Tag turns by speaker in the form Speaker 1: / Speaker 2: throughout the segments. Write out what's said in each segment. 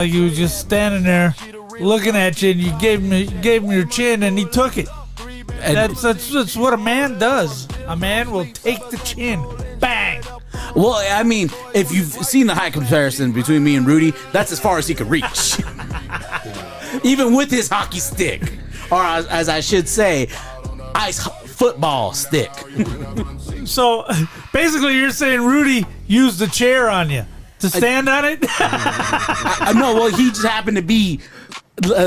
Speaker 1: Like he was just standing there looking at you, and you gave him your chin, and he took it. And that's what a man does. A man will take the chin. Bang.
Speaker 2: Well, I mean, if you've seen the height comparison between me and Rudy, that's as far as he could reach. Even with his hockey stick. Or as I should say, ice football stick.
Speaker 1: So, basically, you're saying Rudy used the chair on you to stand on it?
Speaker 2: No, well, he just happened to be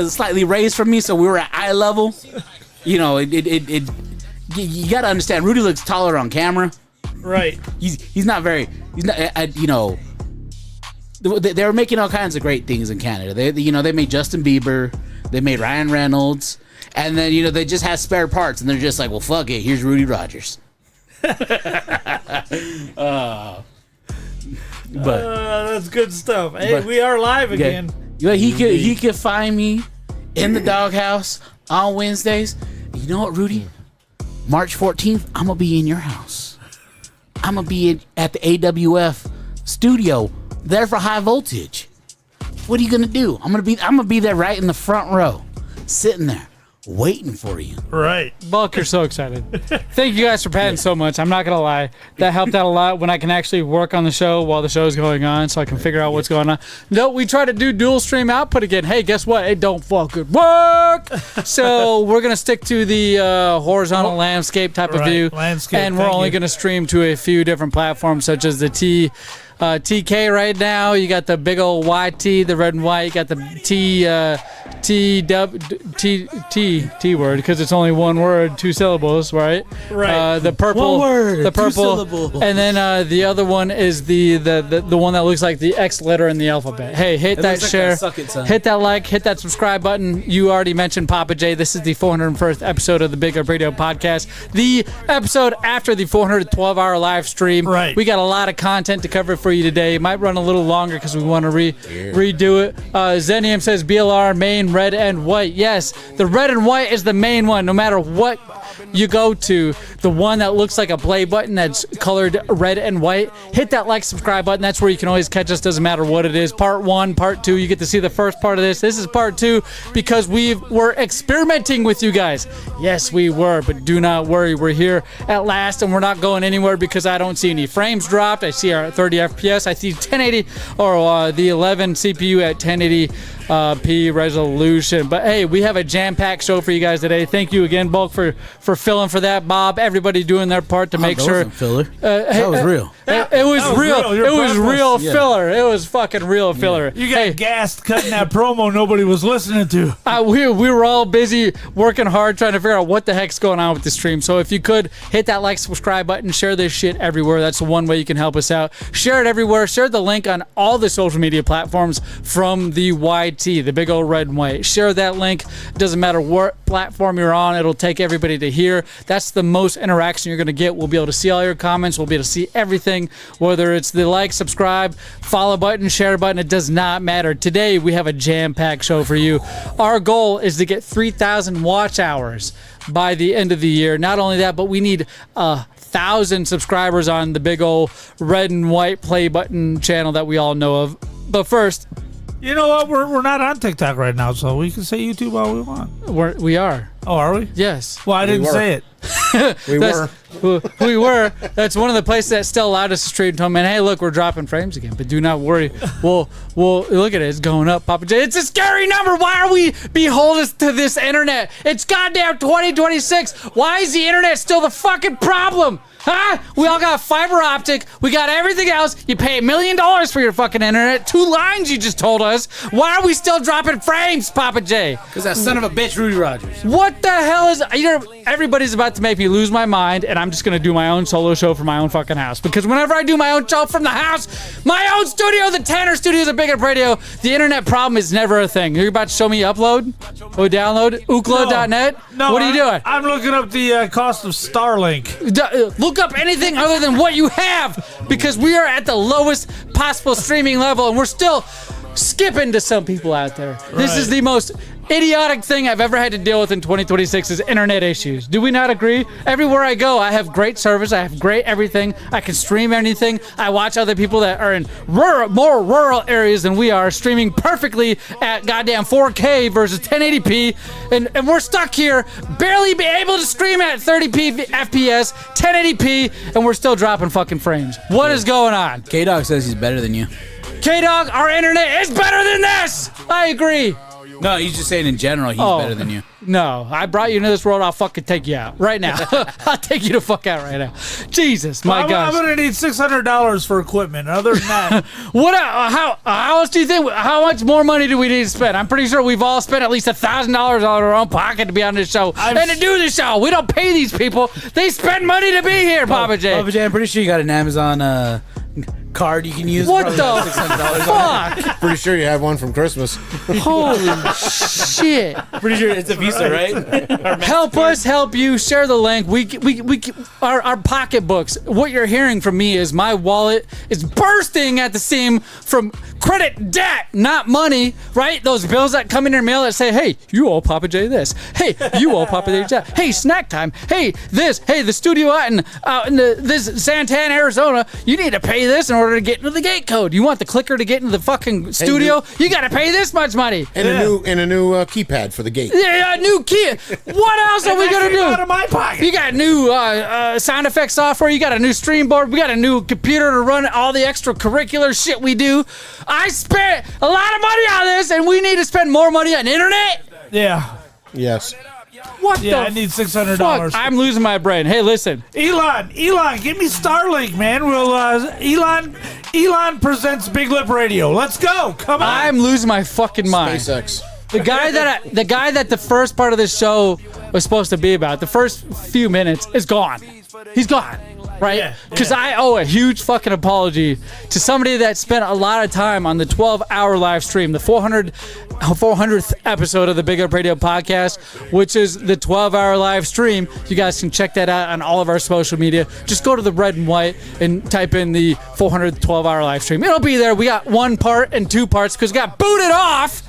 Speaker 2: slightly raised from me, so we were at eye level. You know, you got to understand, Rudy looks taller on camera.
Speaker 1: Right.
Speaker 2: He's not, you know, they were making all kinds of great things in Canada. They made Justin Bieber, they made Ryan Reynolds, and then, you know, they just have spare parts, and they're just like, well, fuck it, here's Rudy Rogers.
Speaker 1: That's good stuff. Hey, we are live again.
Speaker 2: Yeah, he could find me in the doghouse on Wednesdays. You know what, Rudy? March 14th, I'm gonna be in your house. I'm gonna be at the AWF studio there for High Voltage. What are you gonna do? I'm gonna be there right in the front row, sitting there, waiting for you.
Speaker 1: Right.
Speaker 3: Bulk, you're so excited. Thank you guys for patting so much. I'm not going to lie. That helped out a lot when I can actually work on the show while the show's going on, so I can figure out what's going on. No, we try to do dual stream output again. Hey, guess what? It don't fucking work. So we're going to stick to the horizontal landscape type of view.
Speaker 1: Landscape,
Speaker 3: and we're only going to stream to a few different platforms, such as the TK right now. You got the big old YT, the red and white. You got the T word, because it's only one word, 2 syllables, right?
Speaker 1: Right.
Speaker 3: The purple,
Speaker 2: One word,
Speaker 3: the
Speaker 2: 2
Speaker 3: purple,
Speaker 2: syllables.
Speaker 3: and then the other one is the one that looks like the X letter in the alphabet. Hey, hit that share, hit that like, hit that subscribe button. You already mentioned Papa J. This is the 401st episode of the Big Up Radio podcast, the episode after the 412-hour live stream.
Speaker 1: Right.
Speaker 3: We got a lot of content to cover for you today. It might run a little longer because we want to redo it. Zenium says BLR main red and white. Yes, the red and white is the main one. No matter what you go to, the one that looks like a play button that's colored red and white, hit that like, subscribe button. That's where you can always catch us. Doesn't matter what it is. Part 1, part 2, you get to see the first part of this. This is part 2 because we're experimenting with you guys. Yes, we were, but do not worry. We're here at last, and we're not going anywhere because I don't see any frames dropped. I see our 30 FPS. I see 1080 or the 11 CPU at 1080p resolution. But hey, we have a jam-packed show for you guys today. Thank you again, Bulk, for filling for that. Bob, everybody doing their part to make sure.
Speaker 2: Filler. That was real.
Speaker 3: It was real. It was real filler. It was fucking real filler.
Speaker 1: You got gassed cutting that promo nobody was listening to.
Speaker 3: We were all busy working hard trying to figure out what the heck's going on with the stream. So if you could, hit that like, subscribe button, share this shit everywhere. That's the one way you can help us out. Share it everywhere. Share the link on all the social media platforms from the YT, the big old red and white. Share that link. It doesn't matter what platform you're on. It'll take everybody to here. That's the most interaction you're going to get. We'll be able to see all your comments. We'll be able to see everything, whether it's the like, subscribe, follow button, share button. It does not matter. Today, we have a jam-packed show for you. Our goal is to get 3,000 watch hours by the end of the year. Not only that, but we need 1,000 subscribers on the big old red and white play button channel that we all know of. But first,
Speaker 1: you know what? We're not on TikTok right now, so we can say YouTube all we want.
Speaker 3: We are.
Speaker 1: Oh, are we?
Speaker 3: Yes.
Speaker 1: Well, I didn't say it.
Speaker 3: We were. That's one of the places that still allowed us to stream. Told me, hey, look, we're dropping frames again, but do not worry. We'll look at it. It's going up, Papa J. It's a scary number. Why are we beholden to this internet? It's goddamn 2026. Why is the internet still the fucking problem? Huh? We all got fiber optic. We got everything else. You pay $1 million for your fucking internet. 2 lines you just told us. Why are we still dropping frames, Papa J?
Speaker 2: Because that son of a bitch, Rudy Rogers.
Speaker 3: What the hell is... everybody's about to make me lose my mind, and I'm just going to do my own solo show from my own fucking house. Because whenever I do my own show from the house, my own studio, the Tanner Studios of Big Up Radio, the internet problem is never a thing. You're about to show me upload or download? Ookla.net?
Speaker 1: No,
Speaker 3: what are you doing?
Speaker 1: I'm looking up the cost of Starlink.
Speaker 3: Look up anything other than what you have, because we are at the lowest possible streaming level, and we're still skipping to some people out there. This is the most idiotic thing I've ever had to deal with in 2026 is internet issues. Do we not agree? Everywhere I go, I have great service. I have great everything. I can stream anything. I watch other people that are in more rural areas than we are streaming perfectly at goddamn 4K versus 1080p, and we're stuck here, barely be able to stream at 30p FPS, 1080p, and we're still dropping fucking frames. What is going on?
Speaker 2: K-Dog says he's better than you.
Speaker 3: K-Dog, our internet is better than this! I agree.
Speaker 2: No, he's just saying in general he's better than you.
Speaker 3: No, I brought you into this world. I'll fucking take you out right now. I'll take you to fuck out right now. Jesus, my God.
Speaker 1: I'm gonna need $600 for equipment. Other than that,
Speaker 3: What? How else do you think? How much more money do we need to spend? I'm pretty sure we've all spent at least $1,000 out of our own pocket to be on this show and to do this show. We don't pay these people. They spend money to be here, Papa J.
Speaker 2: Papa J, I'm pretty sure you got an Amazon card you can use.
Speaker 3: What the
Speaker 2: $600
Speaker 3: fuck?
Speaker 4: Pretty sure you have one from Christmas.
Speaker 3: Holy shit!
Speaker 2: Pretty sure it's a Visa, right?
Speaker 3: Help us help you. Share the link. Our pocketbooks. What you're hearing from me is my wallet is bursting at the seam from credit debt, not money, right? Those bills that come in your mail that say, hey, you owe Papa J this. Hey, you owe Papa J that. Hey, snack time. Hey, this. Hey, the studio out in this Santana, Arizona, you need to pay this in order to get into the gate code. You want the clicker to get into the fucking studio? You got to pay this much money.
Speaker 4: And a new keypad for the gate.
Speaker 3: Yeah, a new key. What else are we gonna do?
Speaker 1: out of my pocket.
Speaker 3: You got new sound effects software. You got a new stream board. We got a new computer to run all the extracurricular shit we do. I spent a lot of money on this, and we need to spend more money on internet.
Speaker 1: Yeah.
Speaker 4: Yes.
Speaker 3: What the?
Speaker 1: I need $600.
Speaker 3: Fuck? I'm losing my brain. Hey, listen.
Speaker 1: Elon, give me Starlink, man. We'll Elon presents Big Lip Radio. Let's go. Come on.
Speaker 3: I'm losing my fucking mind.
Speaker 4: SpaceX.
Speaker 3: The guy that the first part of this show was supposed to be about, the first few minutes, is gone. He's gone, right? Because I owe a huge fucking apology to somebody that spent a lot of time on the 12-hour live stream, the 400th episode of the Big Up Radio podcast, which is the 12-hour live stream. You guys can check that out on all of our social media. Just go to the red and white and type in the 400th 12-hour live stream. It'll be there. We got one part and two parts because we got booted off.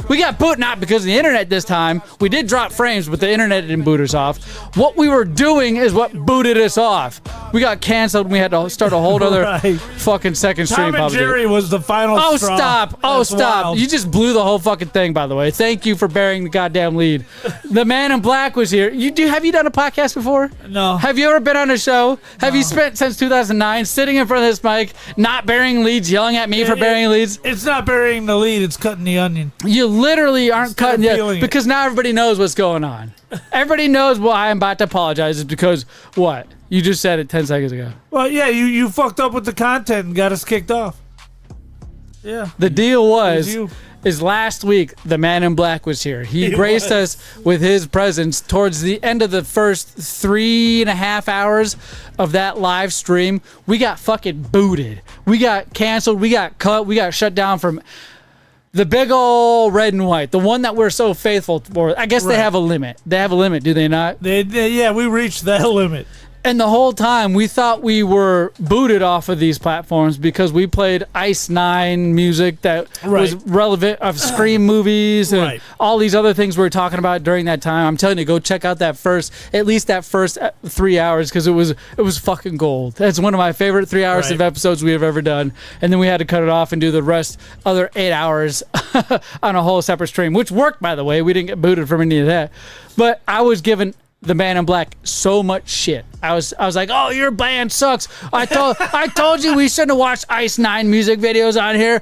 Speaker 3: We got booted, not because of the internet this time. We did drop frames, but the internet didn't boot us off. What we were doing is what booted us off. We got canceled and we had to start a whole other fucking second stream.
Speaker 1: Tom and Jerry was the final straw.
Speaker 3: Stop.
Speaker 1: That's
Speaker 3: Stop.
Speaker 1: wild.
Speaker 3: You just blew the whole fucking thing, by the way. Thank you for bearing the goddamn lead. The Man in Black was here. Have you done a podcast before?
Speaker 1: No.
Speaker 3: Have you ever been on a show? Have you spent since 2009 sitting in front of this mic, not bearing leads, yelling at me for bearing leads?
Speaker 1: It's not burying the lead. It's cutting the onion.
Speaker 3: You literally aren't cutting
Speaker 1: feeling
Speaker 3: it because now everybody knows what's going on. Everybody knows why I'm about to apologize is because what? You just said it 10 seconds ago.
Speaker 1: Well, yeah, you fucked up with the content and got us kicked off. Yeah.
Speaker 3: The deal was
Speaker 1: you.
Speaker 3: is last week the Man in Black was here. He graced us with his presence towards the end of the first 3.5 hours of that live stream. We got fucking booted. We got canceled. We got cut. We got shut down from the big old red and white, the one that we're so faithful for. I guess they have a limit. They have a limit, do they not?
Speaker 1: Yeah, we reached that limit.
Speaker 3: And the whole time we thought we were booted off of these platforms because we played Ice 9 music that was relevant of Scream movies and all these other things we were talking about during that time. I'm telling you, go check out at least that first 3 hours because it was fucking gold. That's one of my favorite 3 hours of episodes we have ever done. And then we had to cut it off and do the other 8 hours on a whole separate stream, which worked, by the way. We didn't get booted from any of that. But I was given the Man in Black so much shit. I was like, oh, your band sucks. I told you we shouldn't have watched Ice 9 music videos on here.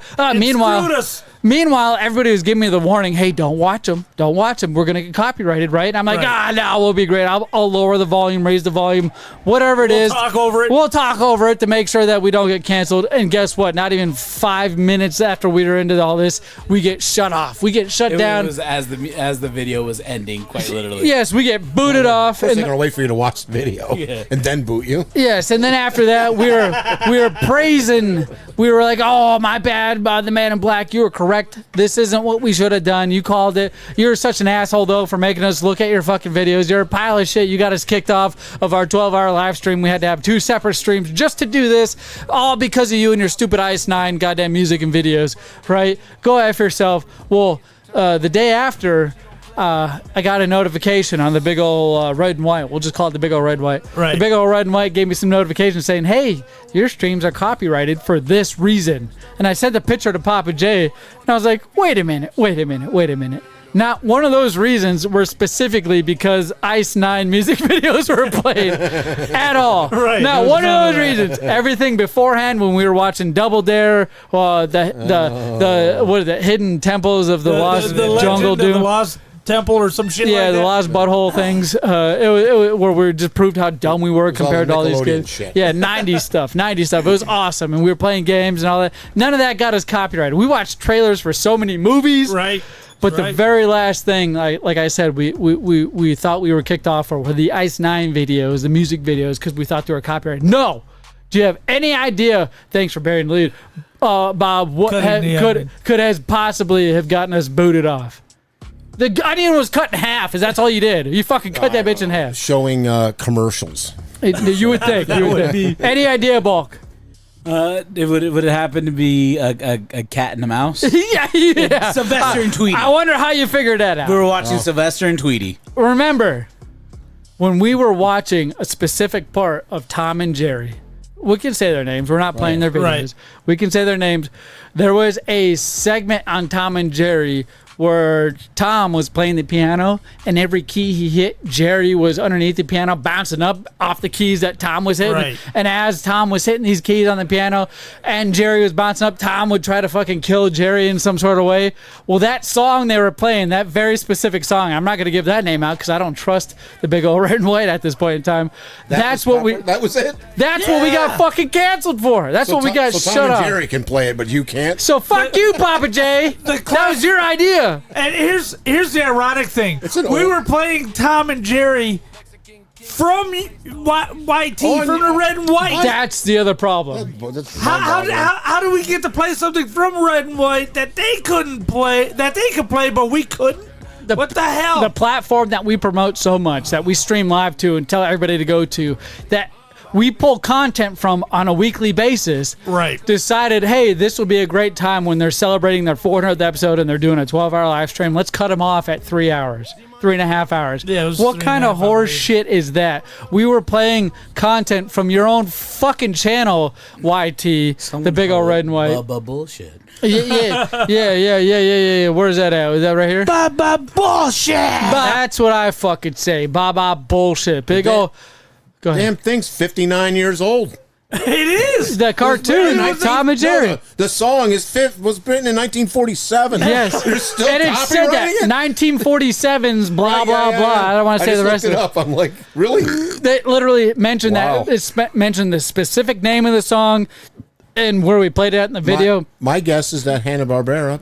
Speaker 3: Meanwhile, everybody was giving me the warning, hey, don't watch them. Don't watch them. We're going to get copyrighted, right? And I'm like, no, we'll be great. I'll lower the volume, raise the volume, whatever it is.
Speaker 1: We'll talk over it.
Speaker 3: We'll talk over it to make sure that we don't get canceled. And guess what? Not even 5 minutes after we were into all this, we get shut off. We get shut down.
Speaker 2: It was as the video was ending, quite literally.
Speaker 3: Yes, we get booted off.
Speaker 4: They're going to wait for you to watch the video and then boot you.
Speaker 3: Yes, and then after that, we were praising. We were like, oh, my bad, the Man in Black. You were correct. This isn't what we should have done. You called it. You're such an asshole, though, for making us look at your fucking videos. You're a pile of shit. You got us kicked off of our 12-hour live stream. We had to have 2 separate streams just to do this, all because of you and your stupid Ice 9 goddamn music and videos, right? Go after yourself. Well, the day after, I got a notification on the big old red and white. We'll just call it the big old red and white.
Speaker 1: Right.
Speaker 3: The big old red and white gave me some notifications saying, hey, your streams are copyrighted for this reason. And I sent the picture to Papa J, and I was like, wait a minute. Not one of those reasons were specifically because Ice 9 music videos were played at all.
Speaker 1: Right.
Speaker 3: Not one of those reasons. Everything beforehand when we were watching Double Dare, the Hidden Temples of the Lost Jungle Doom.
Speaker 1: The Lost Temple or some shit
Speaker 3: Yeah,
Speaker 1: like that.
Speaker 3: the Lost Butthole things. It was where we just proved how dumb we were compared to all these
Speaker 4: Nickelodeon
Speaker 3: kids.
Speaker 4: shit.
Speaker 3: Yeah, 90s stuff. It was awesome. And we were playing games and all that. None of that got us copyrighted. We watched trailers for so many movies.
Speaker 1: Right.
Speaker 3: But the very last thing, like I said, we thought we were kicked off for were the Ice 9 videos, the music videos, because we thought they were copyrighted. No! Do you have any idea, thanks for burying the lead, Bob, what could has possibly have gotten us booted off? The onion was cut in half. That's all you did. You fucking cut that bitch in half.
Speaker 4: Showing commercials.
Speaker 3: You would think. Any idea, Bulk?
Speaker 2: Would it happen to be a cat and a mouse?
Speaker 3: yeah.
Speaker 2: Sylvester and Tweety.
Speaker 3: I wonder how you figured that out.
Speaker 2: We were watching Sylvester and Tweety.
Speaker 3: Remember, when we were watching a specific part of Tom and Jerry, we can say their names. We're not playing their videos.
Speaker 1: Right.
Speaker 3: We can say their names. There was a segment on Tom and Jerry where Tom was playing the piano, and every key he hit, Jerry was underneath the piano bouncing up off the keys that Tom was hitting.
Speaker 1: Right.
Speaker 3: And as Tom was hitting these keys on the piano and Jerry was bouncing up, Tom would try to fucking kill Jerry in some sort of way. Well, that song they were playing, that very specific song, I'm not going to give that name out because I don't trust the big old red and white at this point in time.
Speaker 4: That was what we
Speaker 3: got fucking canceled for. That's what we got
Speaker 4: so
Speaker 3: shut
Speaker 4: Tom
Speaker 3: off.
Speaker 4: and Jerry can play it, but you can't.
Speaker 3: So fuck you, Papa J. That was your idea.
Speaker 1: And here's the ironic thing. We were playing Tom and Jerry from YT, from the red and white.
Speaker 3: That's the other problem.
Speaker 1: How do we get to play something from red and white that they couldn't play, that they could play, but we couldn't? What the hell?
Speaker 3: The platform that we promote so much, that we stream live to and tell everybody to go to, that we pull content from on a weekly basis.
Speaker 1: Right.
Speaker 3: Decided, hey, this will be a great time when they're celebrating their 400th episode and they're doing a 12-hour live stream. Let's cut them off at 3 hours. 3.5 hours.
Speaker 1: Yeah, it was
Speaker 3: what kind of horse shit is that? We were playing content from your own fucking channel, YT, the big old red and white.
Speaker 2: Bullshit.
Speaker 3: Yeah. Where's that at? Is that right here?
Speaker 1: Baba bullshit.
Speaker 3: That's what I fucking say. Baba bullshit. Big old. Go ahead.
Speaker 4: Damn thing's 59 years old.
Speaker 1: It is.
Speaker 3: The cartoon, Tom and Jerry.
Speaker 4: No, the song was written in 1947.
Speaker 3: Yes.
Speaker 4: You're still
Speaker 3: And it said that
Speaker 4: copyrighting it?
Speaker 3: 1947's blah, blah, blah. I don't want to say the rest of it.
Speaker 4: Up. I'm like, really?
Speaker 3: They literally mentioned
Speaker 4: Wow.
Speaker 3: that. It mentioned the specific name of the song and where we played it at in the video.
Speaker 4: My guess is that Hanna-Barbera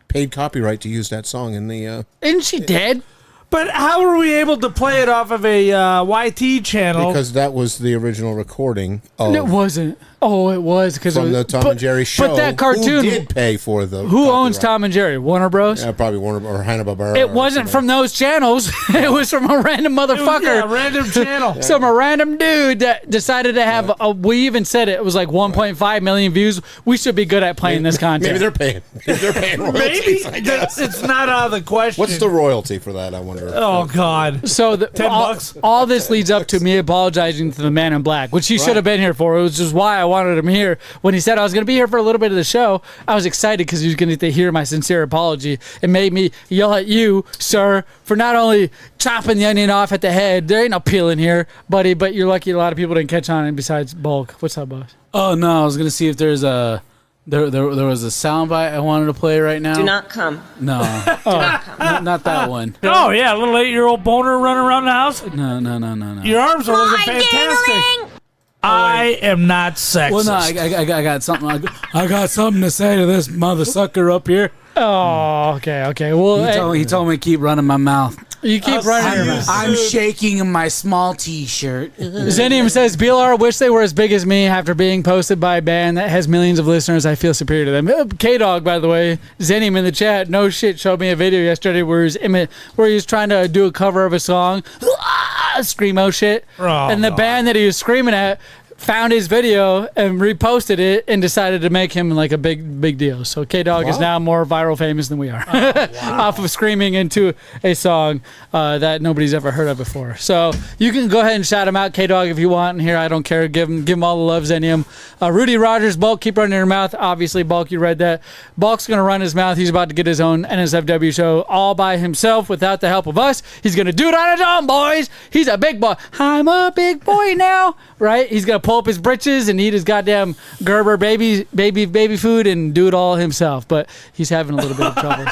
Speaker 4: paid copyright to use that song in the...
Speaker 3: Isn't she dead?
Speaker 1: But how were we able to play it off of a YT channel?
Speaker 4: Because that was the original recording of...
Speaker 3: It wasn't. Oh, it was because
Speaker 4: From the Tom and Jerry show.
Speaker 3: But that cartoon,
Speaker 4: who did pay for the
Speaker 3: who owns
Speaker 4: copyright?
Speaker 3: Tom and Jerry? Warner Bros.
Speaker 4: Yeah, probably Warner or Hanna-Barbera.
Speaker 3: It wasn't from those channels. It was from a random motherfucker.
Speaker 1: Yeah, random channel.
Speaker 3: Some random dude that decided to have we even said it was like 1.5 million views. We should be good at playing this content.
Speaker 4: Maybe they're paying. They're paying royalties,
Speaker 1: Maybe
Speaker 4: I guess.
Speaker 1: it's not out of the question.
Speaker 4: What's the royalty for that? I wonder.
Speaker 1: Oh God.
Speaker 3: So
Speaker 1: $10.
Speaker 3: all this leads up to me apologizing to the man in black, which he should have been here for. It was just why I wanted him here. When he said I was going to be here for a little bit of the show, I was excited because he was going to get to hear my sincere apology. It made me yell at you, sir, for not only chopping the onion off at the head. There ain't no peeling here, buddy, but you're lucky a lot of people didn't catch on. And besides Bulk, what's up, boss?
Speaker 2: Oh no, I was gonna see if there's a there was a soundbite I wanted to play right now.
Speaker 5: Do not come.
Speaker 2: No, not that one.
Speaker 1: Oh yeah, a little 8-year-old boner running around the house.
Speaker 2: No.
Speaker 1: Your arms are looking fantastic. I am not sexist.
Speaker 2: Well, no, I got something. I got something to say to this mother sucker up here.
Speaker 3: Oh, okay. Well,
Speaker 2: He told me to keep running my mouth.
Speaker 3: you keep running your mouth.
Speaker 2: I'm shaking in my small T-shirt.
Speaker 3: Zenium says, BLR wish they were as big as me after being posted by a band that has millions of listeners. I feel superior to them. K-Dog, by the way, Zenium in the chat, no shit, showed me a video yesterday where he was trying to do a cover of a song, screamo shit.
Speaker 1: Oh,
Speaker 3: and the
Speaker 1: God.
Speaker 3: band that he was screaming at found his video and reposted it and decided to make him like a big deal. So K-Dog is now more viral famous than we are off of screaming into a song that nobody's ever heard of before. So you can go ahead and shout him out, K-Dog, if you want. And here, I don't care. Give him all the love, Zenium. Rudy Rogers, Bulk, keep running your mouth. Obviously, Bulk, you read that. Bulk's going to run his mouth. He's about to get his own NSFW show all by himself without the help of us. He's going to do it on his own, boys. He's a big boy. I'm a big boy now, right? He's going to pull up his britches and eat his goddamn Gerber baby food and do it all himself. But he's having a little bit of trouble.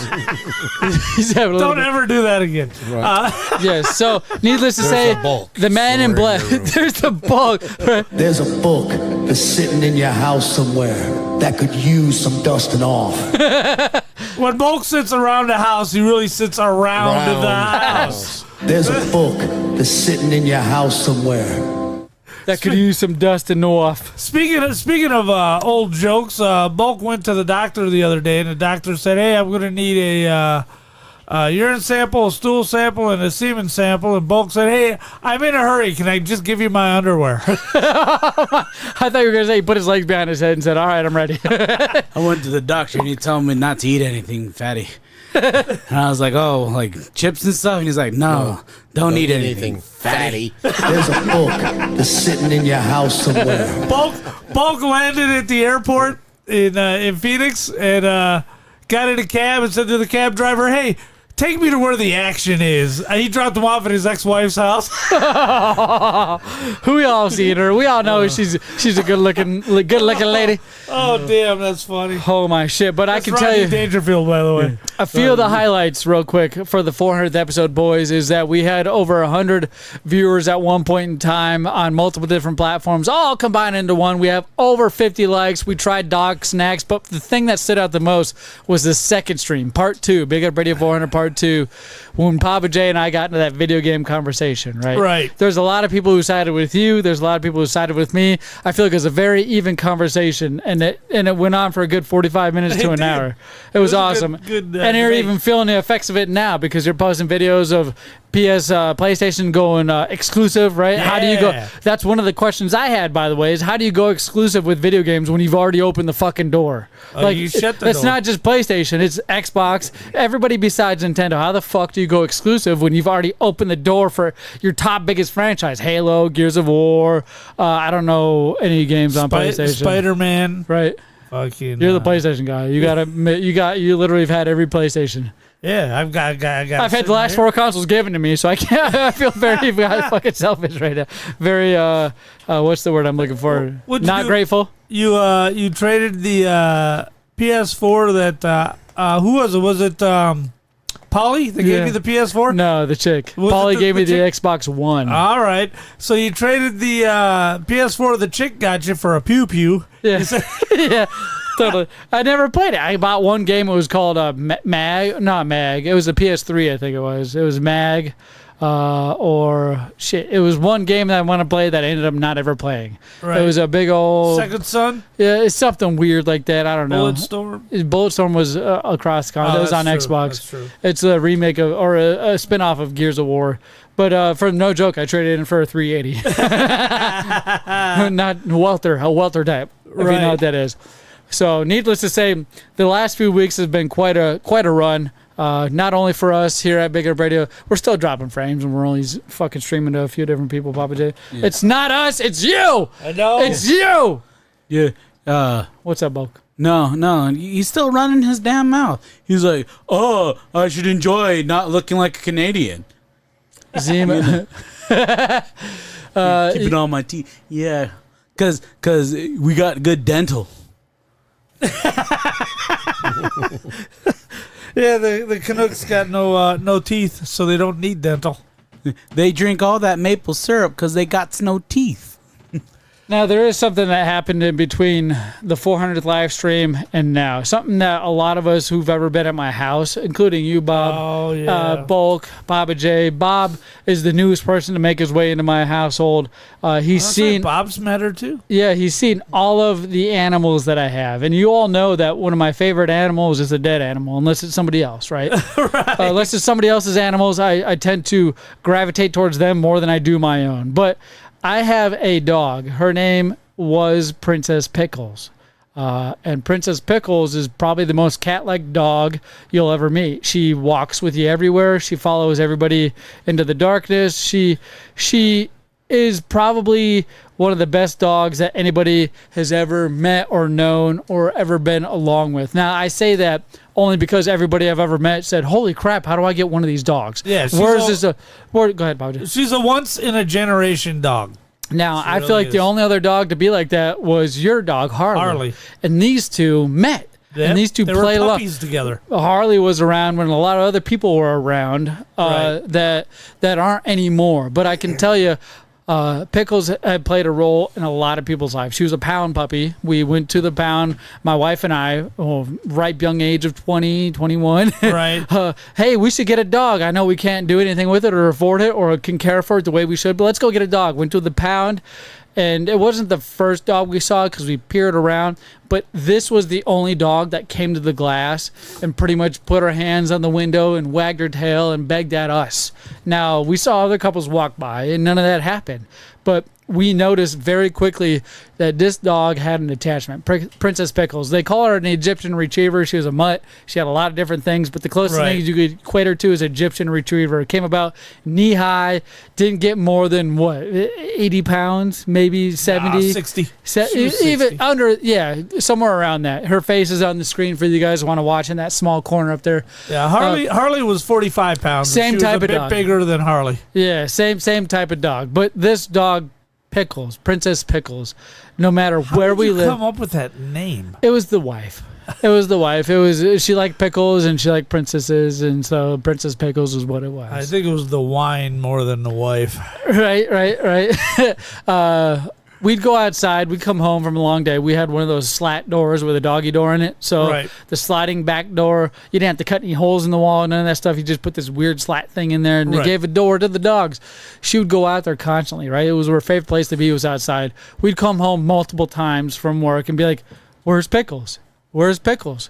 Speaker 3: He's having a little
Speaker 1: Don't ever do that again.
Speaker 4: Right.
Speaker 3: Yes. So, needless to say,
Speaker 4: a bulk
Speaker 3: the man in black. There's the bulk. Right?
Speaker 5: There's a book that's sitting in your house somewhere that could use some dusting off.
Speaker 1: When Bulk sits around the house, he really sits around the house.
Speaker 5: There's a book that's sitting in your house somewhere.
Speaker 3: That could use some dusting off.
Speaker 1: Speaking of old jokes, Bulk went to the doctor the other day, and the doctor said, "Hey, I'm going to need a urine sample, a stool sample, and a semen sample." And Bulk said, "Hey, I'm in a hurry. Can I just give you my underwear?"
Speaker 3: I thought you were going to say he put his legs behind his head and said, "All right, I'm ready."
Speaker 2: I went to the doctor and he told me not to eat anything fatty. And I was like, oh, like chips and stuff? And he's like, no, don't eat anything fatty.
Speaker 5: There's a book that's sitting in your house somewhere.
Speaker 1: Bulk landed at the airport in Phoenix and got in a cab and said to the cab driver, "Hey, take me to where the action is." He dropped him off at his ex-wife's house.
Speaker 3: We all seen her. We all know she's a good looking lady.
Speaker 1: Oh, damn, that's funny.
Speaker 3: Oh my shit! But I can tell
Speaker 1: Rodney
Speaker 3: you,
Speaker 1: Dangerfield, by the way.
Speaker 3: a few of the highlights, real quick, for the 400th episode, boys, is that we had over 100 viewers at one point in time on multiple different platforms, all combined into one. We have over 50 likes. We tried dog snacks, but the thing that stood out the most was the second stream, part 2, Big Up Radio 400 part 2, when Papa J and I got into that video game conversation, right?
Speaker 1: Right.
Speaker 3: There's a lot of people who sided with you. There's a lot of people who sided with me. I feel like it was a very even conversation, and it went on for a good 45 minutes to an hour. It was
Speaker 1: a
Speaker 3: awesome.
Speaker 1: good
Speaker 3: and you're
Speaker 1: debate.
Speaker 3: even feeling the effects of it now because you're posting videos of PlayStation going exclusive, right? How do you go?
Speaker 1: Yeah.
Speaker 3: That's one of the questions I had, by the way, is how do you go exclusive with video games when you've already opened the fucking door?
Speaker 1: You shut the
Speaker 3: it's
Speaker 1: door.
Speaker 3: not just PlayStation, it's Xbox, everybody besides Nintendo. How the fuck do you go exclusive when you've already opened the door for your top biggest franchise? Halo, Gears of War, I don't know any games on PlayStation.
Speaker 1: Spider-Man.
Speaker 3: Right.
Speaker 1: Fucking.
Speaker 3: You're the PlayStation guy. You literally have had every PlayStation.
Speaker 1: Yeah, I've got.
Speaker 3: I've had the last 4 consoles given to me, so I can't. I feel very fucking selfish right now. Very what's the word I'm looking for?
Speaker 1: What'd you
Speaker 3: Not
Speaker 1: do?
Speaker 3: grateful.
Speaker 1: You traded the PS4 that who was it? Was it Polly that gave you the PS4?
Speaker 3: No, the chick.
Speaker 1: Was
Speaker 3: Polly
Speaker 1: it
Speaker 3: gave me
Speaker 1: the
Speaker 3: the
Speaker 1: chick?
Speaker 3: Xbox One.
Speaker 1: All right. So you traded the PS4 the chick got you for a pew pew.
Speaker 3: Yeah. Yeah. Totally. I never played it. I bought one game. It was called Mag. Not Mag. It was a PS3, I think it was. It was Mag. Or shit. It was one game that I want to play that I ended up not ever playing.
Speaker 1: Right.
Speaker 3: It was a big old.
Speaker 1: Second Son,
Speaker 3: Yeah, it's something weird like that. I don't know.
Speaker 1: Bulletstorm.
Speaker 3: Bulletstorm was across the console. It was on
Speaker 1: that's true.
Speaker 3: Xbox.
Speaker 1: That's true.
Speaker 3: It's a remake of, or a spin-off of Gears of War. But for no joke, I traded in for a 380. Not a welter type, if you
Speaker 1: Right.
Speaker 3: know what that is. So, needless to say, the last few weeks has been quite a run. Not only for us here at Big Up Radio, we're still dropping frames and we're only fucking streaming to a few different people, Papa J. Yeah. It's not us, it's you!
Speaker 1: I know.
Speaker 3: It's you!
Speaker 2: Yeah.
Speaker 3: What's up, Bulk?
Speaker 2: No. He's still running his damn mouth. He's like, oh, I should enjoy not looking like a Canadian.
Speaker 3: Zima.
Speaker 2: Keeping all my teeth. Yeah. Cause we got good dental.
Speaker 1: Yeah, the Canucks got no teeth, so they don't need dental.
Speaker 2: They drink all that maple syrup because they got no teeth.
Speaker 3: Now, there is something that happened in between the 400th live stream and now. Something that a lot of us who've ever been at my house, including you, Bob,
Speaker 1: Oh, yeah.
Speaker 3: Bulk, Papa J. Bob is the newest person to make his way into my household. He's
Speaker 1: That's
Speaker 3: seen...
Speaker 1: right, Bob's met her too.
Speaker 3: Yeah, he's seen all of the animals that I have. And you all know that one of my favorite animals is a dead animal, unless it's somebody else, right? Right. Unless it's somebody else's animals, I tend to gravitate towards them more than I do my own. But I have a dog. Her name was Princess Pickles. And Princess Pickles is probably the most cat-like dog you'll ever meet. She walks with you everywhere. She follows everybody into the darkness. She is probably one of the best dogs that anybody has ever met or known or ever been along with. Now, I say that only because everybody I've ever met said, "Holy crap, how do I get one of these dogs?"
Speaker 1: Yeah,
Speaker 3: go ahead, Bob.
Speaker 1: She's a once-in-a-generation dog.
Speaker 3: Now, I
Speaker 1: really
Speaker 3: feel like
Speaker 1: is.
Speaker 3: the only other dog to be like that was your dog, Harley. And these two met.
Speaker 1: Yep,
Speaker 3: And these two
Speaker 1: they
Speaker 3: played
Speaker 1: were
Speaker 3: a lot.
Speaker 1: puppies together.
Speaker 3: Harley was around when a lot of other people were around
Speaker 1: Right.
Speaker 3: that aren't anymore. But I can tell you, Pickles had played a role in a lot of people's lives. She was a pound puppy. We went to the pound, my wife and I, ripe young age of 20, 21.
Speaker 1: Right.
Speaker 3: Hey, we should get a dog. I know we can't do anything with it or afford it or can care for it the way we should, but let's go get a dog. Went to the pound. And it wasn't the first dog we saw because we peered around, but this was the only dog that came to the glass and pretty much put her hands on the window and wagged her tail and begged at us. Now, we saw other couples walk by and none of that happened, but we noticed very quickly that this dog had an attachment. Princess Pickles. They call her an Egyptian retriever. She was a mutt. She had a lot of different things, but the closest
Speaker 1: Right.
Speaker 3: thing you could equate her to is Egyptian retriever. It came about knee high, didn't get more than 80 pounds, maybe 70.
Speaker 1: 60.
Speaker 3: Se-
Speaker 1: She was
Speaker 3: even
Speaker 1: 60.
Speaker 3: under, somewhere around that. Her face is on the screen for you guys who want to watch in that small corner up there.
Speaker 1: Yeah, Harley was 45 pounds.
Speaker 3: Same
Speaker 1: She was
Speaker 3: type
Speaker 1: a
Speaker 3: of
Speaker 1: bit
Speaker 3: dog.
Speaker 1: bigger than Harley.
Speaker 3: Yeah, same type of dog. But this dog, Pickles, Princess Pickles, no matter where
Speaker 1: How did
Speaker 3: we
Speaker 1: you
Speaker 3: live,
Speaker 1: come up with that name?
Speaker 3: it was the wife. It was the wife. It was she liked pickles and she liked princesses, and so Princess Pickles was what it was.
Speaker 1: I think it was the wine more than the wife.
Speaker 3: Right. We'd go outside. We'd come home from a long day. We had one of those slat doors with a doggy door in it. So
Speaker 1: Right.
Speaker 3: the sliding back door, you didn't have to cut any holes in the wall, none of that stuff. You just put this weird slat thing in there, and
Speaker 1: Right.
Speaker 3: they gave a door to the dogs. She would go out there constantly, right? It was her favorite place to be, was outside. We'd come home multiple times from work and be like, "Where's Pickles? Where's Pickles?"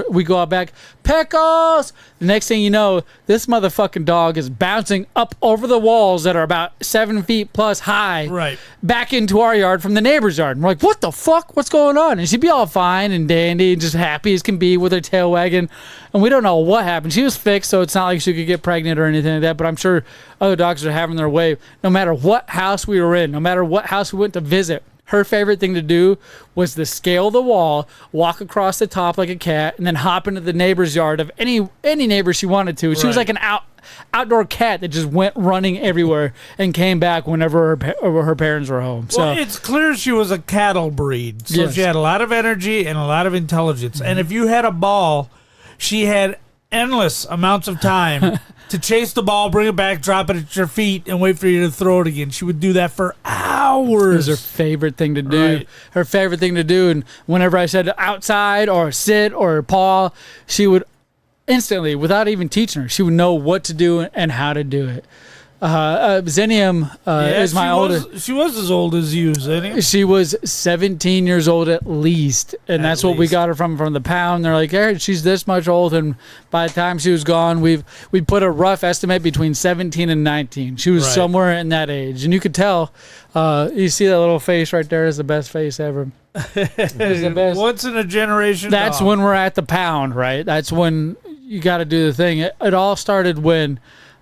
Speaker 3: We go out back, Pickles! The next thing you know, this motherfucking dog is bouncing up over the walls that are about 7 feet plus high,
Speaker 1: Right.
Speaker 3: back into our yard from the neighbor's yard. And we're like, what the fuck? What's going on? And she'd be all fine and dandy and just happy as can be with her tail wagging. And we don't know what happened. She was fixed, so it's not like she could get pregnant or anything like that. But I'm sure other dogs are having their way. No matter what house we were in, no matter what house we went to visit, her favorite thing to do was to scale the wall, walk across the top like a cat, and then hop into the neighbor's yard of any neighbor she wanted to. She was
Speaker 1: Right.
Speaker 3: like an outdoor cat that just went running everywhere and came back whenever her parents were home. So
Speaker 1: Well, it's clear she was a cattle breed. So
Speaker 3: Yes.
Speaker 1: she had a lot of energy and a lot of intelligence. And if you had a ball, she had endless amounts of time to chase the ball, bring it back, drop it at your feet, and wait for you to throw it again. She would do that for
Speaker 3: it was
Speaker 1: hours.
Speaker 3: her favorite thing to do.
Speaker 1: Right.
Speaker 3: Her favorite thing to do. And whenever I said outside or sit or paw, she would instantly, without even teaching her, she would know what to do and how to do it. Zenium is my oldest.
Speaker 1: She was as old as you, Zenny.
Speaker 3: She was 17 years old at least, and
Speaker 1: At
Speaker 3: that's what we
Speaker 1: least.
Speaker 3: got her from the pound. They're like, hey, she's this much old, and by the time she was gone, we put a rough estimate between 17 and 19. She was
Speaker 1: Right.
Speaker 3: somewhere in that age, and you could tell. You see that little face right there is the best face ever. It's the best.
Speaker 1: Once in a generation.
Speaker 3: That's
Speaker 1: dog.
Speaker 3: when we're at the pound, right? That's when you got to do the thing. It all started when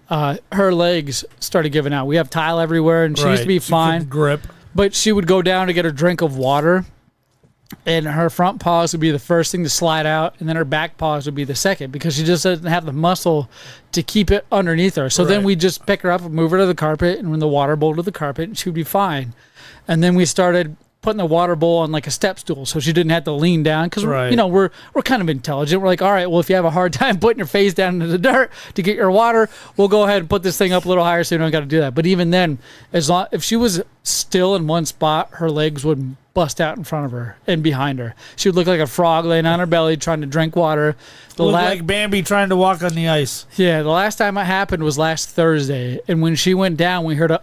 Speaker 3: her legs started giving out. We have tile everywhere, and she used to be
Speaker 1: Right. She
Speaker 3: fine.
Speaker 1: couldn't grip.
Speaker 3: But she would go down to get her drink of water, and her front paws would be the first thing to slide out, and then her back paws would be the second because she just doesn't have the muscle to keep it underneath her. So then
Speaker 1: Right.
Speaker 3: we just pick her up and move her to the carpet, and when the water bowl to the carpet, and she would be fine. And then we started putting the water bowl on like a step stool so she didn't have to lean down because
Speaker 1: Right.
Speaker 3: we're kind of intelligent. We're like, all right, well, if you have a hard time putting your face down into the dirt to get your water, we'll go ahead and put this thing up a little higher so you don't got to do that. But even then, if she was still in one spot, her legs would bust out in front of her and behind her. She would look like a frog laying on her belly trying to drink water.
Speaker 1: Looked like Bambi trying to walk on the ice.
Speaker 3: The last time it happened was last Thursday, and when she went down, we heard a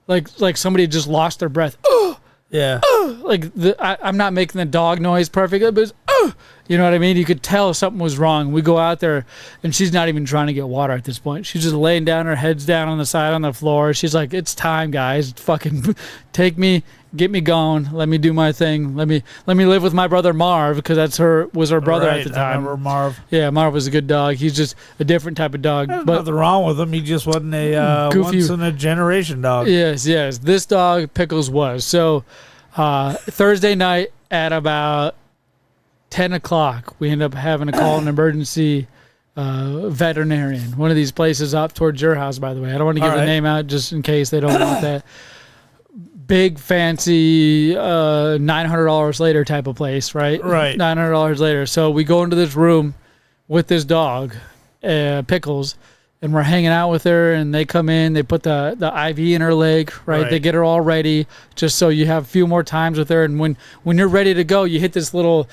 Speaker 3: like somebody just lost their breath.
Speaker 1: Yeah.
Speaker 3: I'm not making the dog noise perfect, but it was, You know what I mean? You could tell something was wrong. We go out there, and she's not even trying to get water at this point. She's just laying down, her head's down on the side on the floor. She's like, "It's time, guys. Fucking take me, get me going. Let me do my thing. Let me live with my brother Marv, because was her brother at the
Speaker 1: I
Speaker 3: time.
Speaker 1: remember Marv.
Speaker 3: Yeah, Marv was a good dog. He's just a different type of dog.
Speaker 1: There's
Speaker 3: But
Speaker 1: nothing wrong with him. He just wasn't a
Speaker 3: Goofy.
Speaker 1: once in a generation dog.
Speaker 3: yes, this dog Pickles was. So Thursday night at about 10 o'clock, we end up having to call an emergency veterinarian. One of these places up towards your house, by the way. I don't want to give
Speaker 1: All
Speaker 3: the
Speaker 1: right.
Speaker 3: name out just in case they don't want that. Big, fancy, $900 later type of place, right?
Speaker 1: Right.
Speaker 3: $900 later. So we go into this room with this dog, Pickles, and we're hanging out with her, and they come in, they put the IV in her leg, right? They get her all ready, just so you have a few more times with her. And when you're ready to go, you hit this little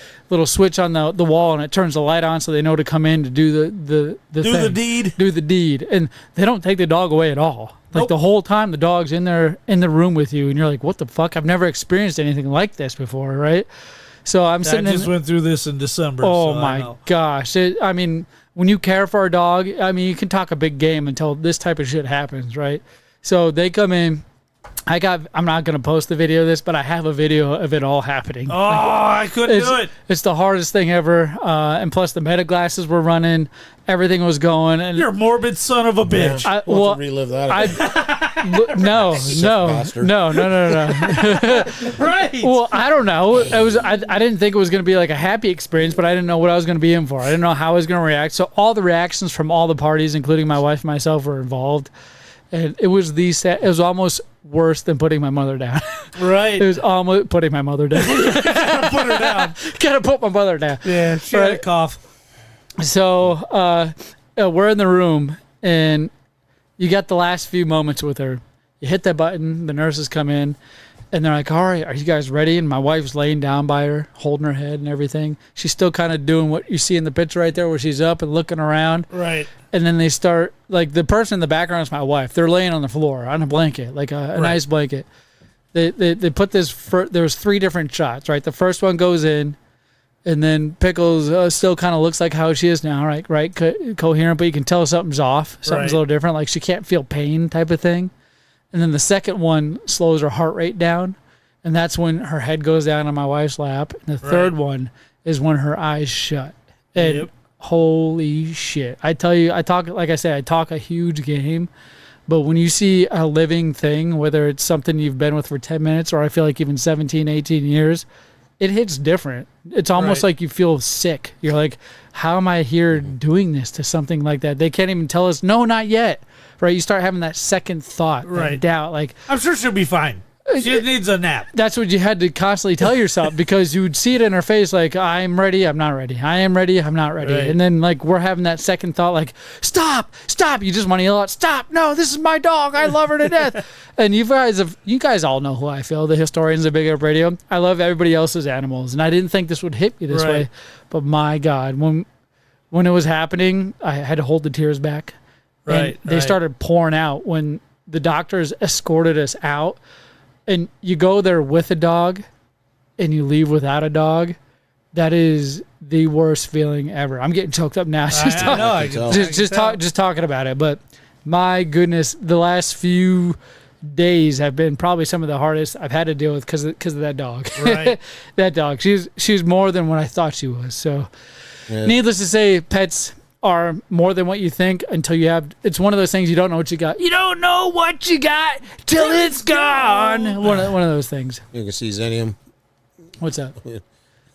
Speaker 3: switch on the wall, and it turns the light on, so they know to come in to do the thing. Do the deed. And they don't take the dog away at all. Like the whole time the dog's in the room with you, and you're like, what the fuck? I've never experienced anything like this before, right? So I'm sitting
Speaker 1: I just went through this in December.
Speaker 3: Oh
Speaker 1: so
Speaker 3: my gosh. I mean, when you care for a dog, I mean, you can talk a big game until this type of shit happens, right? So they come in. I'm not going to post the video of this, but I have a video of it all happening.
Speaker 1: Oh, I couldn't do it.
Speaker 3: It's the hardest thing ever. And plus the meta glasses were running. Everything was going. And
Speaker 1: You're a morbid son of a bitch.
Speaker 4: We'll have to relive that.
Speaker 3: No.
Speaker 4: bastard.
Speaker 3: No.
Speaker 1: Right.
Speaker 3: Well, I don't know. I didn't think it was going to be like a happy experience, but I didn't know what I was going to be in for. I didn't know how I was going to react. So all the reactions from all the parties, including my wife and myself, were involved. And it was it was almost worse than putting my mother down.
Speaker 1: Right.
Speaker 3: It was almost putting my mother down.
Speaker 1: Put her down.
Speaker 3: Gotta put my mother down.
Speaker 1: Yeah, she had a
Speaker 3: Right.
Speaker 1: cough.
Speaker 3: So we're in the room, and you got the last few moments with her. You hit that button, the nurses come in, and they're like, all right, are you guys ready? And my wife's laying down by her, holding her head and everything. She's still kind of doing what you see in the picture right there, where she's up and looking around.
Speaker 1: Right.
Speaker 3: And then they start, like, the person in the background is my wife. They're laying on the floor on a blanket, like a nice blanket. They put this, there's 3 different shots, right? The first one goes in, and then Pickles still kind of looks like how she is now, right? Coherent, but you can tell something's off. Something's a little different, like she can't feel pain type of thing. And then the second one slows her heart rate down, and that's when her head goes down on my wife's lap. And the third one is when her eyes shut. And holy shit. I tell you, I talk a huge game, but when you see a living thing, whether it's something you've been with for 10 minutes or I feel like even 17, 18 years, it hits different. It's almost like you feel sick. You're like, how am I here doing this to something like that? They can't even tell us, no, not yet. Right? You start having that second thought, that doubt. Like,
Speaker 1: I'm sure she'll be fine. She needs a nap.
Speaker 3: that's what you had to constantly tell yourself, because you would see it in her face, like, I'm ready, I'm not ready. I am ready, I'm not ready.
Speaker 1: Right.
Speaker 3: And then, like, we're having that second thought, like, stop. You just want to yell out, stop. No, this is my dog. I love her to death. And you guys all know who I feel, the historians of Big Up Radio. I love everybody else's animals, and I didn't think this would hit me this way. But my God, when it was happening, I had to hold the tears back. And they started pouring out when the doctors escorted us out. And you go there with a dog and you leave without a dog. That is the worst feeling ever. I'm getting choked up now. Just talking about it. But my goodness, the last few days have been probably some of the hardest I've had to deal with because of that dog.
Speaker 1: Right.
Speaker 3: That dog. She's more than what I thought she was. So needless to say, pets are more than what you think until you have. It's one of those things you don't know what you got. You don't know what you got till it's gone. One of those things.
Speaker 4: You can see Zenium.
Speaker 3: What's that?
Speaker 4: You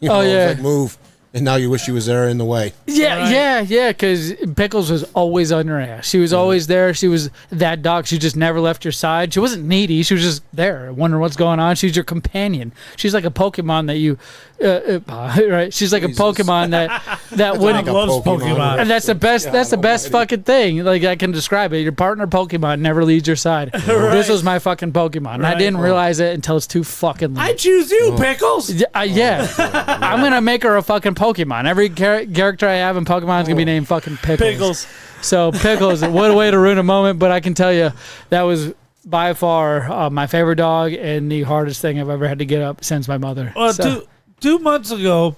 Speaker 4: know,
Speaker 3: yeah.
Speaker 4: it's like move, and now you wish you was there in the way.
Speaker 3: Yeah. Because Pickles was always on her ass. She was always there. She was that dog. She just never left your side. She wasn't needy. She was just there, wondering what's going on. She's your companion. She's like a Pokemon that you, right? She's like a Pokemon that wouldn't.
Speaker 1: loves Pokemon.
Speaker 3: And that's the best. That's the best fucking thing. Like, I can describe it. Your partner Pokemon never leaves your side. This was my fucking Pokemon. And I didn't realize it until it's too fucking late.
Speaker 1: I choose you, Pickles.
Speaker 3: Yeah. I'm gonna make her a fucking Pokemon. Every character I have in Pokemon is gonna be named fucking Pickles. So Pickles, what a way to ruin a moment. But I can tell you, that was by far my favorite dog and the hardest thing I've ever had to get up since my mother.
Speaker 1: Well,
Speaker 3: So-
Speaker 1: 2 months ago,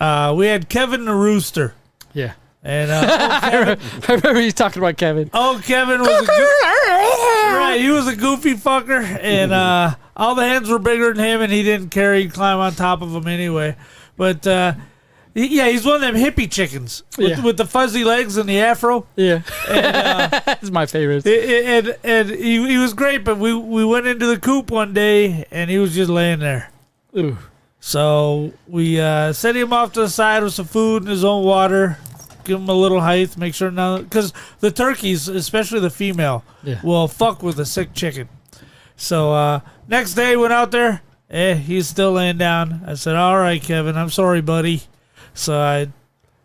Speaker 1: we had Kevin the Rooster.
Speaker 3: Yeah.
Speaker 1: And
Speaker 3: I remember you talking about Kevin.
Speaker 1: Kevin was right. He was a goofy fucker, and all the hens were bigger than him, and he didn't care. He'd climb on top of them anyway. But he's one of them hippie chickens with the fuzzy legs and the afro.
Speaker 3: Yeah, that's my favorite.
Speaker 1: And he was great. But we went into the coop one day, and he was just laying there.
Speaker 3: Ooh.
Speaker 1: So we set him off to the side with some food and his own water. Give him a little height, make sure because the turkeys, especially the female, will fuck with a sick chicken. So next day, went out there. He's still laying down. I said, "All right, Kevin, I'm sorry, buddy." So I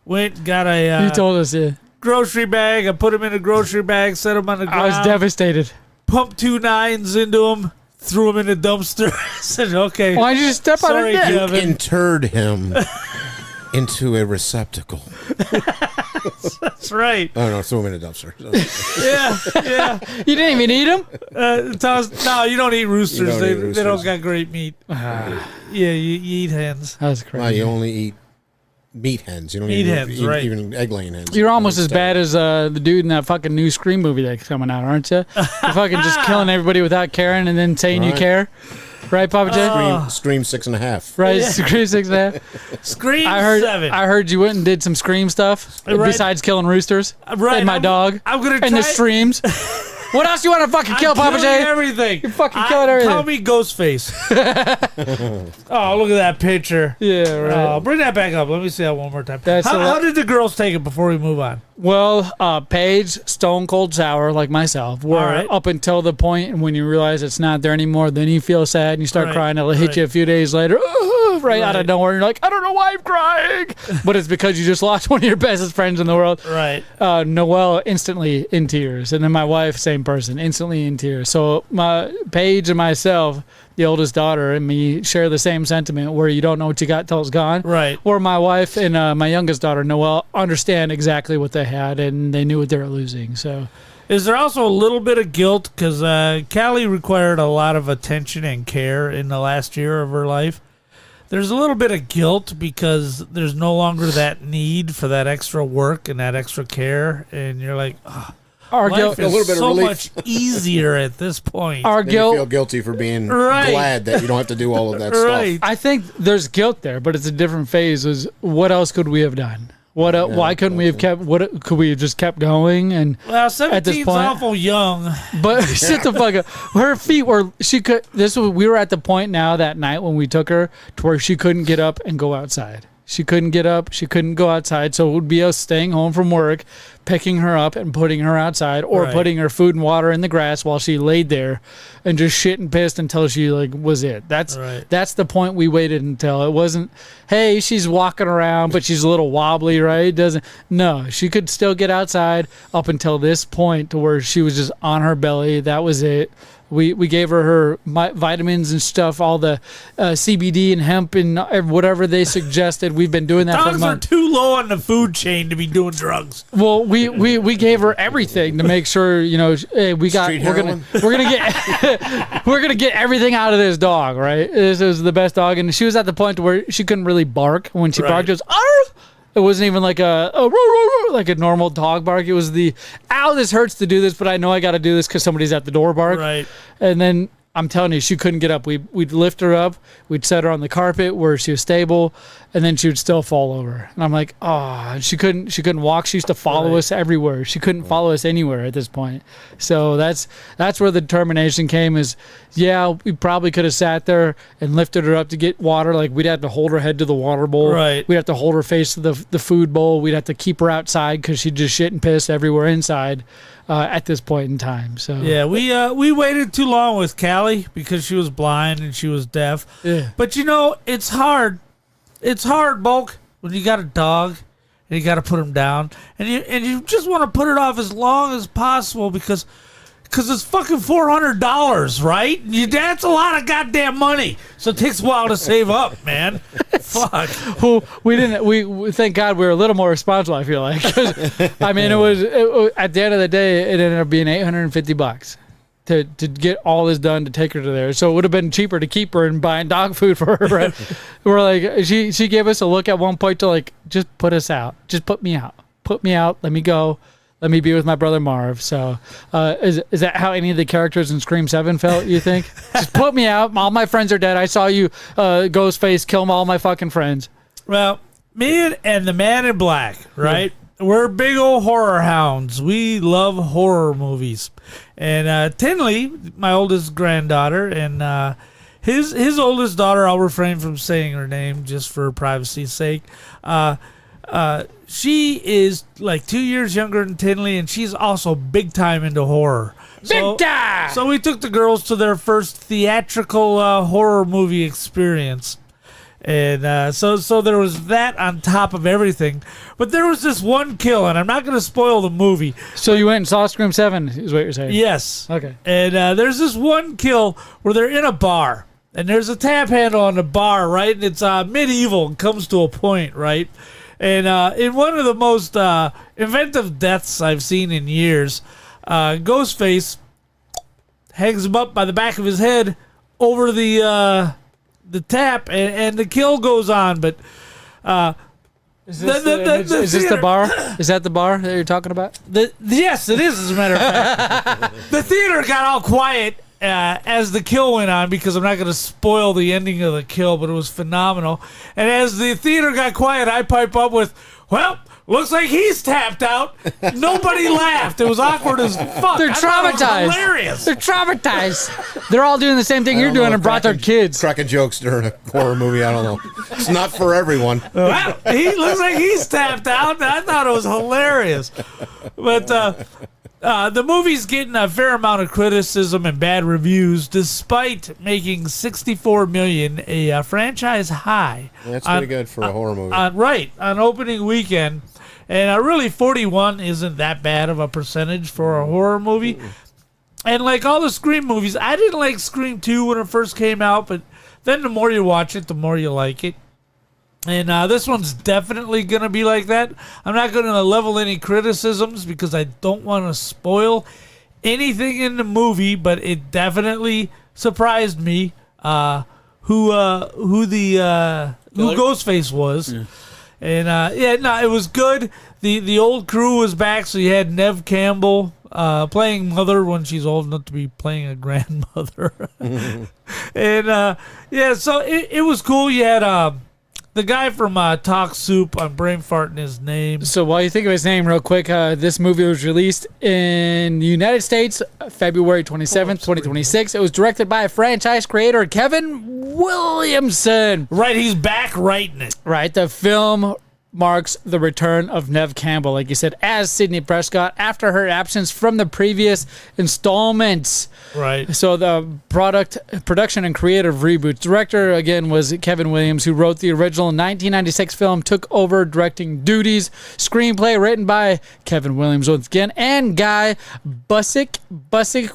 Speaker 1: went, got a
Speaker 3: you told us,
Speaker 1: grocery bag. I put him in a grocery bag, set him on the ground.
Speaker 3: I was devastated.
Speaker 1: Pumped 2 9s into him, threw him in the dumpster. I said, "Okay."
Speaker 3: Why'd you just step on
Speaker 1: Sorry,
Speaker 3: it?
Speaker 1: Kevin.
Speaker 4: Interred him into a receptacle.
Speaker 1: That's right.
Speaker 4: Oh no, threw him in a dumpster.
Speaker 1: Yeah.
Speaker 3: You didn't even eat them?
Speaker 1: No, you don't eat roosters.
Speaker 4: You don't
Speaker 1: They
Speaker 4: eat roosters.
Speaker 1: don't got great meat. Yeah, you eat hens.
Speaker 3: That's
Speaker 4: Well,
Speaker 3: crazy.
Speaker 4: you only eat meat hens. You don't
Speaker 1: Meat
Speaker 4: even
Speaker 1: hens,
Speaker 4: eat
Speaker 1: right.
Speaker 4: even egg-laying hens.
Speaker 3: You're almost as bad as the dude in that fucking new Scream movie that's coming out, aren't you? You're fucking just killing everybody without caring and then saying you
Speaker 4: Right.
Speaker 3: care. Right, Papa J?
Speaker 4: Scream 6.5.
Speaker 3: Right, Scream 6.5.
Speaker 1: Scream
Speaker 3: I heard
Speaker 1: 7.
Speaker 3: I heard you went and did some Scream stuff
Speaker 1: Right.
Speaker 3: besides killing roosters
Speaker 1: Right,
Speaker 3: and my dog
Speaker 1: I'm gonna
Speaker 3: and the
Speaker 1: try-
Speaker 3: streams. What else you want to fucking kill,
Speaker 1: I'm
Speaker 3: Papa
Speaker 1: killing
Speaker 3: J?
Speaker 1: everything.
Speaker 3: You're fucking killing everything.
Speaker 1: Call me Ghostface. Oh, look at that picture.
Speaker 3: Yeah, right.
Speaker 1: Bring that back up. Let me see that one more time.
Speaker 3: That's a lot-
Speaker 1: How did the girls take it before we move on?
Speaker 3: Well, Paige, stone cold sour like myself. Were
Speaker 1: All right.
Speaker 3: up until the point when you realize it's not there anymore, then you feel sad and you start
Speaker 1: Right,
Speaker 3: crying. It'll hit
Speaker 1: right.
Speaker 3: you a few days later, right out of
Speaker 1: Right.
Speaker 3: nowhere. You're like, I don't know why I'm crying, but it's because you just lost one of your bestest friends in the world.
Speaker 1: Right.
Speaker 3: Noelle instantly in tears, and then my wife, same person, instantly in tears. So my Paige and myself, the oldest daughter, and me share the same sentiment where you don't know what you got till it's gone.
Speaker 1: Right.
Speaker 3: Or my wife and my youngest daughter, Noelle, understand exactly what they had and they knew what they were losing. So
Speaker 1: Is there also a little bit of guilt? Because Callie required a lot of attention and care in the last year of her life. There's a little bit of guilt because there's no longer that need for that extra work and that extra care. And you're like, oh,
Speaker 3: our
Speaker 1: life
Speaker 3: guilt,
Speaker 1: is
Speaker 4: little bit of
Speaker 1: so
Speaker 4: relief.
Speaker 1: much easier at this point.
Speaker 3: our
Speaker 4: Then you feel
Speaker 3: guilt.
Speaker 4: guilty for being
Speaker 1: Right.
Speaker 4: glad that you don't have to do all of that
Speaker 1: Right.
Speaker 4: stuff.
Speaker 3: I think there's guilt there, but it's a different phase. Is what else could we have done? What? Why couldn't we have kept? What could we have just kept going? And
Speaker 1: Well,
Speaker 3: at this
Speaker 1: 17's
Speaker 3: point-
Speaker 1: awful young.
Speaker 3: but sit the fuck up. Her feet were. She could. We were at the point now that night when we took her to where she couldn't get up and go outside. She couldn't get up. She couldn't go outside. So it would be us staying home from work, picking her up and putting her outside, or
Speaker 1: Right.
Speaker 3: putting her food and water in the grass while she laid there, and just shit and pissed until she was it.
Speaker 1: Right.
Speaker 3: That's the point we waited until. It wasn't, hey, she's walking around, but she's a little wobbly, right? No, she could still get outside up until this point to where she was just on her belly. That was it. We gave her vitamins and stuff, all the CBD and hemp and whatever they suggested. We've been doing that for
Speaker 1: Dogs are
Speaker 3: months.
Speaker 1: too low on the food chain to be doing drugs.
Speaker 3: Well, we gave her everything to make sure, hey, we're gonna we're gonna get everything out of this dog, right? This is the best dog, and she was at the point where she couldn't really bark. When she
Speaker 1: Right.
Speaker 3: barked, it was arf! It wasn't even like like a normal dog bark. It was ow, this hurts to do this, but I know I got to do this because somebody's at the door bark.
Speaker 1: Right.
Speaker 3: And then I'm telling you, she couldn't get up. We'd lift her up, we'd set her on the carpet where she was stable, and then she would still fall over. And I'm like, oh, she couldn't walk. She used to follow us everywhere. She couldn't follow us anywhere at this point. So that's where the determination came is, yeah, we probably could have sat there and lifted her up to get water. Like we'd have to hold her head to the water bowl.
Speaker 1: Right.
Speaker 3: We'd have to hold her face to the food bowl. We'd have to keep her outside because she'd just shit and piss everywhere inside at this point in time. So
Speaker 1: Yeah, we waited too long with Callie because she was blind and she was deaf.
Speaker 3: Yeah.
Speaker 1: But it's hard. It's hard, Bulk, when you got a dog and you got to put him down, and you just want to put it off as long as possible because it's fucking $400, right? That's a lot of goddamn money. So it takes a while to save up, man. Fuck.
Speaker 3: Well, we didn't. We thank God we were a little more responsible. I feel like. 'Cause, I mean, it was at the end of the day, it ended up being $850 to get all this done to take her to there. So it would have been cheaper to keep her and buying dog food for her. Right? We're like, she gave us a look at one point to like, just put us out. Just put me out. Put me out. Let me go. Let me be with my brother Marv. So is that how any of the characters in Scream 7 felt, you think? Just put me out. All my friends are dead. I saw you, Ghostface, kill all my fucking friends.
Speaker 1: Well, me and the Man in Black, right? Yeah. We're big old horror hounds. We love horror movies. And Tinley, my oldest granddaughter, and his oldest daughter, I'll refrain from saying her name just for privacy's sake, she is like 2 years younger than Tinley, and she's also big time into horror.
Speaker 3: Big time!
Speaker 1: So we took the girls to their first theatrical horror movie experience. And so there was that on top of everything. But there was this one kill, and I'm not going to spoil the movie.
Speaker 3: So you went and saw Scream 7 is what you're saying?
Speaker 1: Yes.
Speaker 3: Okay.
Speaker 1: And there's this one kill where they're in a bar, and there's a tap handle on the bar, right? And it's medieval and comes to a point, right? And in one of the most inventive deaths I've seen in years, Ghostface hangs him up by the back of his head over the tap, and the kill goes on. But
Speaker 3: is this the bar? Is that the bar that you're talking about?
Speaker 1: Yes, it is, as a matter of fact. The theater got all quiet as the kill went on, because I'm not going to spoil the ending of the kill, but it was phenomenal. And as the theater got quiet, I pipe up with, well, looks like he's tapped out. Nobody laughed. It was awkward as fuck.
Speaker 3: They're traumatized.
Speaker 1: It was hilarious.
Speaker 3: They're traumatized. They're all doing the same thing you're doing and brought their kids.
Speaker 4: Cracking jokes during a horror movie, I don't know. It's not for everyone.
Speaker 1: Well, he looks like he's tapped out. I thought it was hilarious. But the movie's getting a fair amount of criticism and bad reviews, despite making $64 million, a franchise high.
Speaker 4: That's pretty good for a horror movie.
Speaker 1: On opening weekend. And really, 41 isn't that bad of a percentage for a horror movie. And like all the Scream movies, I didn't like Scream 2 when it first came out, but then the more you watch it, the more you like it. And this one's definitely going to be like that. I'm not going to level any criticisms because I don't want to spoil anything in the movie, but it definitely surprised me who Ghostface was. Yeah. And it was good. The old crew was back, so you had Neve Campbell playing Mother when she's old enough to be playing a grandmother. And so it was cool. You had the guy from Talk Soup, I'm brain farting his name.
Speaker 3: So while you think of his name real quick, this movie was released in the United States February 27th, 2026. It was directed by franchise creator Kevin Williamson.
Speaker 1: Right, he's back writing it.
Speaker 3: Right, the film marks the return of Neve Campbell, like you said, as Sidney Prescott after her absence from the previous installments.
Speaker 1: Right.
Speaker 3: So the production and creative reboot. Director, again, was Kevin Williams, who wrote the original 1996 film, took over directing duties. Screenplay written by Kevin Williams once again, and Guy Busick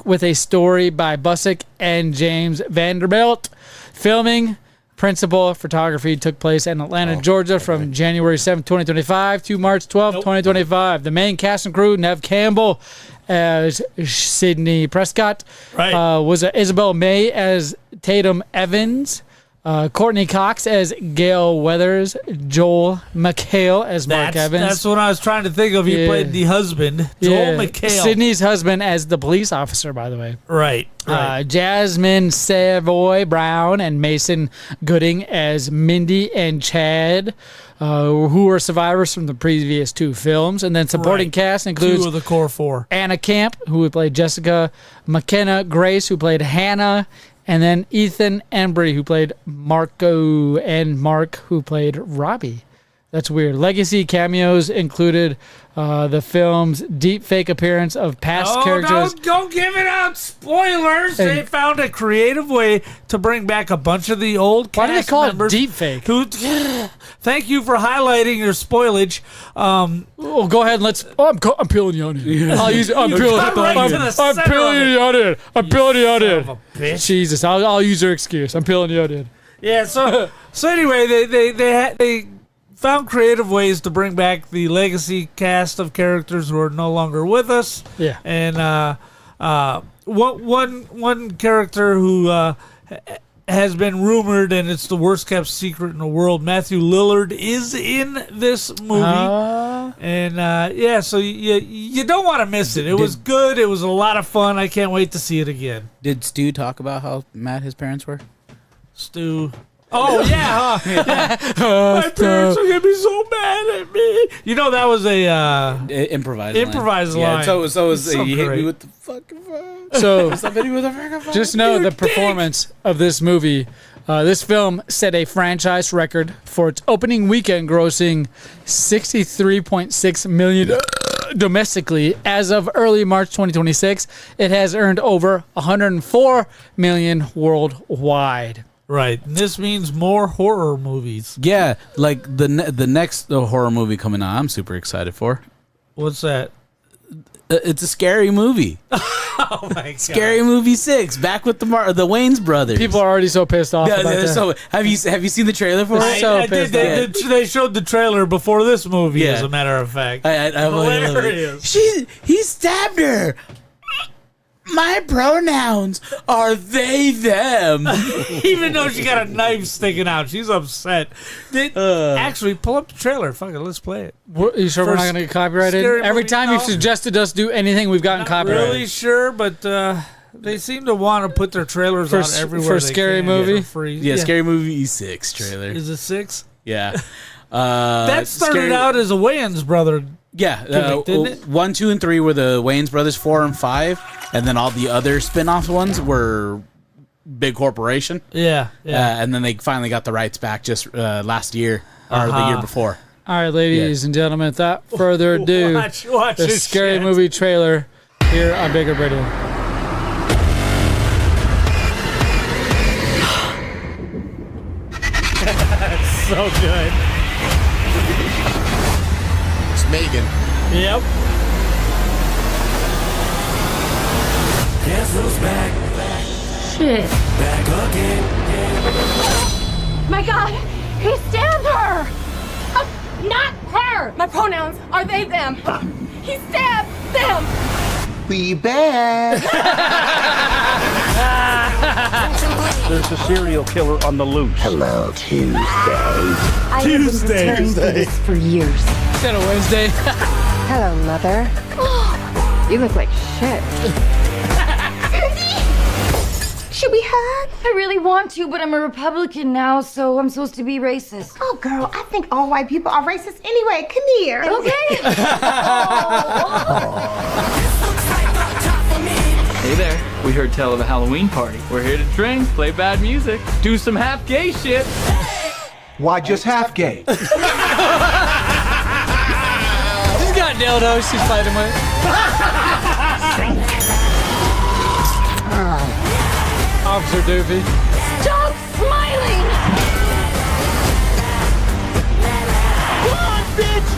Speaker 3: with a story by Busick and James Vanderbilt. Filming principal photography took place in Atlanta, Georgia from January 7th, 2025 to March 12th, 2025. The main cast and crew, Neve Campbell as Sidney Prescott, was Isabel May as Tatum Evans, Courtney Cox as Gail Weathers, Joel McHale as Mark Evans.
Speaker 1: That's what I was trying to think of. He played the husband, Joel McHale.
Speaker 3: Sidney's husband as the police officer, by the way.
Speaker 1: Right.
Speaker 3: Jasmine Savoy Brown and Mason Gooding as Mindy and Chad, who were survivors from the previous two films. And then supporting cast includes
Speaker 1: 2 of the core 4.
Speaker 3: Anna Camp, who played Jessica, McKenna Grace, who played Hannah, and then Ethan Embry, who played Marco, and Mark, who played Robbie. That's weird. Legacy cameos included the film's deep fake appearance of past characters.
Speaker 1: Don't give it out. Spoilers. They found a creative way to bring back a bunch of the old cast members.
Speaker 3: Why do they call it deep fake?
Speaker 1: Thank you for highlighting your spoilage.
Speaker 3: Go ahead and let's. I'm peeling the onion. I'll use it. I'm peeling the onion. I'm peeling the onion. Jesus, I'll use your excuse. I'm peeling the onion.
Speaker 1: Yeah. So anyway, they found creative ways to bring back the legacy cast of characters who are no longer with us.
Speaker 3: Yeah.
Speaker 1: And one character who has been rumored, and it's the worst kept secret in the world. Matthew Lillard is in this movie, and so you don't want to miss it. It was good. It was a lot of fun. I can't wait to see it again.
Speaker 2: Did Stu talk about how mad his parents were?
Speaker 1: Stu. Oh yeah, huh? Yeah. My parents are gonna be so mad at me. You know that was a
Speaker 2: Improvised
Speaker 1: line.
Speaker 2: Yeah, so was
Speaker 1: So
Speaker 2: he hit
Speaker 1: great.
Speaker 2: me with the fucking phone.
Speaker 3: So
Speaker 2: Somebody with a fucking phone.
Speaker 3: just know the performance of this movie. This film set a franchise record for its opening weekend, grossing $63.6 million domestically. As of early March 2026, it has earned over $104 million worldwide.
Speaker 1: Right. And this means more horror movies.
Speaker 2: Yeah, like the next horror movie coming out, I'm super excited for.
Speaker 1: What's that?
Speaker 2: It's a scary movie.
Speaker 1: Oh my god!
Speaker 2: Scary Movie 6, back with the Wayans brothers.
Speaker 3: People are already so pissed off about that.
Speaker 2: So have you seen the trailer for it?
Speaker 3: So
Speaker 1: I did. They showed the trailer before this movie.
Speaker 2: Yeah.
Speaker 1: As a matter of fact,
Speaker 2: I
Speaker 1: hilarious.
Speaker 2: He stabbed her. My pronouns are they, them.
Speaker 1: Even though she got a knife sticking out, she's upset. Actually, pull up the trailer. Fuck it, let's play it.
Speaker 3: Are you sure we're not
Speaker 1: First
Speaker 3: going to get copyrighted?
Speaker 1: scary
Speaker 3: Every
Speaker 1: movie,
Speaker 3: time
Speaker 1: no.
Speaker 3: you've suggested us do anything, we've gotten
Speaker 1: Not
Speaker 3: copyrighted.
Speaker 1: really sure, but they seem to want to put their trailers
Speaker 3: For
Speaker 1: out
Speaker 3: s-
Speaker 1: everywhere.
Speaker 3: for
Speaker 1: they
Speaker 3: Scary
Speaker 1: can
Speaker 3: Movie?
Speaker 1: for free.
Speaker 2: Yeah, Scary Movie 6 trailer.
Speaker 1: Is it 6?
Speaker 2: Yeah.
Speaker 1: That started out as a Wayans brother.
Speaker 2: Yeah,
Speaker 1: gimmick, didn't it?
Speaker 2: 1, 2, and 3 were the Wayans brothers. 4 and 5, and then all the other spin-off ones were big corporation.
Speaker 1: Yeah.
Speaker 2: And then they finally got the rights back just last year or the year before.
Speaker 3: All right, ladies and gentlemen, without further ado,
Speaker 1: Watch
Speaker 3: the
Speaker 1: this
Speaker 3: Scary
Speaker 1: shit.
Speaker 3: Movie trailer here on Bigger Radio.
Speaker 1: So good.
Speaker 4: It's Megan.
Speaker 1: Yep.
Speaker 6: Guess who's back?
Speaker 7: Shit.
Speaker 6: Back again.
Speaker 7: My God, he stabbed her. Not her. My pronouns are they, them. He stabbed them.
Speaker 5: We back.
Speaker 8: There's a serial killer on the loose.
Speaker 5: Hello, Tuesday.
Speaker 7: I have been preparing for this for years.
Speaker 3: Is that a Wednesday?
Speaker 7: Hello, Mother. You look like shit. Should we hug?
Speaker 9: I really want to, but I'm a Republican now, so I'm supposed to be racist.
Speaker 7: Oh, girl, I think all white people are racist anyway. Come here.
Speaker 9: Okay.
Speaker 10: Hey there. We heard tell of a Halloween party. We're here to drink, play bad music, do some half gay shit.
Speaker 5: Why just half gay?
Speaker 3: She's got dildos she's fighting with. Officer Doofy.
Speaker 9: Stop smiling!
Speaker 6: Run, bitch,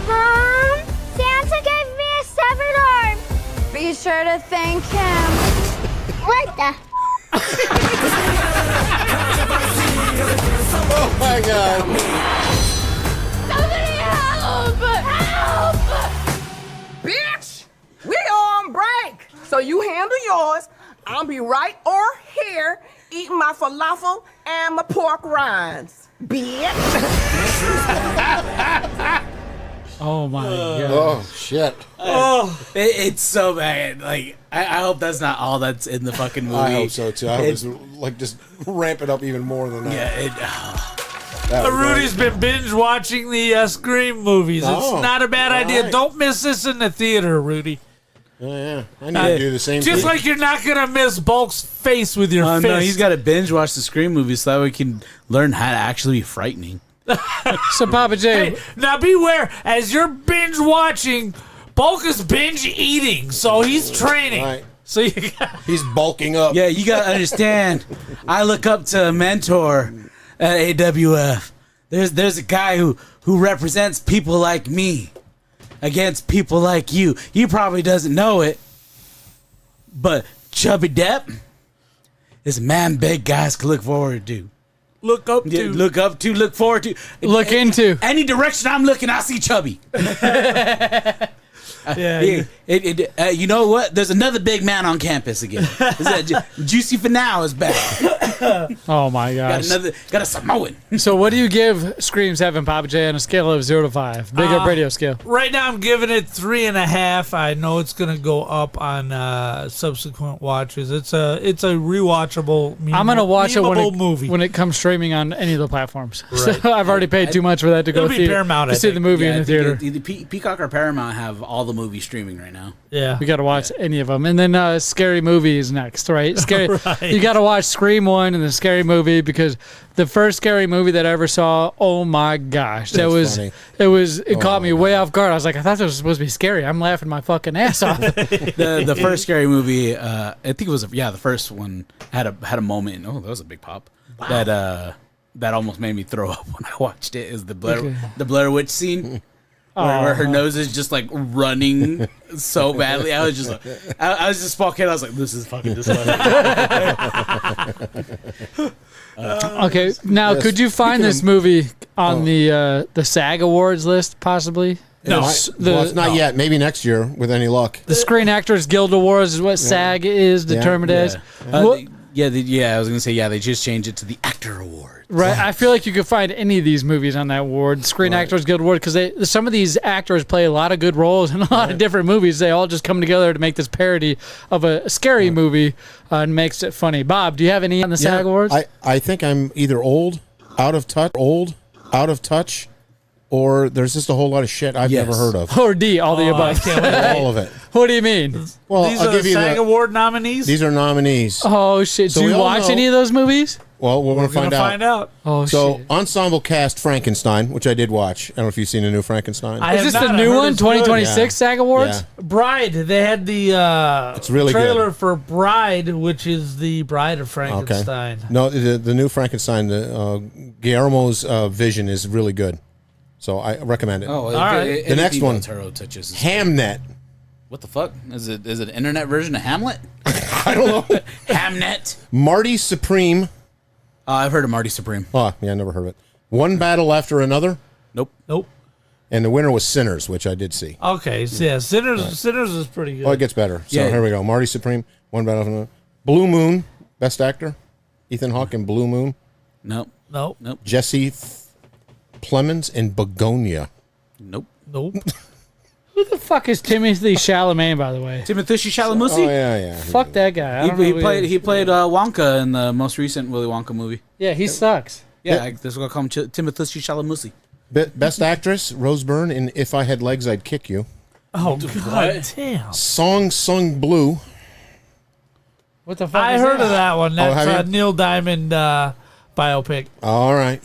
Speaker 7: Mom, Santa gave me a severed arm. Be sure to thank him. What the?
Speaker 4: Oh my god.
Speaker 7: Somebody help! Help!
Speaker 11: Bitch, we on break. So you handle yours. I'll be right over here eating my falafel and my pork rinds. Bitch.
Speaker 3: Oh my God.
Speaker 4: Oh shit.
Speaker 2: It's so bad. Like I hope that's not all that's in the fucking movie.
Speaker 4: I hope so too. I hope it's like just ramp it up even more than that.
Speaker 2: Yeah.
Speaker 1: Rudy's been binge watching the Scream movies.
Speaker 4: Oh,
Speaker 1: It's not a bad idea.
Speaker 4: right.
Speaker 1: Don't miss this in the theater, Rudy.
Speaker 4: Oh, yeah. I need to do the same
Speaker 1: Just
Speaker 4: thing.
Speaker 1: like you're not gonna miss Bulk's face with your
Speaker 2: Oh
Speaker 1: fist.
Speaker 2: no, he's got to binge watch the Scream movies so that we can learn how to actually be frightening.
Speaker 3: So Papa J,
Speaker 1: Hey, now beware, as you're binge watching, Bulk is binge eating, so he's training.
Speaker 4: Right.
Speaker 1: So you got,
Speaker 4: He's bulking up.
Speaker 2: Yeah, you gotta understand. I look up to a mentor at AWF. There's a guy who represents people like me against people like you. He probably doesn't know it, but Chubby Depp is a man big guys can look forward to.
Speaker 1: look up
Speaker 2: Yeah,
Speaker 1: to.
Speaker 2: look up to, look forward to,
Speaker 3: Look into.
Speaker 2: Any direction I'm looking, I see Chubby.
Speaker 1: Yeah.
Speaker 2: You know what? There's another big man on campus again. Is that Juicy for now is back.
Speaker 3: Oh my gosh.
Speaker 2: Got a Samoan.
Speaker 3: So what do you give Scream 7, Papa J, on a scale of 0 to 5? Big up radio scale.
Speaker 1: Right now, I'm giving it 3.5. I know it's gonna go up on subsequent watches. It's a rewatchable.
Speaker 3: I'm gonna watch it
Speaker 1: movie
Speaker 3: when it comes streaming on any of the platforms. So I've already paid too much for that to go
Speaker 1: It'll be Paramount,
Speaker 3: to
Speaker 1: I
Speaker 3: see the
Speaker 1: think.
Speaker 3: movie in the theater.
Speaker 2: Either Peacock or Paramount have all the movies streaming right now.
Speaker 1: Yeah,
Speaker 3: We got to watch any of them. And then Scary Movie is next, right? Scary.
Speaker 1: Right.
Speaker 3: You got to watch Scream 1 and the Scary Movie because the first Scary Movie that I ever saw, oh my gosh. It caught me way off guard. I was like, I thought this was supposed to be scary. I'm laughing my fucking ass off.
Speaker 2: The first Scary Movie, I think it was the first one had a moment. Oh, that was a big pop. Wow. That almost made me throw up when I watched it. Is the Blair Witch scene. Where her nose is just like running so badly. I was just like, I was just fucking. I was like, this is fucking disgusting.
Speaker 3: Okay, now could you find this movie on the SAG Awards list possibly?
Speaker 1: No,
Speaker 4: it's not yet. Maybe next year with any luck.
Speaker 3: The Screen Actors Guild Awards is what SAG is determined as.
Speaker 2: I was gonna say they just changed it to the Actor Award.
Speaker 3: Right, I feel like you could find any of these movies on that award, Screen Actors Guild Award, because some of these actors play a lot of good roles in a lot of different movies. They all just come together to make this parody of a scary movie and makes it funny. Bob, do you have any on the SAG Awards?
Speaker 4: I think I'm either out of touch, or there's just a whole lot of shit I've never heard of.
Speaker 3: Or D, all the above.
Speaker 4: All of it.
Speaker 3: What do you mean?
Speaker 4: Well,
Speaker 1: these
Speaker 4: I'll
Speaker 1: are
Speaker 4: give
Speaker 1: the
Speaker 4: you
Speaker 1: SAG Award nominees.
Speaker 4: These are nominees.
Speaker 3: Oh shit!
Speaker 4: So
Speaker 3: do
Speaker 4: we
Speaker 3: you
Speaker 4: all
Speaker 3: watch
Speaker 4: know-
Speaker 3: any of those movies?
Speaker 4: Well, we're going to
Speaker 1: Gonna find out.
Speaker 3: Oh
Speaker 4: So,
Speaker 3: shit!
Speaker 4: ensemble cast Frankenstein, which I did watch. I don't know if you've seen the new Frankenstein.
Speaker 1: I
Speaker 3: Is this
Speaker 1: have
Speaker 3: the
Speaker 1: not. I
Speaker 3: new
Speaker 1: heard
Speaker 3: one?
Speaker 1: it's good.
Speaker 3: 2026 SAG Awards?
Speaker 4: Yeah.
Speaker 1: Bride. They had the
Speaker 4: It's really
Speaker 1: trailer
Speaker 4: good.
Speaker 1: for Bride, which is the Bride of Frankenstein.
Speaker 4: No, the new Frankenstein, Guillermo's vision is really good. So I recommend it.
Speaker 2: Oh,
Speaker 1: All right.
Speaker 4: The next one,
Speaker 2: Taro touches.
Speaker 4: Hamnet.
Speaker 2: What the fuck? Is it an internet version of Hamlet?
Speaker 4: I don't know.
Speaker 2: Hamnet.
Speaker 4: Marty Supreme.
Speaker 2: I've heard of Marty Supreme.
Speaker 4: Oh, yeah, I never heard of it. One Battle After Another.
Speaker 2: Nope.
Speaker 4: And the winner was Sinners, which I did see.
Speaker 1: Okay, so yeah, Sinners is pretty good.
Speaker 4: Oh, it gets better. So
Speaker 2: Yeah.
Speaker 4: here we go. Marty Supreme, One Battle After Another. Blue Moon, Best Actor. Ethan Hawke in Blue Moon.
Speaker 2: Nope.
Speaker 1: Nope.
Speaker 4: Jesse Plemons in Begonia.
Speaker 2: Nope.
Speaker 3: Who the fuck is Timothy Chalamet, by the way?
Speaker 2: Timothy Chalamet.
Speaker 4: Oh, yeah.
Speaker 3: Fuck that guy. I don't know
Speaker 2: He
Speaker 3: who
Speaker 2: played
Speaker 3: is.
Speaker 2: he played Wonka in the most recent Willy Wonka movie.
Speaker 3: Yeah, he sucks.
Speaker 2: Yeah, this is what I call him Timothy Chalamet.
Speaker 4: Best Actress, Rose Byrne in If I Had Legs, I'd Kick You.
Speaker 1: Oh god damn!
Speaker 4: Song Sung Blue.
Speaker 3: What the fuck?
Speaker 1: I
Speaker 3: is
Speaker 1: heard
Speaker 3: that?
Speaker 1: of that one. That's
Speaker 4: have you?
Speaker 1: Neil Diamond biopic.
Speaker 4: All right.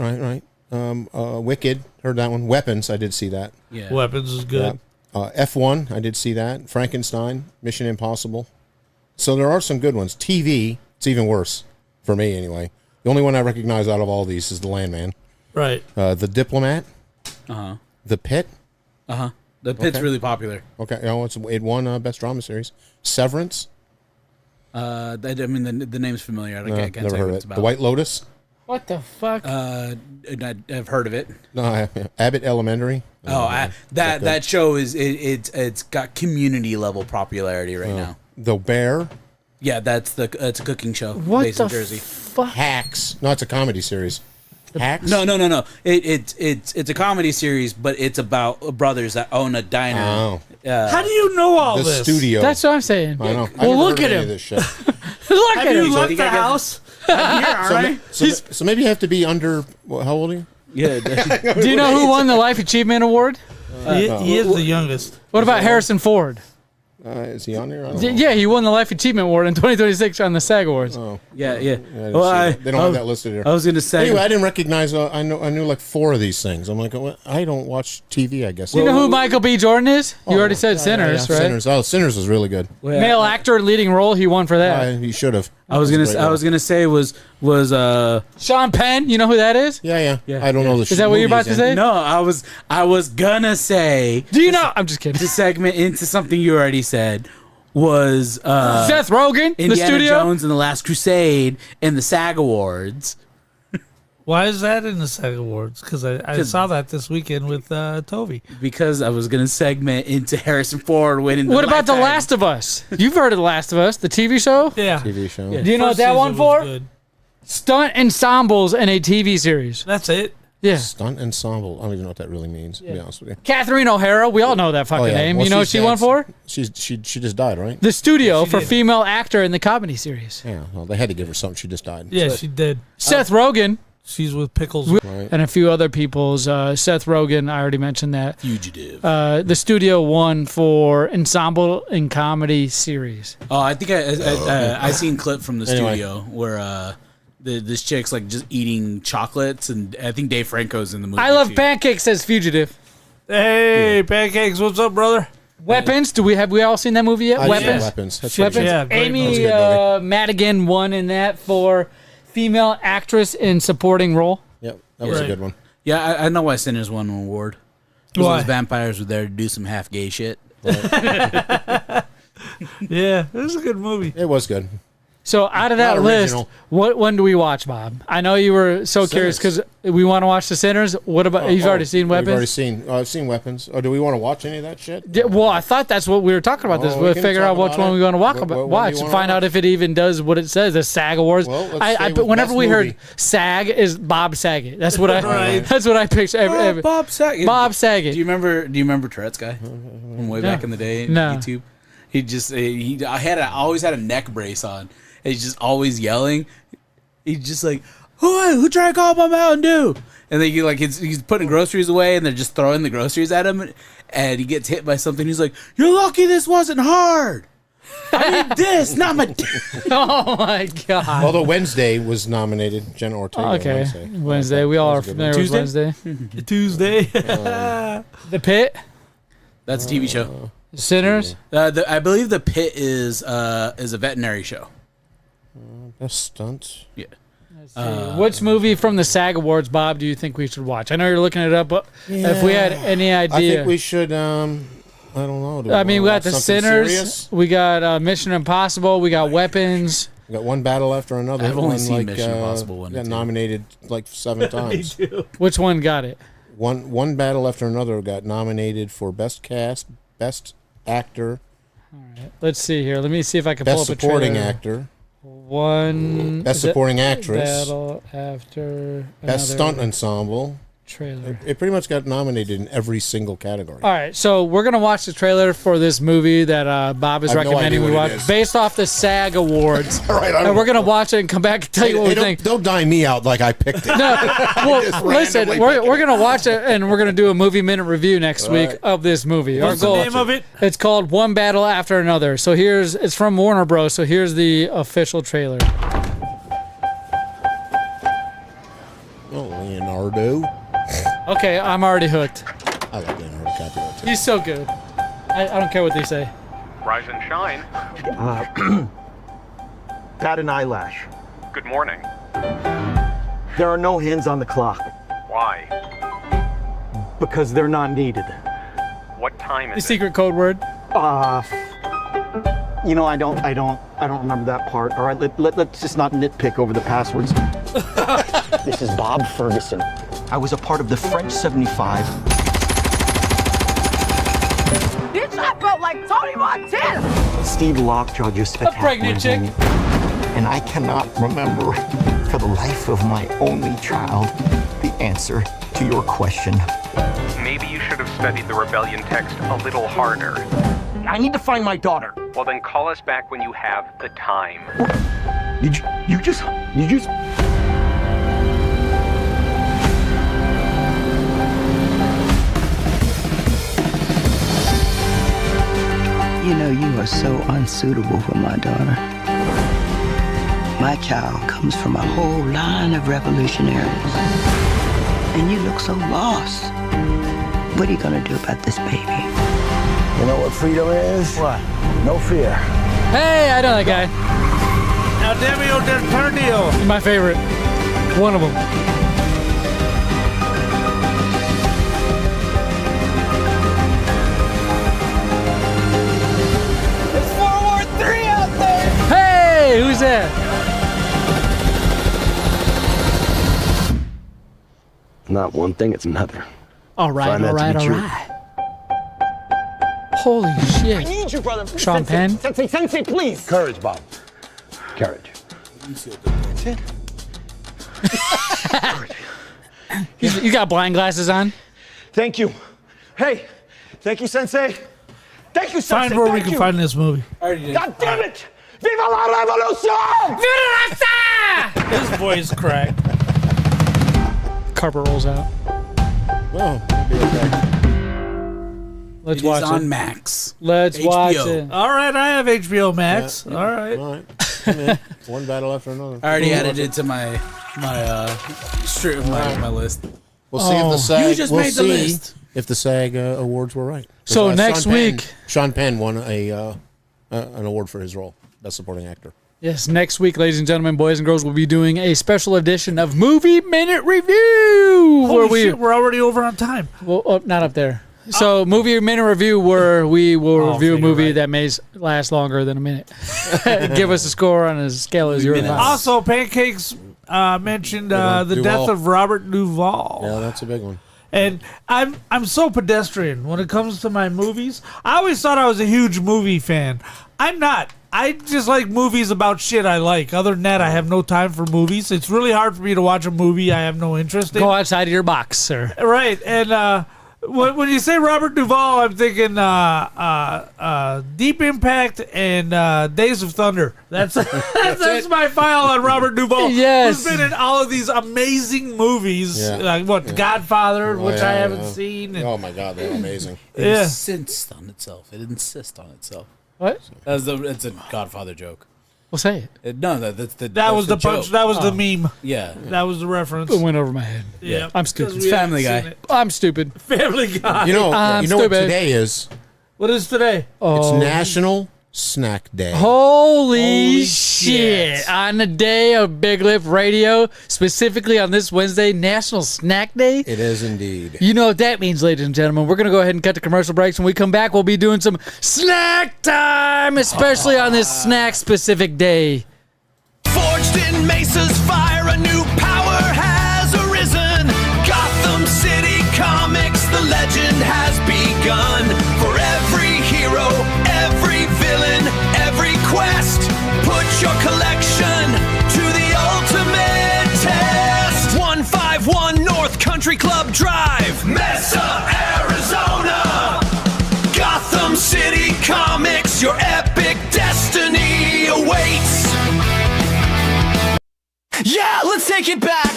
Speaker 4: Wicked, heard that one. Weapons, I did see that.
Speaker 2: Yeah.
Speaker 1: Weapons is good.
Speaker 4: F1, I did see that. Frankenstein, Mission Impossible. So there are some good ones. TV, it's even worse for me anyway. The only one I recognize out of all these is The Landman.
Speaker 1: Right.
Speaker 4: The Diplomat.
Speaker 2: Uh-huh.
Speaker 4: The Pit.
Speaker 2: Uh-huh. The Pit's really popular.
Speaker 4: Okay, it won Best Drama Series. Severance.
Speaker 2: The name's familiar. I can't
Speaker 4: Never
Speaker 2: tell you
Speaker 4: heard
Speaker 2: what
Speaker 4: of
Speaker 2: it's
Speaker 4: it.
Speaker 2: about.
Speaker 4: The White Lotus.
Speaker 3: What the fuck?
Speaker 2: I've heard of it.
Speaker 4: No, Abbott Elementary.
Speaker 2: That show it's got community level popularity right now.
Speaker 4: The Bear.
Speaker 2: Yeah, it's a cooking show
Speaker 3: What
Speaker 2: based
Speaker 3: the
Speaker 2: in Jersey.
Speaker 3: fuck?
Speaker 4: Hacks. No, it's a comedy series. Hacks.
Speaker 2: No. It's a comedy series, but it's about brothers that own a diner.
Speaker 4: Oh.
Speaker 1: How do you know all
Speaker 4: The
Speaker 1: this?
Speaker 4: studio.
Speaker 3: That's what I'm saying.
Speaker 4: I know.
Speaker 3: Well, look at him.
Speaker 4: This shit.
Speaker 3: Look
Speaker 1: Have
Speaker 3: at
Speaker 1: you
Speaker 3: him.
Speaker 1: left the house?
Speaker 4: So maybe you have to be under. How old are you?
Speaker 2: Yeah.
Speaker 3: Do you know who won the Life Achievement Award?
Speaker 1: He is the youngest.
Speaker 3: What about Harrison Ford?
Speaker 4: Is he on there? I don't know.
Speaker 3: Yeah, he won the Life Achievement Award in 2026 on the SAG Awards.
Speaker 4: Oh.
Speaker 2: Yeah.
Speaker 4: I didn't see
Speaker 2: Well,
Speaker 4: that. They don't have that listed here.
Speaker 2: I was gonna say.
Speaker 4: Anyway, I didn't recognize. I knew like 4 of these things. I'm like, well, I don't watch TV. I guess.
Speaker 3: Do you know who Michael B. Jordan is? You already said Sinners, right?
Speaker 4: Sinners. Oh, Sinners was really good.
Speaker 3: Male actor, leading role. He won for that.
Speaker 4: He should have.
Speaker 2: I was gonna say was
Speaker 3: Sean Penn. You know who that is?
Speaker 4: Yeah. I don't know the.
Speaker 3: Is that what you're about to say?
Speaker 2: no. I was gonna say.
Speaker 3: Do you know? I'm just kidding.
Speaker 2: To segment into something you already said was
Speaker 3: Seth Rogen,
Speaker 2: Indiana
Speaker 3: the studio.
Speaker 2: Jones and the Last Crusade in the SAG Awards.
Speaker 1: Why is that in the SAG Awards? Because I saw that this weekend with Toby.
Speaker 2: Because I was gonna segment into Harrison Ford winning.
Speaker 3: What about The Last of Us? You've heard of The Last of Us, the TV show?
Speaker 1: Yeah.
Speaker 4: TV show.
Speaker 3: Do you know what that one for? Stunt ensembles in a TV series.
Speaker 1: That's it.
Speaker 3: Yeah.
Speaker 4: Stunt ensemble. I don't even know what that really means, to be honest with you.
Speaker 3: Catherine O'Hara, we all know that fucking name.
Speaker 4: Well,
Speaker 3: you know what she won for?
Speaker 4: She just died, right?
Speaker 3: The studio for
Speaker 1: did.
Speaker 3: female actor in the comedy series.
Speaker 4: Yeah, well, they had to give her something. She just died.
Speaker 1: Yeah,
Speaker 4: So-
Speaker 1: she did.
Speaker 3: Seth Rogen.
Speaker 1: She's with Pickles.
Speaker 4: Right.
Speaker 3: And a few other people's. Seth Rogen, I already mentioned that.
Speaker 2: Fugitive.
Speaker 3: The studio won for ensemble in comedy series.
Speaker 2: Oh, I think I seen a clip from the studio where this chick's like just eating chocolates, and I think Dave Franco's in the movie.
Speaker 3: I Love
Speaker 2: too.
Speaker 3: Pancakes says Fugitive.
Speaker 1: Hey, Pancakes, what's up, brother?
Speaker 3: Weapons. Have we all seen that movie yet?
Speaker 4: I
Speaker 3: Weapons.
Speaker 4: saw Weapons. That's
Speaker 3: Weapons.
Speaker 4: pretty
Speaker 1: Yeah,
Speaker 4: good.
Speaker 1: great
Speaker 3: Amy
Speaker 4: movie.
Speaker 3: Madigan won in that for female actress in supporting role.
Speaker 4: Yep, that was a
Speaker 1: Right.
Speaker 4: good one.
Speaker 2: Yeah, I know why Sinners won an award. Because
Speaker 1: Why?
Speaker 2: those vampires were there to do some half gay shit.
Speaker 1: Yeah, it was a good movie.
Speaker 4: It was good.
Speaker 3: So out of that
Speaker 4: Not
Speaker 3: list,
Speaker 4: original.
Speaker 3: what one do we watch, Bob? I know you were so curious because we want to watch The Sinners. What about you've already seen Weapons?
Speaker 4: We've already seen. I've seen Weapons. Oh, do we want to watch any of that shit?
Speaker 3: Yeah, well, I thought that's what we were talking about. This
Speaker 4: Oh,
Speaker 3: we'll
Speaker 4: we can
Speaker 3: figure
Speaker 4: talk
Speaker 3: out which
Speaker 4: about
Speaker 3: one
Speaker 4: it.
Speaker 3: we want to
Speaker 4: What one do
Speaker 3: watch
Speaker 4: you
Speaker 3: and
Speaker 4: wanna
Speaker 3: find out
Speaker 4: watch?
Speaker 3: if it even does what it says. The SAG Awards.
Speaker 4: Well, let's say
Speaker 3: Whenever
Speaker 4: best
Speaker 3: we
Speaker 4: movie.
Speaker 3: heard SAG is Bob Saget. That's what I.
Speaker 1: Right.
Speaker 3: That's what I picture.
Speaker 2: Bob Saget.
Speaker 3: Bob Saget.
Speaker 2: Do you remember Tourette's guy from way back in the day?
Speaker 3: No.
Speaker 2: YouTube. He just always had a neck brace on. And he's just always yelling. He's just like, who drank all my Mountain Dew? And then he's putting groceries away, and they're just throwing the groceries at him, and he gets hit by something. He's like, "You're lucky this wasn't hard. I need this, not my."
Speaker 3: Oh my God.
Speaker 4: Although Wednesday was nominated, Jenna Ortega.
Speaker 3: Okay, Wednesday. We all are
Speaker 4: That was a good
Speaker 3: familiar with
Speaker 2: Tuesday?
Speaker 3: Wednesday.
Speaker 1: Tuesday.
Speaker 3: The Pit,
Speaker 2: That's a TV show.
Speaker 3: Sinners.
Speaker 2: I believe The Pit is a veterinary show.
Speaker 4: Best stunt.
Speaker 2: Yeah.
Speaker 3: Which movie from the SAG Awards, Bob, do you think we should watch? I know you're looking it up, but if we had any idea.
Speaker 4: I think we should. I don't know. Do
Speaker 3: I mean, we
Speaker 4: wanna
Speaker 3: got The
Speaker 4: watch something
Speaker 3: Sinners.
Speaker 4: serious?
Speaker 3: We got Mission Impossible. We got Weapons.
Speaker 4: We got one battle after another.
Speaker 2: I've only
Speaker 4: One,
Speaker 2: seen Mission Impossible 1
Speaker 4: got
Speaker 2: and 2.
Speaker 4: nominated like 7 times.
Speaker 3: Which one got it?
Speaker 4: One battle after another got nominated for best cast, best actor,
Speaker 3: Let's see here. Let me see if I can pull
Speaker 4: best
Speaker 3: up a
Speaker 4: supporting
Speaker 3: trailer.
Speaker 4: actor,
Speaker 3: Is
Speaker 4: best
Speaker 3: it
Speaker 4: supporting actress,
Speaker 3: Battle after
Speaker 4: best
Speaker 3: another
Speaker 4: stunt ensemble.
Speaker 3: trailer.
Speaker 4: It pretty much got nominated in every single category.
Speaker 3: All right, so we're gonna watch the trailer for this movie that Bob is
Speaker 4: I have no
Speaker 3: recommending
Speaker 4: idea
Speaker 3: we
Speaker 4: what it
Speaker 3: watch,
Speaker 4: is.
Speaker 3: based off the SAG Awards.
Speaker 4: All right,
Speaker 3: and we're gonna watch it and come back and tell you what we think.
Speaker 4: Don't dime me out like I picked it.
Speaker 3: No, well,
Speaker 4: just
Speaker 3: listen,
Speaker 4: randomly
Speaker 3: we're gonna watch it and we're gonna do a movie minute review next week of this movie.
Speaker 1: What's the name of it?
Speaker 3: It's called One Battle After Another. So it's from Warner Bros. So here's the official trailer.
Speaker 4: Oh, Leonardo.
Speaker 3: Okay, I'm already hooked.
Speaker 4: I like Leonardo DiCaprio too.
Speaker 3: He's so good. I don't care what they say.
Speaker 8: Rise and shine.
Speaker 12: Bat an eyelash.
Speaker 8: Good morning.
Speaker 12: There are no hands on the clock
Speaker 8: Why?
Speaker 12: because they're not needed.
Speaker 8: What time
Speaker 3: The
Speaker 8: is it?
Speaker 3: secret code word.
Speaker 12: You know, I don't remember that part. All right, let's just not nitpick over the passwords. This is Bob Ferguson. I was a part of the French 75.
Speaker 11: Bitch, I felt like Tony Montana.
Speaker 12: Steve Lockjaw just attacked
Speaker 3: pregnant
Speaker 12: my
Speaker 3: chick.
Speaker 12: homie. And I cannot remember for the life of my only child the answer to your question.
Speaker 8: Maybe you should have studied the rebellion text a little harder.
Speaker 12: I need to find my daughter.
Speaker 8: Well, then call us back when you have the time.
Speaker 12: You just.
Speaker 13: You know, you are so unsuitable for my daughter. My child comes from a whole line of revolutionaries. And you look so lost. What are you gonna do about this baby?
Speaker 5: You know what freedom is?
Speaker 13: What?
Speaker 5: No fear.
Speaker 3: Hey, I know that guy.
Speaker 1: Now, Demio del Perdio.
Speaker 3: He's my favorite. One of them.
Speaker 11: It's 413 out there.
Speaker 3: Hey, who's that?
Speaker 12: Not one thing, it's another.
Speaker 3: All right,
Speaker 12: Find that
Speaker 3: all
Speaker 12: to
Speaker 3: right,
Speaker 12: be
Speaker 3: all
Speaker 12: true.
Speaker 3: right. Holy shit.
Speaker 5: I need you, brother.
Speaker 3: Sean Penn?
Speaker 5: Sensei, please.
Speaker 12: Courage, Bob. Courage.
Speaker 5: That's it.
Speaker 3: You got blind glasses on?
Speaker 5: Thank you. Hey, thank you, Sensei. Thank you, Sensei.
Speaker 1: Find where we
Speaker 5: Thank
Speaker 1: can
Speaker 5: you.
Speaker 1: find this movie.
Speaker 5: God damn it! Viva la revolution!
Speaker 1: His voice cracked.
Speaker 3: Carpet rolls out.
Speaker 4: Oh, be okay.
Speaker 3: Let's
Speaker 2: It
Speaker 3: watch
Speaker 2: is on
Speaker 3: it.
Speaker 2: Max.
Speaker 3: Let's
Speaker 2: HBO.
Speaker 3: watch it.
Speaker 1: All right, I have HBO Max.
Speaker 4: Yeah,
Speaker 1: All right.
Speaker 4: All right. I'm in. One battle after another.
Speaker 2: I already added it to my list.
Speaker 4: We'll see if the SAG.
Speaker 2: You just
Speaker 4: we'll
Speaker 2: made the
Speaker 4: see
Speaker 2: list.
Speaker 4: if the SAG awards were right. 'Cause,
Speaker 3: So next
Speaker 4: Sean Penn-
Speaker 3: week-
Speaker 4: Sean Penn won an award for his role, Best Supporting Actor.
Speaker 3: Yes, next week, ladies and gentlemen, boys and girls, we'll be doing a special edition of Movie Minute Review.
Speaker 1: Holy shit, we're already over on time.
Speaker 3: Well, not up there. So, Movie Minute Review, where we will review a movie
Speaker 1: right.
Speaker 3: that may last longer than a minute. Give us a score on a scale of 0 to 5.
Speaker 1: Also, Pancakes mentioned the
Speaker 4: Duvall.
Speaker 1: death of Robert Duvall.
Speaker 4: Yeah, that's a big one.
Speaker 1: And I'm so pedestrian when it comes to my movies. I always thought I was a huge movie fan. I'm not. I just like movies about shit I like. Other than that, I have no time for movies. It's really hard for me to watch a movie I have no interest in.
Speaker 3: Go outside of your box, sir.
Speaker 1: Right. And when you say Robert Duvall, I'm thinking Deep Impact and Days of Thunder. That's my file on Robert Duvall.
Speaker 3: Yes.
Speaker 1: Who's been in all of these amazing movies.
Speaker 4: Yeah.
Speaker 1: Like Godfather, which I haven't
Speaker 4: yeah.
Speaker 1: seen. And,
Speaker 4: Oh my God, they're amazing.
Speaker 2: It
Speaker 1: Yeah.
Speaker 2: insists on itself. It insists on itself.
Speaker 3: What?
Speaker 2: It's a Godfather joke.
Speaker 3: Well, say it.
Speaker 2: That's the
Speaker 1: that was the punch.
Speaker 2: joke.
Speaker 1: That was the meme.
Speaker 2: Yeah.
Speaker 1: That was the reference.
Speaker 3: It went over my head.
Speaker 1: Yeah.
Speaker 3: I'm stupid.
Speaker 1: Because we haven't
Speaker 2: Family
Speaker 1: seen
Speaker 2: Guy.
Speaker 1: it.
Speaker 3: I'm stupid.
Speaker 1: Family Guy.
Speaker 4: You know what
Speaker 3: stupid.
Speaker 4: today is?
Speaker 1: What is today?
Speaker 4: It's National Snack Day.
Speaker 3: Holy shit. On the day of Big Lip Radio, specifically on this Wednesday, National Snack Day.
Speaker 4: It is indeed.
Speaker 3: You know what that means, ladies and gentlemen. We're going to go ahead and cut the commercial breaks. When we come back, we'll be doing some snack time, especially on this snack-specific day.
Speaker 6: Forged in Mesa's fire, a new power has arisen. Gotham City Comics, the legend has begun. For every hero, every villain, every quest, put your collection to the ultimate test. 151 North Country Club Drive, Mesa, Arizona. Gotham City Comics, your epic destiny awaits. Yeah, let's take it back.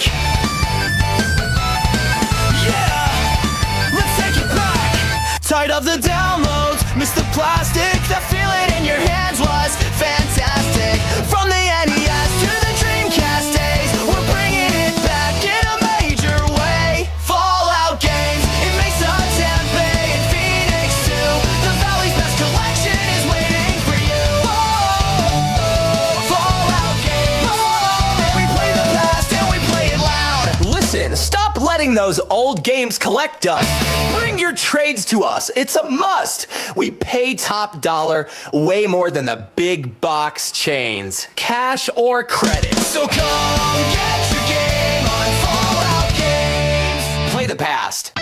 Speaker 6: Yeah, let's take it back. Tired of the downloads, miss the plastic. That feeling in your hands was fantastic. From the NES to the Dreamcast days, we're bringing it back in a major way. Fallout games, it makes a Tampa and Phoenix too. The Valley's best collection is waiting for you. Fallout games. We play the past and we play it loud. Listen, stop letting those old games collect us. Bring your trades to us. It's a must. We pay top dollar, way more than the big box chains. Cash or credit. So come get your game on Fallout Games. Play the past.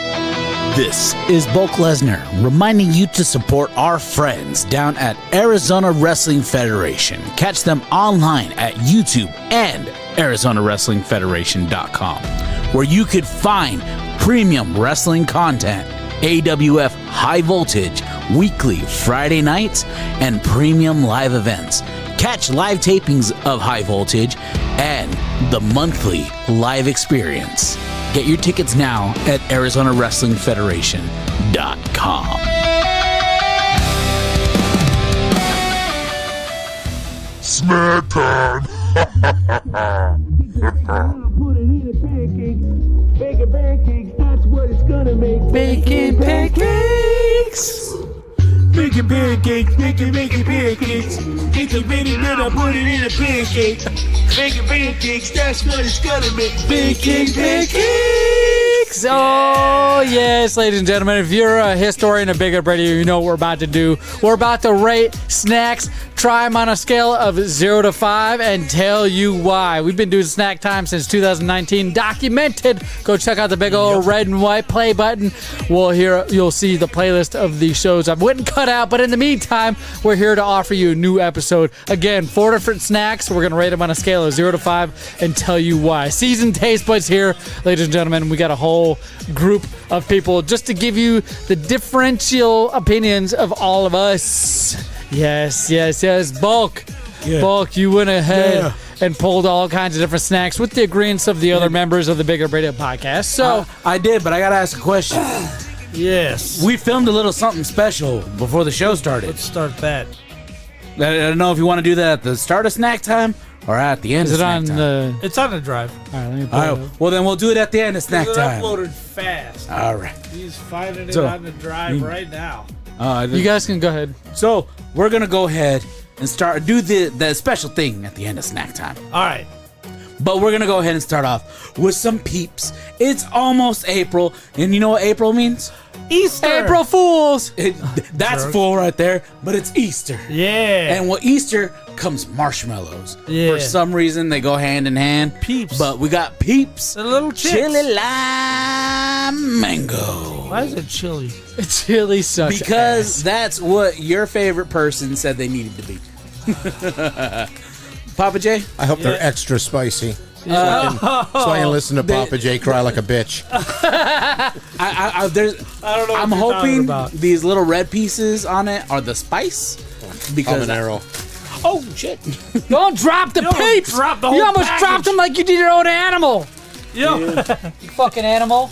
Speaker 2: This is Bulk Lesnar reminding you to support our friends down at Arizona Wrestling Federation. Catch them online at YouTube and ArizonaWrestlingFederation.com, where you could find premium wrestling content, AWF High Voltage, weekly Friday nights, and premium live events. Catch live tapings of High Voltage and the monthly live experience. Get your tickets now at ArizonaWrestlingFederation.com.
Speaker 14: Snack time!
Speaker 6: Bacon pancakes, that's what it's gonna make.
Speaker 3: Bacon pancakes!
Speaker 6: Bacon pancakes, bacon pancakes. It's a minute, then I put it in a pancake. Bacon pancakes, that's what it's gonna make.
Speaker 3: Bacon pancakes! Oh, yes, ladies and gentlemen. If you're a historian of Big Up Radio, you know what we're about to do. We're about to rate snacks, try them on a scale of 0 to 5 and tell you why. We've been doing Snack Time since 2019. Documented. Go check out the big old red and white play button. You'll see the playlist of the shows I've went and cut out. But in the meantime, we're here to offer you a new episode. Again, 4 different snacks. We're going to rate them on a scale of 0 to 5 and tell you why. Seasoned Taste Buds here, ladies and gentlemen. We got a whole group of people just to give you the differential opinions of all of us. Yes. Bulk.
Speaker 1: Yeah.
Speaker 3: Bulk, you went ahead and pulled all kinds of different snacks with the agreements of the other members of the Bigger Radio podcast. So
Speaker 2: I did, but I got to ask a question.
Speaker 1: Yes.
Speaker 2: We filmed a little something special before the show started.
Speaker 1: Let's start that.
Speaker 2: I don't know if you want to do that at the start of Snack Time or at the end of Snack Time.
Speaker 1: It's on the drive.
Speaker 3: All right, let me
Speaker 2: All right, well, then we'll do it at the end of Snack Time.
Speaker 1: Uploaded fast.
Speaker 2: All right.
Speaker 1: He's finding it on the drive right now.
Speaker 3: You guys can go ahead.
Speaker 2: So we're gonna go ahead and do the special thing at the end of Snack Time.
Speaker 1: All right.
Speaker 2: But we're gonna go ahead and start off with some peeps. It's almost April, and you know what April means?
Speaker 1: Easter.
Speaker 3: April Fools.
Speaker 2: That's full right there, but it's Easter.
Speaker 1: Yeah.
Speaker 2: And with Easter comes marshmallows.
Speaker 1: Yeah.
Speaker 2: For some reason, they go hand in hand.
Speaker 1: Peeps.
Speaker 2: But we got Peeps.
Speaker 1: The little chicks.
Speaker 2: Chili lime mango.
Speaker 1: Why is it chili?
Speaker 3: Chili sucks
Speaker 2: Because
Speaker 3: ass.
Speaker 2: that's what your favorite person said they needed to be. Papa J?
Speaker 4: I hope they're extra spicy. So I can listen to Papa J cry like a bitch.
Speaker 2: I don't know. I'm
Speaker 1: what you're talking
Speaker 2: hoping
Speaker 1: about.
Speaker 2: these little red pieces on it are the spice. Because
Speaker 4: Habanero.
Speaker 2: oh shit!
Speaker 3: Don't drop the Peeps.
Speaker 1: Drop the
Speaker 3: You
Speaker 1: whole
Speaker 3: almost
Speaker 1: package.
Speaker 3: dropped them like you did your own animal.
Speaker 1: Yo.
Speaker 3: You fucking animal.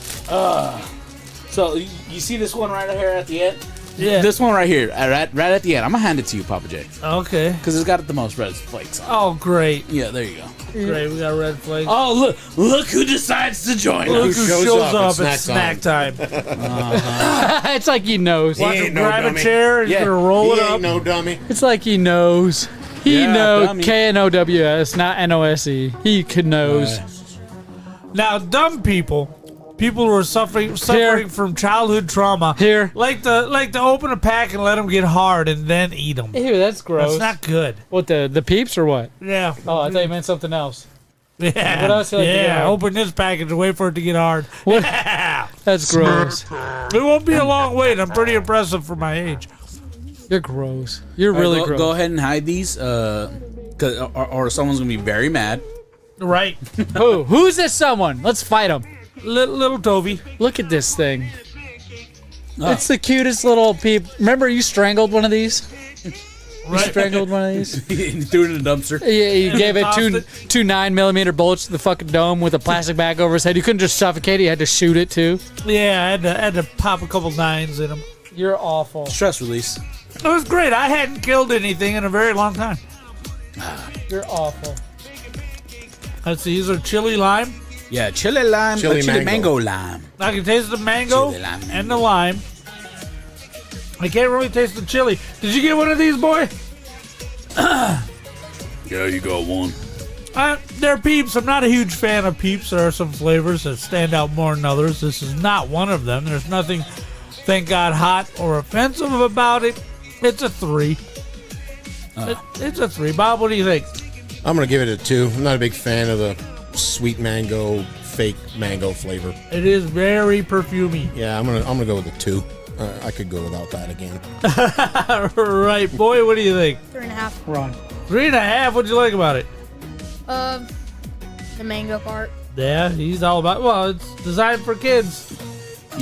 Speaker 2: So you see this one right here at the end?
Speaker 1: Yeah.
Speaker 2: This one right here, right at the end. I'm gonna hand it to you, Papa J,
Speaker 1: Okay.
Speaker 2: because it's got the most red flakes on it.
Speaker 1: Oh, great.
Speaker 2: Yeah, there you go.
Speaker 1: Great. We got red flakes.
Speaker 2: Oh look who decides to join
Speaker 1: Look
Speaker 2: us.
Speaker 1: who shows up at snack time.
Speaker 3: It's like he knows.
Speaker 1: Watch
Speaker 4: ain't
Speaker 1: him
Speaker 4: no
Speaker 1: grab a
Speaker 4: dummy.
Speaker 1: chair. He's
Speaker 2: Yeah.
Speaker 1: going to roll
Speaker 4: He
Speaker 1: it
Speaker 4: ain't
Speaker 1: up.
Speaker 4: no dummy.
Speaker 3: It's like he knows. He
Speaker 2: Yeah,
Speaker 3: knows.
Speaker 2: dummy.
Speaker 3: Knows, not NOSE. He knows.
Speaker 1: Now, dumb people who are suffering from childhood trauma,
Speaker 3: Here.
Speaker 1: like to open a pack and let them get hard and then eat them.
Speaker 3: Ew, that's gross.
Speaker 1: That's not good.
Speaker 3: What, the Peeps or what?
Speaker 1: Yeah.
Speaker 3: Oh, I thought you meant something else.
Speaker 1: Yeah.
Speaker 3: What else you like to
Speaker 1: Yeah.
Speaker 3: get?
Speaker 1: Open this package and wait for it to get hard.
Speaker 3: What?
Speaker 1: Yeah.
Speaker 3: That's gross.
Speaker 1: It won't be a long wait. I'm pretty impressive for my age.
Speaker 3: You're gross. You're
Speaker 2: All right,
Speaker 3: really gross.
Speaker 2: Go ahead and hide these, or someone's gonna be very mad.
Speaker 1: Right.
Speaker 3: Who's this someone? Let's fight him.
Speaker 1: Little Toby.
Speaker 3: Look at this thing. It's the cutest little peep. Remember you strangled one of these? You strangled one of these?
Speaker 2: He threw it in the dumpster.
Speaker 3: Yeah, you gave it
Speaker 1: Tossed
Speaker 3: two 9mm bullets to the fucking dome with a plastic bag over his head. You couldn't just suffocate it. You had to shoot it too.
Speaker 1: Yeah, I had to pop a couple nines in him.
Speaker 3: You're awful.
Speaker 2: Stress release.
Speaker 1: It was great. I hadn't killed anything in a very long time.
Speaker 3: You're awful.
Speaker 1: Let's see. These are chili lime.
Speaker 2: Yeah, chili lime,
Speaker 4: Chili
Speaker 2: chili
Speaker 4: mango.
Speaker 2: mango lime.
Speaker 1: I can taste the mango
Speaker 2: Chili lime.
Speaker 1: and the lime. I can't really taste the chili. Did you get one of these, boy?
Speaker 2: Yeah, you got one.
Speaker 1: They're Peeps. I'm not a huge fan of Peeps. There are some flavors that stand out more than others. This is not one of them. There's nothing, thank God, hot or offensive about it. It's a 3. It's a 3. Bob, what do you think?
Speaker 4: I'm gonna give it a 2. I'm not a big fan of the sweet mango, fake mango flavor.
Speaker 1: It is very perfumey.
Speaker 4: Yeah, I'm gonna go with a 2. I could go without that again.
Speaker 1: Right, boy, what do you think?
Speaker 7: 3.5.
Speaker 3: Wrong.
Speaker 1: 3.5. What'd you like about it?
Speaker 7: The mango part.
Speaker 1: Yeah, he's all about. Well, it's designed for kids.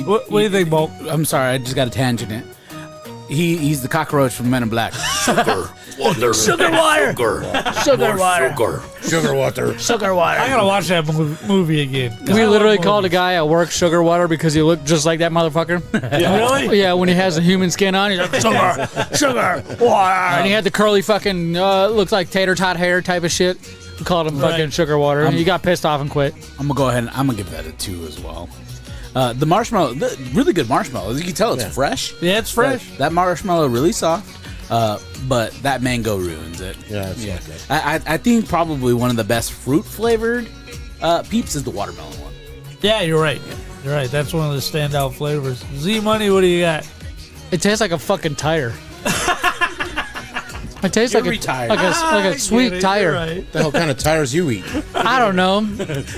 Speaker 1: What do you think, Bulk?
Speaker 2: I'm sorry, I just got a tangent. He's the cockroach from Men in Black.
Speaker 14: Sugar water.
Speaker 1: Sugar water. Sugar water.
Speaker 4: Sugar water.
Speaker 3: Sugar water.
Speaker 1: I gotta watch that movie again.
Speaker 3: We literally called a guy at work sugar water because he looked just like that motherfucker.
Speaker 1: Really?
Speaker 3: Yeah, when he has a human skin on, he's like, sugar water. And he had the curly fucking, looks like tater tot hair type of shit. We called him fucking sugar water. And he got pissed off and quit.
Speaker 2: I'm gonna go ahead and I'm gonna give that a 2 as well. The marshmallow, really good marshmallow. You can tell it's fresh.
Speaker 1: Yeah, it's fresh.
Speaker 2: That marshmallow really soft. But that mango ruins it.
Speaker 4: Yeah, it's not good.
Speaker 2: I think probably one of the best fruit flavored Peeps is the watermelon one.
Speaker 1: Yeah, you're right. You're right. That's one of the standout flavors. Z Money, what do you got?
Speaker 3: It tastes like a fucking tire. It tastes
Speaker 2: You're
Speaker 3: like
Speaker 2: retired.
Speaker 3: like a sweet tire.
Speaker 4: What the hell kind of tires you eat?
Speaker 3: I don't know.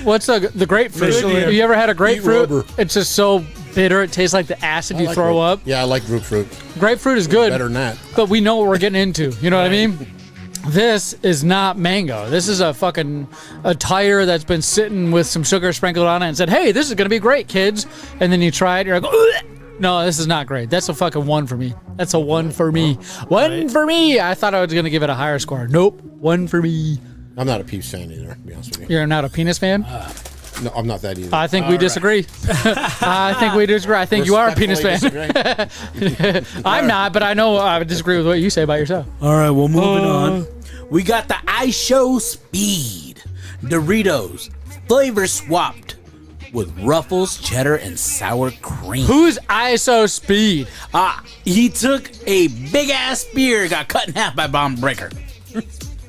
Speaker 3: What's the grapefruit?
Speaker 1: Michelin.
Speaker 3: Have you ever had a grapefruit?
Speaker 4: rubber.
Speaker 3: It's just so bitter. It tastes like the acid you
Speaker 4: like
Speaker 3: throw up.
Speaker 4: Yeah, I like grapefruit.
Speaker 3: Grapefruit is good.
Speaker 4: Better than that.
Speaker 3: But we know what we're getting into. You know what I mean? This is not mango. This is a tire that's been sitting with some sugar sprinkled on it and said, hey, this is going to be great, kids. And then you try it, you're like, ugh. No, this is not great. That's a fucking 1 for me. That's a 1 for me. One for me. I thought I was going to give it a higher score. Nope. 1 for me.
Speaker 4: I'm not a peach fan either, to be honest with you.
Speaker 3: You're not a penis fan?
Speaker 4: No, I'm not that either.
Speaker 3: I think we disagree. I think we disagree. I think you are a penis fan. I'm not, but I know I would disagree with what you say about yourself.
Speaker 2: All right, well, moving on. We got the iShow Speed Doritos flavor swapped with Ruffles, cheddar, and sour cream.
Speaker 3: Who's ISO Speed?
Speaker 2: He took a big ass spear, got cut in half by Bomb Breaker.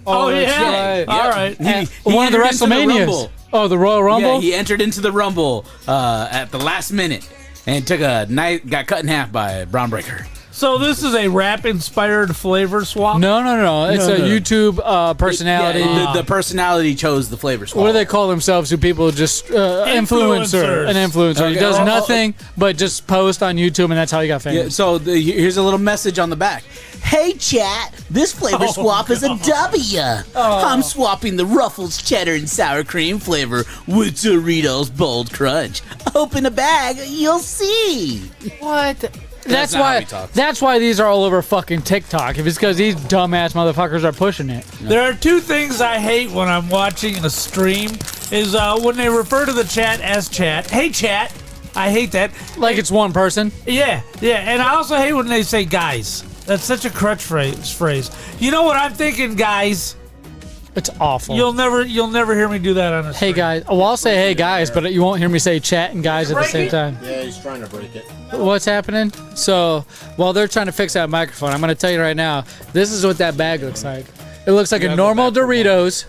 Speaker 1: Oh,
Speaker 3: that's
Speaker 1: yeah.
Speaker 3: right.
Speaker 1: All right.
Speaker 3: One of the
Speaker 2: entered into
Speaker 3: WrestleManias.
Speaker 2: Rumble.
Speaker 3: Oh, the Royal Rumble?
Speaker 2: Yeah, he entered into the Rumble at the last minute and took a knife, got cut in half by Braun Breaker.
Speaker 1: So this is a rap-inspired flavor swap?
Speaker 3: No. It's a YouTube personality.
Speaker 2: Yeah, the personality chose the flavor swap.
Speaker 3: What do they call themselves? Who people just influencer? An influencer.
Speaker 2: Okay.
Speaker 3: He does nothing but just post on YouTube, and that's how he got famous.
Speaker 2: Yeah, so here's a little message on the back. Hey, chat, this flavor swap is a W. I'm swapping the Ruffles cheddar and sour cream flavor with Doritos Bold Crunch. Open a bag, you'll see.
Speaker 3: What? That's
Speaker 2: not how he talks.
Speaker 3: That's why these are all over fucking TikTok. If it's because these dumbass motherfuckers are pushing it.
Speaker 1: There are 2 things I hate when I'm watching a stream is when they refer to the chat as chat. Hey, chat. I hate that.
Speaker 3: Like it's one person.
Speaker 1: Yeah. And I also hate when they say guys. That's such a crutch phrase. You know what I'm thinking, guys?
Speaker 3: It's awful.
Speaker 1: You'll never hear me do that on a stream.
Speaker 3: Hey guys. Well, I'll say hey guys, but you won't hear me say chat and guys at the same time.
Speaker 4: Yeah, he's trying to break it.
Speaker 3: What's happening? So while they're trying to fix that microphone, I'm going to tell you right now, this is what that bag looks like. It looks like a normal Doritos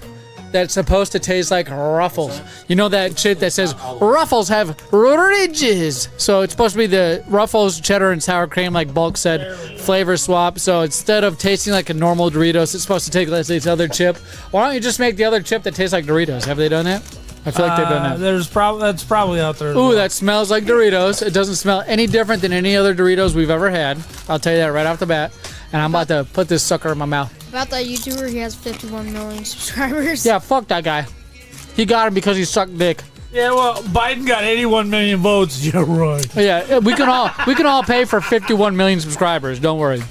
Speaker 3: that's supposed to taste like Ruffles. You know that shit that says Ruffles have ridges. So it's supposed to be the Ruffles cheddar and sour cream, like Bulk said, flavor swap. So instead of tasting like a normal Doritos, it's supposed to take this other chip. Why don't you just make the other chip that tastes like Doritos? Have they done that? I feel like they've done that.
Speaker 1: That's probably out there.
Speaker 3: Ooh, that smells like Doritos. It doesn't smell any different than any other Doritos we've ever had. I'll tell you that right off the bat. And I'm about to put this sucker in my mouth.
Speaker 15: About that YouTuber, he has 51 million subscribers.
Speaker 3: Yeah, fuck that guy. He got him because he sucked dick.
Speaker 1: Yeah, well, Biden got 81 million votes. You're right.
Speaker 3: Yeah, we can all pay for 51 million subscribers. Don't worry.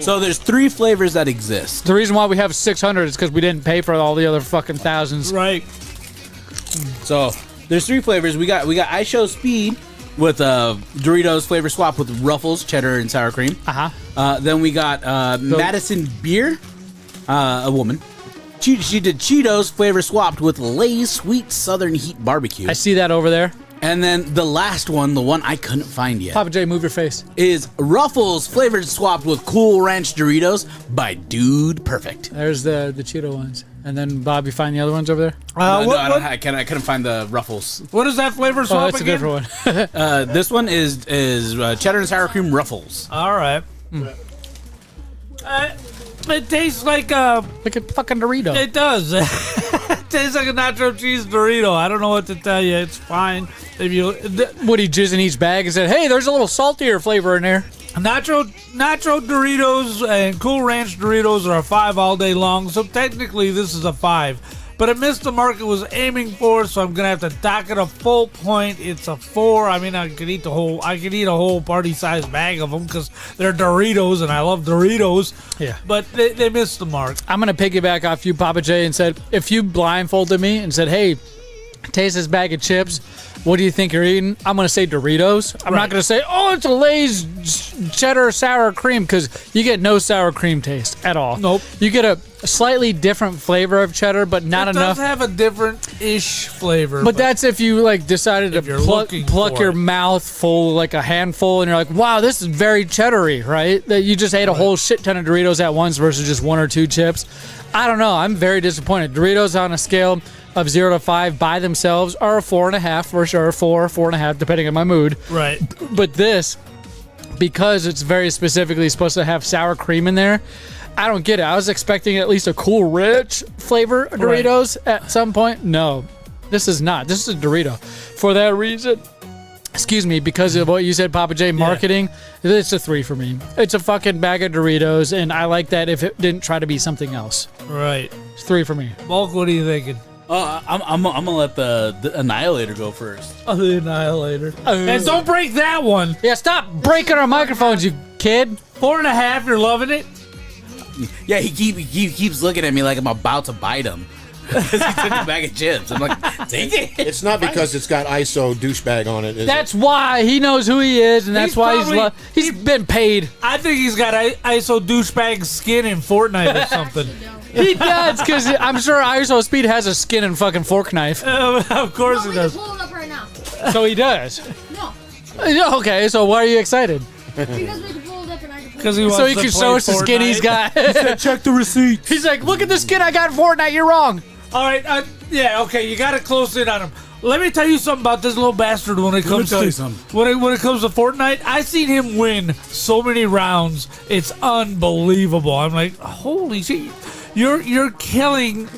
Speaker 2: So there's 3 flavors that exist.
Speaker 3: The reason why we have 600 is because we didn't pay for all the other fucking thousands.
Speaker 1: Right.
Speaker 2: So there's 3 flavors. We got iShow Speed with Doritos flavor swap with Ruffles, cheddar, and sour cream. Then we got Madison Beer, a woman. She did Cheetos flavor swapped with Lay's Sweet Southern Heat Barbecue.
Speaker 3: I see that over there.
Speaker 2: And then the last one, the one I couldn't find yet,
Speaker 3: Papa J, move your face,
Speaker 2: is Ruffles flavored swapped with Cool Ranch Doritos by Dude Perfect.
Speaker 3: There's the Cheeto ones. And then, Bob, you find the other ones over there?
Speaker 2: I couldn't find the Ruffles.
Speaker 1: What is that flavor swap
Speaker 3: that's
Speaker 1: again?
Speaker 3: a different one.
Speaker 2: This one is cheddar and sour cream Ruffles.
Speaker 1: All right. It tastes like a
Speaker 3: fucking Dorito.
Speaker 1: It does. It tastes like a nacho cheese Dorito. I don't know what to tell you. It's fine. If you
Speaker 3: would he jizz in each bag and said, "Hey, there's a little saltier flavor in there."
Speaker 1: Nacho Doritos and Cool Ranch Doritos are a 5 all day long, so technically this is a 5. But it missed the mark it was aiming for, so I'm gonna have to dock it a full point. It's a 4. I mean, I could eat a whole party-sized bag of them because they're Doritos, and I love Doritos.
Speaker 3: Yeah.
Speaker 1: But they missed the mark.
Speaker 3: I'm gonna piggyback off you, Papa J, and said, if you blindfolded me and said, "Hey, taste this bag of chips. What do you think you're eating?" I'm going to say Doritos. I'm not going to say, "Oh, it's a Lay's cheddar sour cream," because you get no sour cream taste at all.
Speaker 1: Nope.
Speaker 3: You get a slightly different flavor of cheddar, but not enough.
Speaker 1: It does have a different-ish flavor.
Speaker 3: But that's if you like decided to pluck your
Speaker 1: it.
Speaker 3: mouth full, like a handful, and you're like, "Wow, this is very cheddary," right? That you just ate a whole shit ton of Doritos at once versus just 1 or 2 chips. I don't know. I'm very disappointed. Doritos on a scale of 0 to 5 by themselves are a 4.5 for sure, 4.5, depending on my mood.
Speaker 1: Right.
Speaker 3: But this, because it's very specifically supposed to have sour cream in there, I don't get it. I was expecting at least a cool, rich flavor of Doritos at some point. No, this is not. This is a Dorito. For that reason, excuse me, because of what you said, Papa J, marketing, it's a 3 for me. It's a fucking bag of Doritos, and I like that if it didn't try to be something else.
Speaker 1: Right.
Speaker 3: It's 3 for me.
Speaker 1: Bulk, what are you thinking?
Speaker 2: I'm gonna let the Annihilator go first.
Speaker 1: Oh, the Annihilator. And don't break that one.
Speaker 3: Yeah, stop breaking our microphones, you kid.
Speaker 1: 4.5, you're loving it?
Speaker 2: Yeah, he keeps looking at me like I'm about to bite him. Because he took a bag of chips. I'm like, take it.
Speaker 4: It's not because it's got ISO douchebag on it, is
Speaker 3: That's why he knows who he is, and that's
Speaker 1: He's
Speaker 3: why
Speaker 1: probably-
Speaker 3: he's been paid.
Speaker 1: I think he's got ISO douchebag skin in Fortnite or something.
Speaker 3: He does, because I'm sure ISO Speed has a skin and fucking fork knife.
Speaker 1: Of course he does.
Speaker 15: Pull it up right now.
Speaker 3: So he does.
Speaker 15: No,
Speaker 3: Okay, so why are you excited?
Speaker 15: because we can pull it up and I can.
Speaker 1: Because he wants
Speaker 3: So you
Speaker 1: to
Speaker 3: can
Speaker 1: play
Speaker 3: show us the skin he's
Speaker 1: Fortnite.
Speaker 3: got.
Speaker 4: Check the receipt.
Speaker 3: He's like, look at the skin I got in Fortnite. You're wrong.
Speaker 1: All right, yeah, okay, you got to close in on him. Let me tell you something about this little bastard when it comes
Speaker 2: tell
Speaker 1: to
Speaker 2: you something.
Speaker 1: when it comes to Fortnite. I seen him win so many rounds. It's unbelievable. I'm like, holy shit. You're killing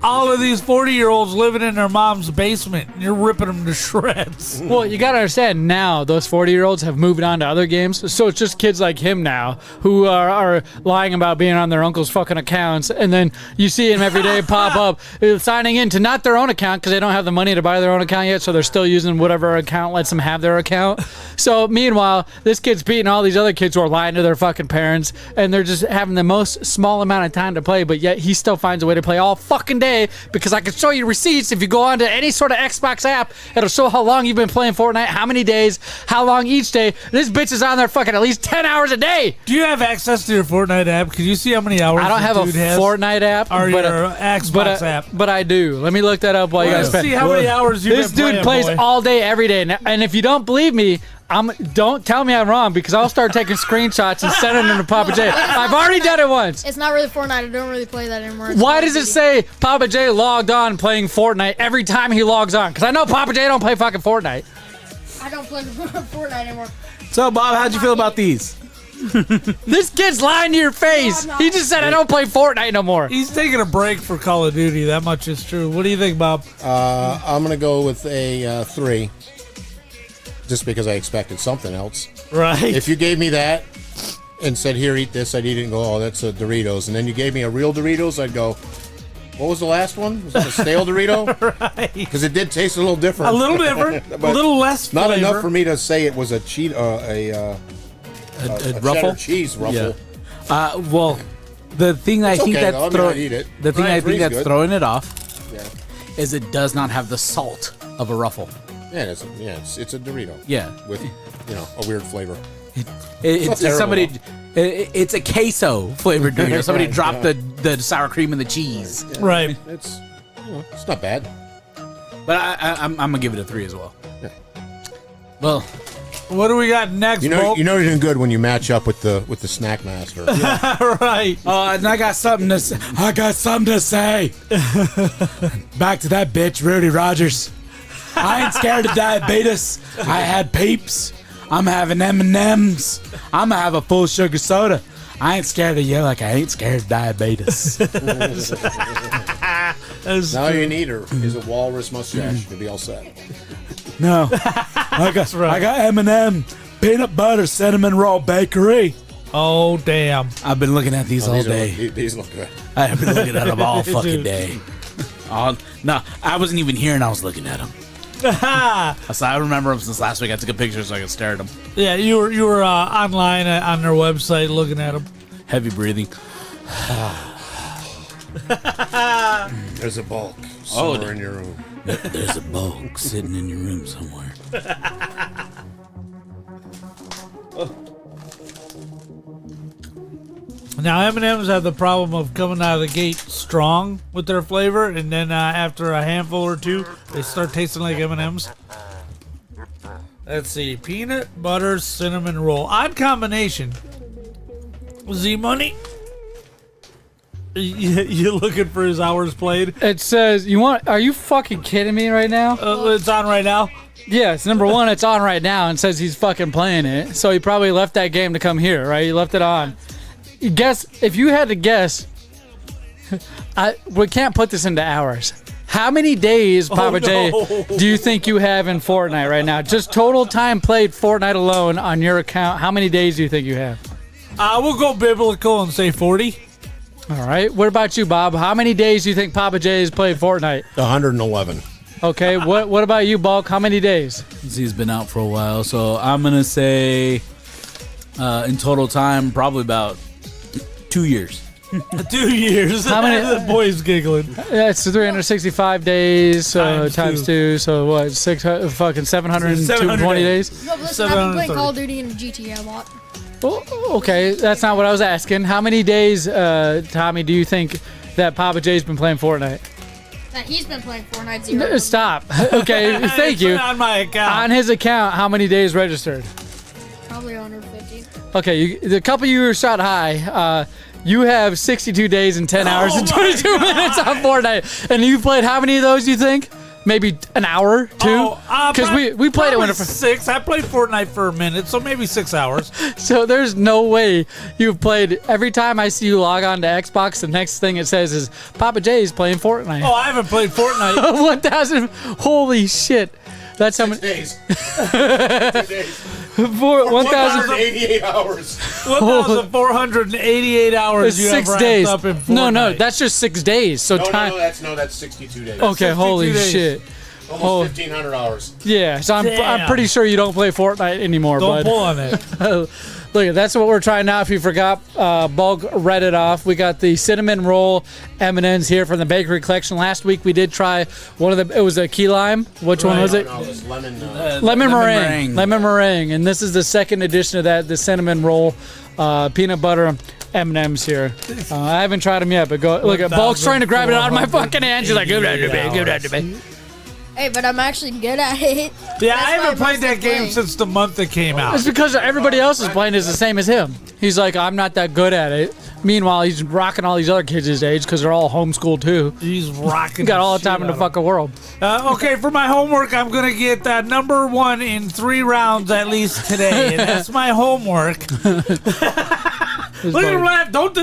Speaker 1: all of these 40-year-olds living in their mom's basement. And you're ripping them to shreds.
Speaker 3: Well, you gotta understand now, those 40-year-olds have moved on to other games, so it's just kids like him now who are lying about being on their uncle's fucking accounts, and then you see him every day pop up signing in to not their own account because they don't have the money to buy their own account yet, so they're still using whatever account lets them have their account. So meanwhile, this kid's beating all these other kids who are lying to their fucking parents, and they're just having the most small amount of time to play, but yet he still finds a way to play all fucking day because I can show you receipts. If you go onto any sort of Xbox app, it'll show how long you've been playing Fortnite, how many days, how long each day. This bitch is on there fucking at least 10 hours a day.
Speaker 1: Do you have access to your Fortnite app? Can you see how many hours
Speaker 3: I don't
Speaker 1: this
Speaker 3: have a
Speaker 1: dude has?
Speaker 3: Fortnite app
Speaker 1: Or
Speaker 3: but
Speaker 1: your Xbox app.
Speaker 3: But I do. Let me look that up while you guys
Speaker 1: Let's see how many hours you've
Speaker 3: This
Speaker 1: been
Speaker 3: dude
Speaker 1: playing,
Speaker 3: plays
Speaker 1: boy.
Speaker 3: all day, every day. And if you don't believe me, don't tell me I'm wrong because I'll start taking screenshots and sending them to Papa J. I've already done it once.
Speaker 15: It's not really Fortnite. I don't really play that anymore.
Speaker 3: Why does it say Papa J logged on playing Fortnite every time he logs on? Because I know Papa J don't play fucking Fortnite.
Speaker 15: I don't play Fortnite anymore.
Speaker 2: So, Bob, how'd you feel about these?
Speaker 3: This kid's lying to your face. He just said I don't play Fortnite no more.
Speaker 1: He's taking a break for Call of Duty. That much is true. What do you think, Bob?
Speaker 4: I'm going to go with a 3. Just because I expected something else.
Speaker 1: Right.
Speaker 4: If you gave me that and said, here, eat this, I'd eat it and go, oh, that's a Doritos. And then you gave me a real Doritos, I'd go, what was the last one? Was it a stale Dorito?
Speaker 1: Right.
Speaker 4: Because it did taste a little different.
Speaker 1: A little different. A
Speaker 4: But
Speaker 1: little less
Speaker 4: Not
Speaker 1: flavor.
Speaker 4: enough for me to say it was a
Speaker 2: Ruffle?
Speaker 4: cheddar cheese ruffle.
Speaker 2: Yeah. Well, the thing I
Speaker 4: It's
Speaker 2: think
Speaker 4: okay,
Speaker 2: that's
Speaker 4: though. I mean,
Speaker 2: throwing
Speaker 4: I'd eat it.
Speaker 2: the thing
Speaker 4: Right,
Speaker 2: I think
Speaker 4: three's
Speaker 2: that's
Speaker 4: good.
Speaker 2: throwing it off
Speaker 4: Yeah.
Speaker 2: is it does not have the salt of a Ruffle.
Speaker 4: Yeah, it's a Dorito.
Speaker 2: Yeah.
Speaker 4: With, a weird flavor.
Speaker 2: It's
Speaker 4: not terrible,
Speaker 2: somebody. It's a queso flavored Dorito. Somebody dropped the sour cream and the cheese.
Speaker 1: Right.
Speaker 4: It's not bad.
Speaker 2: But I'm gonna give it a 3 as well.
Speaker 4: Yeah.
Speaker 2: Well,
Speaker 1: what do we got next,
Speaker 4: You know
Speaker 1: Bolt?
Speaker 4: you're doing good when you match up with the Snack Master.
Speaker 1: Right.
Speaker 2: and I got something to say.
Speaker 16: Back to that bitch, Rudy Rogers. I ain't scared of diabetes. I had peeps. I'm having M&Ms. I'm gonna have a full sugar soda. I ain't scared of you like I ain't scared of diabetes.
Speaker 4: Now you need her is a walrus mustache to be all set.
Speaker 16: No, I got M&M, peanut butter, cinnamon roll bakery.
Speaker 1: Oh, damn.
Speaker 2: I've been looking at these all day.
Speaker 4: These look good.
Speaker 2: I have been looking at them all
Speaker 1: Dude.
Speaker 2: fucking day. No, I wasn't even here and I was looking at them. So I remember them since last week. I took a picture so I could stare at them.
Speaker 1: Yeah, you were online on their website looking at them.
Speaker 2: Heavy breathing.
Speaker 4: There's a bulk somewhere in your room.
Speaker 2: There's a bulk sitting in your room somewhere.
Speaker 1: Now, M&M's have the problem of coming out of the gate strong with their flavor, and then after a handful or two, they start tasting like M&M's. Let's see. Peanut butter cinnamon roll. Odd combination. Zmunnies? You looking for his hours played?
Speaker 3: It says, are you fucking kidding me right now?
Speaker 1: It's on right now?
Speaker 3: Yes, number one, it's on right now and says he's fucking playing it. So he probably left that game to come here, right? He left it on. guess if you had to guess. We can't put this into hours. How many days, Papa J, do you think you have in Fortnite right now? Just total time played Fortnite alone on your account. How many days do you think you have?
Speaker 1: We'll go biblical and say 40.
Speaker 3: All right. What about you, Bob? How many days do you think Papa J has played Fortnite?
Speaker 4: 111.
Speaker 3: Okay. What about you, Bulk? How many days?
Speaker 17: He's been out for a while, so I'm gonna say in total time probably about 2 years.
Speaker 1: 2 years.
Speaker 3: How many?
Speaker 1: The boy's giggling.
Speaker 3: Yeah, it's 365 days times two. So what? 720 days.
Speaker 15: No, but listen, I've been playing Call of Duty and GTA a lot.
Speaker 3: Well, okay, that's not what I was asking. How many days, Tommy, do you think that Papa J's been playing Fortnite?
Speaker 15: That he's been playing Fortnite 0.
Speaker 3: Stop. Okay, thank you.
Speaker 1: On my account.
Speaker 3: On his account, how many days registered?
Speaker 15: Probably 150.
Speaker 3: Okay, the couple you were shot high. You have 62 days and 10 hours and 22 minutes on Fortnite, and you've played how many of those? You think? Maybe an hour, 2? Because we played it when it
Speaker 1: 6. I played Fortnite for a minute, so maybe 6 hours.
Speaker 3: So there's no way you've played. Every time I see you log on to Xbox, the next thing it says is Papa J's playing Fortnite.
Speaker 1: Oh, I haven't played Fortnite.
Speaker 3: 1,000. Holy shit. That's how many
Speaker 4: days.
Speaker 3: 2 days.
Speaker 4: 1,088 hours.
Speaker 1: 1,488 hours. You
Speaker 3: 6
Speaker 1: have
Speaker 3: days.
Speaker 1: Up in
Speaker 3: No, that's just 6 days. So time.
Speaker 4: That's 62 days.
Speaker 3: Okay, holy shit.
Speaker 4: Almost 1,500 hours.
Speaker 3: Yeah, so I'm pretty sure you don't play Fortnite anymore,
Speaker 1: Don't
Speaker 3: bud.
Speaker 1: pull on it.
Speaker 3: Look, that's what we're trying now. If you forgot, Bulk read it off. We got the cinnamon roll M&Ms here from the bakery collection. Last week we did try one of them. It was a key lime. Which one was it?
Speaker 4: No, it was lemon.
Speaker 3: Lemon meringue. Lemon meringue. And this is the second edition of that, the cinnamon roll peanut butter M&Ms here. I haven't tried them yet, but go look at Bulk's trying to grab it out of my fucking hand. She's like, give that to me, give that to me.
Speaker 15: Hey, but I'm actually good at it.
Speaker 1: Yeah, I haven't played that game since the month it came out.
Speaker 3: It's because everybody else is playing is the same as him. He's like, I'm not that good at it. Meanwhile, he's rocking all these other kids his age because they're all homeschooled too.
Speaker 1: He's rocking.
Speaker 3: Got all the time in the fucking world.
Speaker 1: Okay, for my homework, I'm gonna get number 1 in 3 rounds at least today, and that's my homework. Look at him laugh! Don't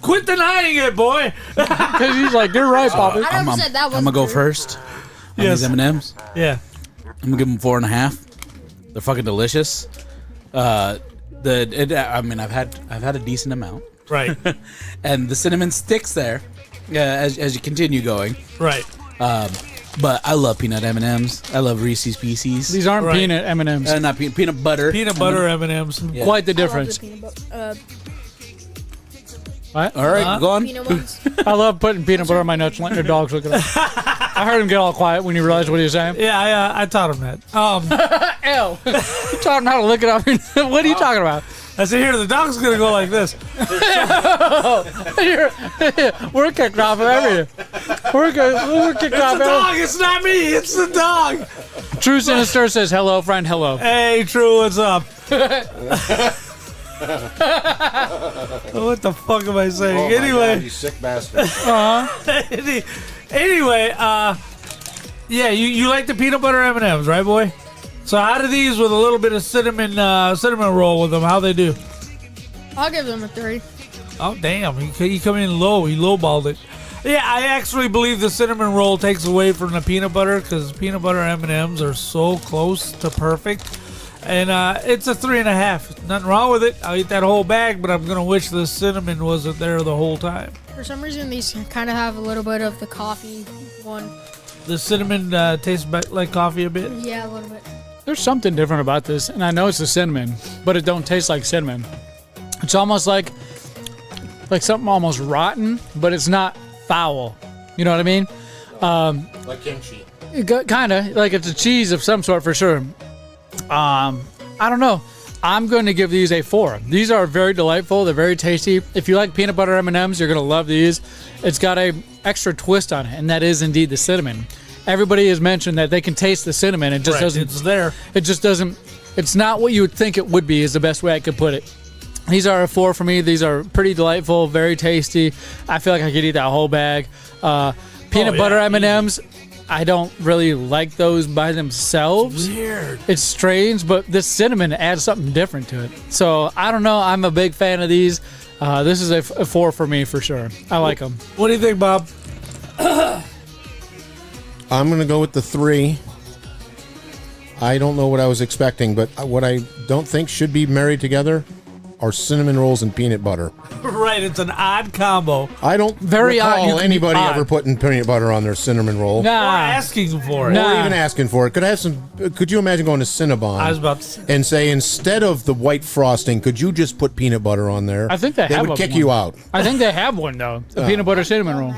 Speaker 1: quit denying it, boy.
Speaker 3: Because he's like, you're right, Bobby.
Speaker 15: I never said that
Speaker 17: I'm gonna go first.
Speaker 1: Yes.
Speaker 17: These M&Ms.
Speaker 1: Yeah.
Speaker 17: I'm gonna give them 4.5. They're fucking delicious. I mean, I've had a decent amount.
Speaker 1: Right.
Speaker 17: And the cinnamon sticks there as you continue going.
Speaker 1: Right.
Speaker 17: But I love peanut M&Ms. I love Reese's Pieces.
Speaker 3: These aren't peanut M&Ms.
Speaker 17: Not peanut butter.
Speaker 1: Peanut butter M&Ms.
Speaker 17: Yeah.
Speaker 3: Quite the difference. What?
Speaker 17: All right, go on.
Speaker 3: I love putting peanut butter on my nuts and letting your dogs look at them. I heard him get all quiet when you realized what he was saying.
Speaker 1: Yeah, I taught him that.
Speaker 3: Ew. You taught him how to look it up. What are you talking about?
Speaker 1: I said, here, the dog's going to go like this.
Speaker 3: We're kicked off of everything. We're kicked
Speaker 1: It's
Speaker 3: off
Speaker 1: the dog. It's not me. It's the dog.
Speaker 3: True Sinister says, hello, friend, hello.
Speaker 1: Hey, True, what's up? What the fuck am I saying?
Speaker 4: Oh my
Speaker 1: anyway,
Speaker 4: God, you sick bastard.
Speaker 1: Anyway, yeah, you like the peanut butter M&Ms, right, boy? So how do these with a little bit of cinnamon roll with them? How they do?
Speaker 15: I'll give them a 3.
Speaker 1: Oh damn, he come in low. He lowballed it. Yeah, I actually believe the cinnamon roll takes away from the peanut butter because peanut butter M&Ms are so close to perfect. And it's a 3.5. Nothing wrong with it. I'll eat that whole bag, but I'm gonna wish the cinnamon wasn't there the whole time.
Speaker 15: For some reason, these kind of have a little bit of the coffee one.
Speaker 1: The cinnamon tastes like coffee a bit.
Speaker 15: Yeah, a little bit.
Speaker 3: There's something different about this, and I know it's the cinnamon, but it don't taste like cinnamon. It's almost like something almost rotten, but it's not foul. You know what I mean?
Speaker 4: Like kimchi.
Speaker 3: Kind of like it's a cheese of some sort for sure. I don't know. I'm going to give these a 4. These are very delightful. They're very tasty. If you like peanut butter M&Ms, you're going to love these. It's got a extra twist on it, and that is indeed the cinnamon. Everybody has mentioned that they can taste the cinnamon. It just doesn't.
Speaker 1: It's there.
Speaker 3: It just doesn't. It's not what you would think it would be. Is the best way I could put it. These are a 4 for me. These are pretty delightful, very tasty. I feel like I could eat that whole bag. Peanut butter M&Ms. I don't really like those by themselves.
Speaker 1: It's weird.
Speaker 3: It's strange, but this cinnamon adds something different to it. So I don't know. I'm a big fan of these. This is a 4 for me for sure. I like them.
Speaker 1: What do you think, Bob?
Speaker 4: I'm going to go with the 3. I don't know what I was expecting, but what I don't think should be married together are cinnamon rolls and peanut butter.
Speaker 1: Right, it's an odd combo.
Speaker 4: I don't
Speaker 3: Very odd.
Speaker 4: recall anybody
Speaker 1: odd.
Speaker 4: ever putting peanut butter on their cinnamon roll.
Speaker 1: Or asking for it.
Speaker 3: Nah.
Speaker 4: Or even asking for it. Could you imagine going to Cinnabon
Speaker 1: I was about to say.
Speaker 4: and say, instead of the white frosting, could you just put peanut butter on there?
Speaker 3: I think they have
Speaker 4: would kick
Speaker 3: one.
Speaker 4: you out.
Speaker 3: I think they have one though. The peanut butter cinnamon roll.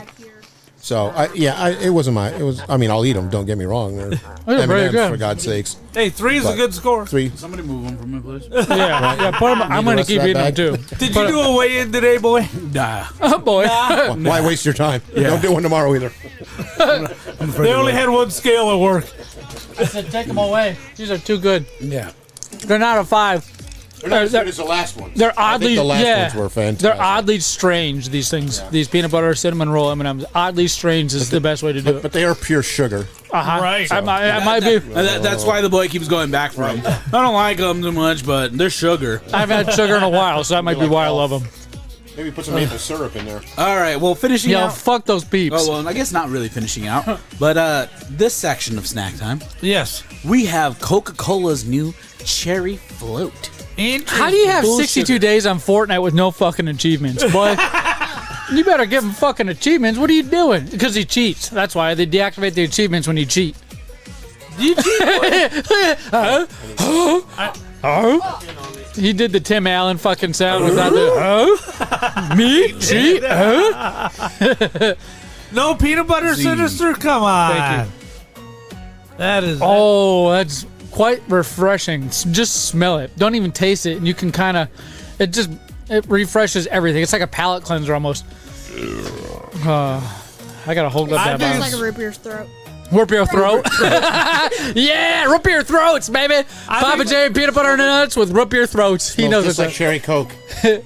Speaker 4: So it wasn't my. It was. I mean, I'll eat them. Don't get me wrong. They're
Speaker 3: very
Speaker 4: M&Ms,
Speaker 3: good.
Speaker 4: for God's sakes.
Speaker 1: Hey, 3 is a
Speaker 4: But
Speaker 1: good score.
Speaker 4: 3.
Speaker 17: Somebody move them from me, please.
Speaker 3: Yeah, put them. I'm
Speaker 4: the
Speaker 3: gonna
Speaker 4: rest
Speaker 3: keep
Speaker 4: of
Speaker 3: eating
Speaker 4: that
Speaker 3: them
Speaker 4: bag?
Speaker 3: too.
Speaker 1: Did you do a weigh-in today, boy?
Speaker 17: Nah.
Speaker 3: Oh boy.
Speaker 4: Why waste your time? Don't do one tomorrow either.
Speaker 1: They only had one scale at work.
Speaker 3: I said take them away. These are too good.
Speaker 17: Yeah.
Speaker 3: They're not a 5.
Speaker 4: They're not as good as the last ones.
Speaker 3: They're oddly,
Speaker 4: I think the last
Speaker 3: yeah,
Speaker 4: ones were fantastic.
Speaker 3: they're oddly strange. These things, these peanut butter cinnamon roll M&Ms, oddly strange is the best way to do it.
Speaker 4: But they are pure sugar.
Speaker 1: Right.
Speaker 3: I might be.
Speaker 17: That's why the boy keeps going back for them. I don't like them too much, but they're sugar.
Speaker 3: I haven't had sugar in a while, so that might be why I love them.
Speaker 4: Maybe put some maple syrup in there.
Speaker 17: All right, well, finishing
Speaker 3: Yo,
Speaker 17: out.
Speaker 3: fuck those peeps.
Speaker 17: Oh, well, I guess not really finishing out, but this section of snack time,
Speaker 1: Yes.
Speaker 17: we have Coca-Cola's new cherry float.
Speaker 3: How do you have 62 days on Fortnite with no fucking achievements, boy? You better give him fucking achievements. What are you doing? Because he cheats. That's why they deactivate the achievements when you cheat.
Speaker 1: You cheat?
Speaker 3: He did the Tim Allen fucking sound without the me cheat.
Speaker 1: No peanut butter sinister? Come on.
Speaker 3: Thank you.
Speaker 1: That is.
Speaker 3: Oh, that's quite refreshing. Just smell it. Don't even taste it. And you can kind of, it refreshes everything. It's like a palate cleanser almost. I gotta hold up that.
Speaker 15: It's like a root beer's throat.
Speaker 3: Whoop your throat. Yeah, root beer throats, baby. Papa J peanut butter and nuts with root beer throats. He knows
Speaker 4: Just
Speaker 3: it's
Speaker 4: like cherry Coke.
Speaker 1: To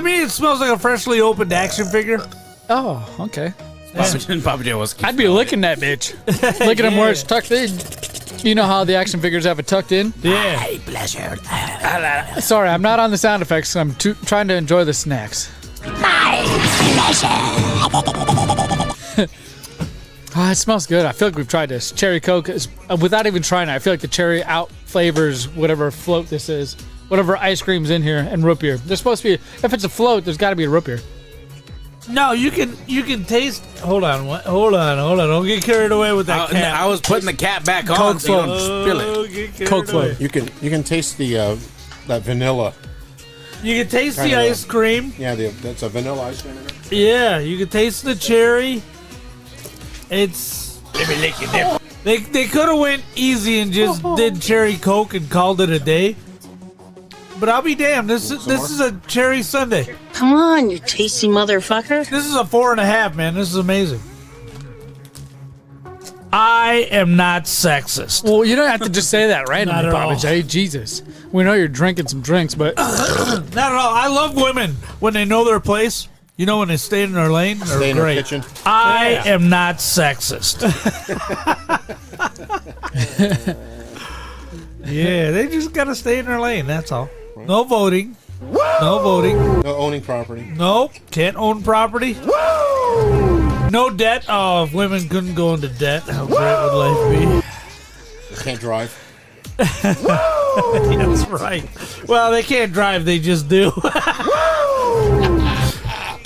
Speaker 1: me, it smells like a freshly opened action figure.
Speaker 3: Oh, okay.
Speaker 17: Papa J was.
Speaker 3: I'd be licking that bitch. Licking them where it's tucked in. You know how the action figures have it tucked in?
Speaker 1: Yeah.
Speaker 5: My pleasure.
Speaker 3: Sorry, I'm not on the sound effects. I'm trying to enjoy the snacks.
Speaker 5: My pleasure.
Speaker 3: Oh, it smells good. I feel like we've tried this. Cherry Coke, without even trying it, I feel like the cherry out flavors whatever float this is. Whatever ice cream's in here and root beer. There's supposed to be, if it's a float, there's got to be a root beer.
Speaker 1: No, you can taste. Hold on. Don't get carried away with that cap.
Speaker 17: I was putting the cap back on.
Speaker 3: Coke
Speaker 17: So you
Speaker 3: float.
Speaker 17: don't spill it.
Speaker 1: Get carried
Speaker 3: Coke
Speaker 1: away.
Speaker 3: float.
Speaker 4: You can taste the that vanilla.
Speaker 1: You can taste the
Speaker 4: Kinda,
Speaker 1: ice cream.
Speaker 4: Yeah, that's a vanilla ice cream in there.
Speaker 1: Yeah, you can taste the cherry. It's. They could have went easy and just did cherry Coke and called it a day. But I'll be damned. This is a cherry sundae.
Speaker 18: Come on, you tasty motherfucker.
Speaker 1: This is a 4.5, man. This is amazing. I am not sexist.
Speaker 3: Well, you don't have to just say that randomly,
Speaker 1: Not at
Speaker 3: Papa
Speaker 1: all.
Speaker 3: J. Jesus. We know you're drinking some drinks, but
Speaker 1: Not at all. I love women when they know their place. You know, when they stay in their lane. They're
Speaker 4: Stay in their
Speaker 1: great.
Speaker 4: kitchen.
Speaker 1: I am not sexist. Yeah, they just gotta stay in their lane. That's all. No voting. No voting.
Speaker 4: No owning property.
Speaker 1: Nope. Can't own property. No debt. Oh, if women couldn't go into debt, how great would life be?
Speaker 4: They can't drive.
Speaker 1: That's right. Well, they can't drive. They just do.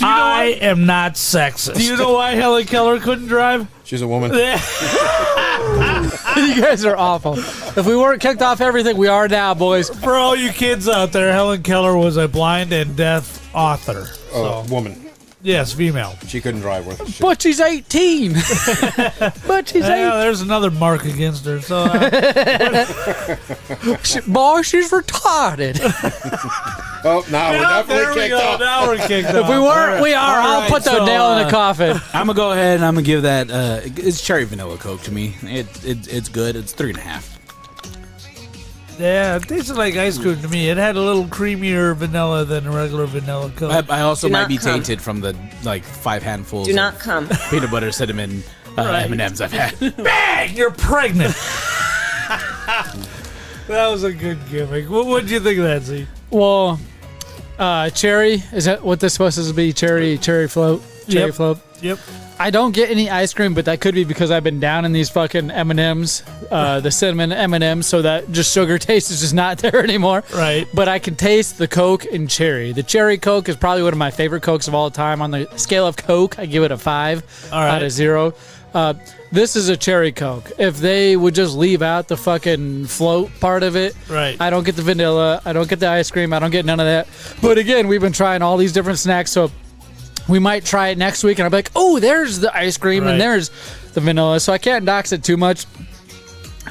Speaker 1: I am not sexist. Do you know why Helen Keller couldn't drive?
Speaker 4: She's a woman.
Speaker 3: you guys are awful. If we weren't kicked off everything, we are now, boys.
Speaker 1: For all you kids out there, Helen Keller was a blind and deaf author. So,
Speaker 4: Woman.
Speaker 1: yes, female.
Speaker 4: She couldn't drive worth a shit.
Speaker 3: But she's 18. But she's 18.
Speaker 1: Well, there's another mark against her. So,
Speaker 3: Boy, she's retarded.
Speaker 4: Oh, now we're definitely kicked off.
Speaker 1: Now we're kicked off.
Speaker 3: If we weren't, we are.
Speaker 17: All
Speaker 3: I'll
Speaker 17: right,
Speaker 3: put the
Speaker 17: so,
Speaker 3: nail in the coffin.
Speaker 17: I'm gonna go ahead and I'm gonna give that. It's cherry vanilla Coke to me. It's good. It's 3.5.
Speaker 1: Yeah, it tasted like ice cream to me. It had a little creamier vanilla than a regular vanilla Coke.
Speaker 17: I also
Speaker 18: Do
Speaker 17: might
Speaker 18: not
Speaker 17: be
Speaker 18: come.
Speaker 17: tainted from the 5 handfuls.
Speaker 18: Do not
Speaker 17: of
Speaker 18: come.
Speaker 17: peanut butter cinnamon
Speaker 1: Right.
Speaker 17: M&Ms I've had.
Speaker 1: Bang! You're pregnant. That was a good gimmick. What would you think of that, Z?
Speaker 3: Well, Cherry, is that what this supposed to be? Cherry float? Cherry float?
Speaker 1: Yep.
Speaker 3: I don't get any ice cream, but that could be because I've been down in these fucking M&Ms, the cinnamon M&Ms, so that just sugar taste is just not there anymore.
Speaker 1: Right.
Speaker 3: But I can taste the Coke and cherry. The cherry Coke is probably one of my favorite Cokes of all time. On the scale of Coke, I give it a 5 out of 0. This is a cherry Coke. If they would just leave out the fucking float part of it,
Speaker 1: right.
Speaker 3: I don't get the vanilla, I don't get the ice cream, I don't get none of that. But again, we've been trying all these different snacks, so we might try it next week, and I'll be like, oh, there's the ice cream, and there's the vanilla. So I can't dox it too much.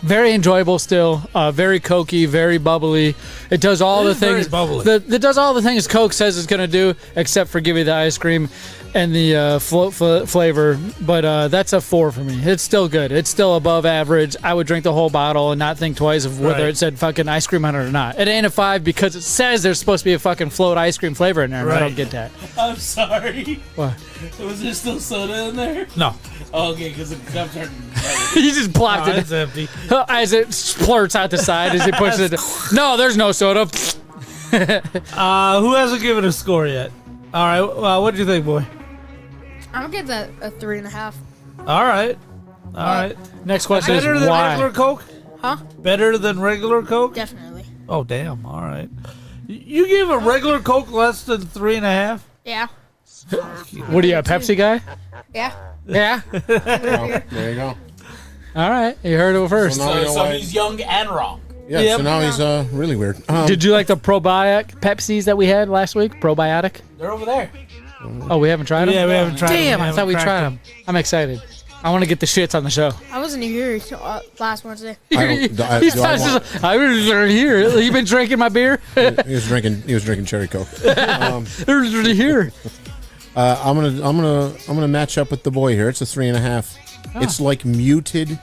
Speaker 3: Very enjoyable still. Very Cokey, very bubbly. It does all the things. It does all the things Coke says it's going to do, except for give you the ice cream and the float flavor. But that's a 4 for me. It's still good. It's still above average. I would drink the whole bottle and not think twice of whether it said fucking ice cream on it or not. It ain't a 5 because it says there's supposed to be a fucking float ice cream flavor in there. And I don't get that.
Speaker 17: I'm sorry.
Speaker 3: What?
Speaker 17: Was there still soda in there?
Speaker 3: No.
Speaker 17: Oh, okay, because the cup's starting.
Speaker 3: He just plopped it.
Speaker 1: It's empty.
Speaker 3: As it splurts out the side as he pushes it. No, there's no soda.
Speaker 1: Who hasn't given a score yet? All right. What do you think, boy?
Speaker 15: I'll give that a 3.5.
Speaker 1: All right. All right.
Speaker 3: Next question is
Speaker 1: better than
Speaker 3: why?
Speaker 1: regular Coke?
Speaker 15: Huh?
Speaker 1: Better than regular Coke?
Speaker 15: Definitely.
Speaker 1: Oh, damn. All right. You give a regular Coke less than 3.5?
Speaker 15: Yeah.
Speaker 3: What are you, a Pepsi guy?
Speaker 15: Yeah.
Speaker 3: Yeah.
Speaker 4: There you go.
Speaker 3: All right. You heard it first.
Speaker 17: So he's young and wrong.
Speaker 4: Yeah, so now he's really weird.
Speaker 3: Did you like the probiotic Pepsis that we had last week? Probiotic?
Speaker 17: They're over there.
Speaker 3: Oh, we haven't tried them?
Speaker 1: Yeah, we haven't tried them.
Speaker 3: Damn,
Speaker 1: We
Speaker 3: I thought we
Speaker 1: haven't
Speaker 3: tried
Speaker 1: cracked
Speaker 3: them. I'm excited. I want to get the shits on the show.
Speaker 15: I wasn't here last Wednesday.
Speaker 3: I was here. You been drinking my beer?
Speaker 4: He was drinking cherry Coke.
Speaker 3: Here.
Speaker 4: I'm gonna match up with the boy here. It's a 3.5. It's like muted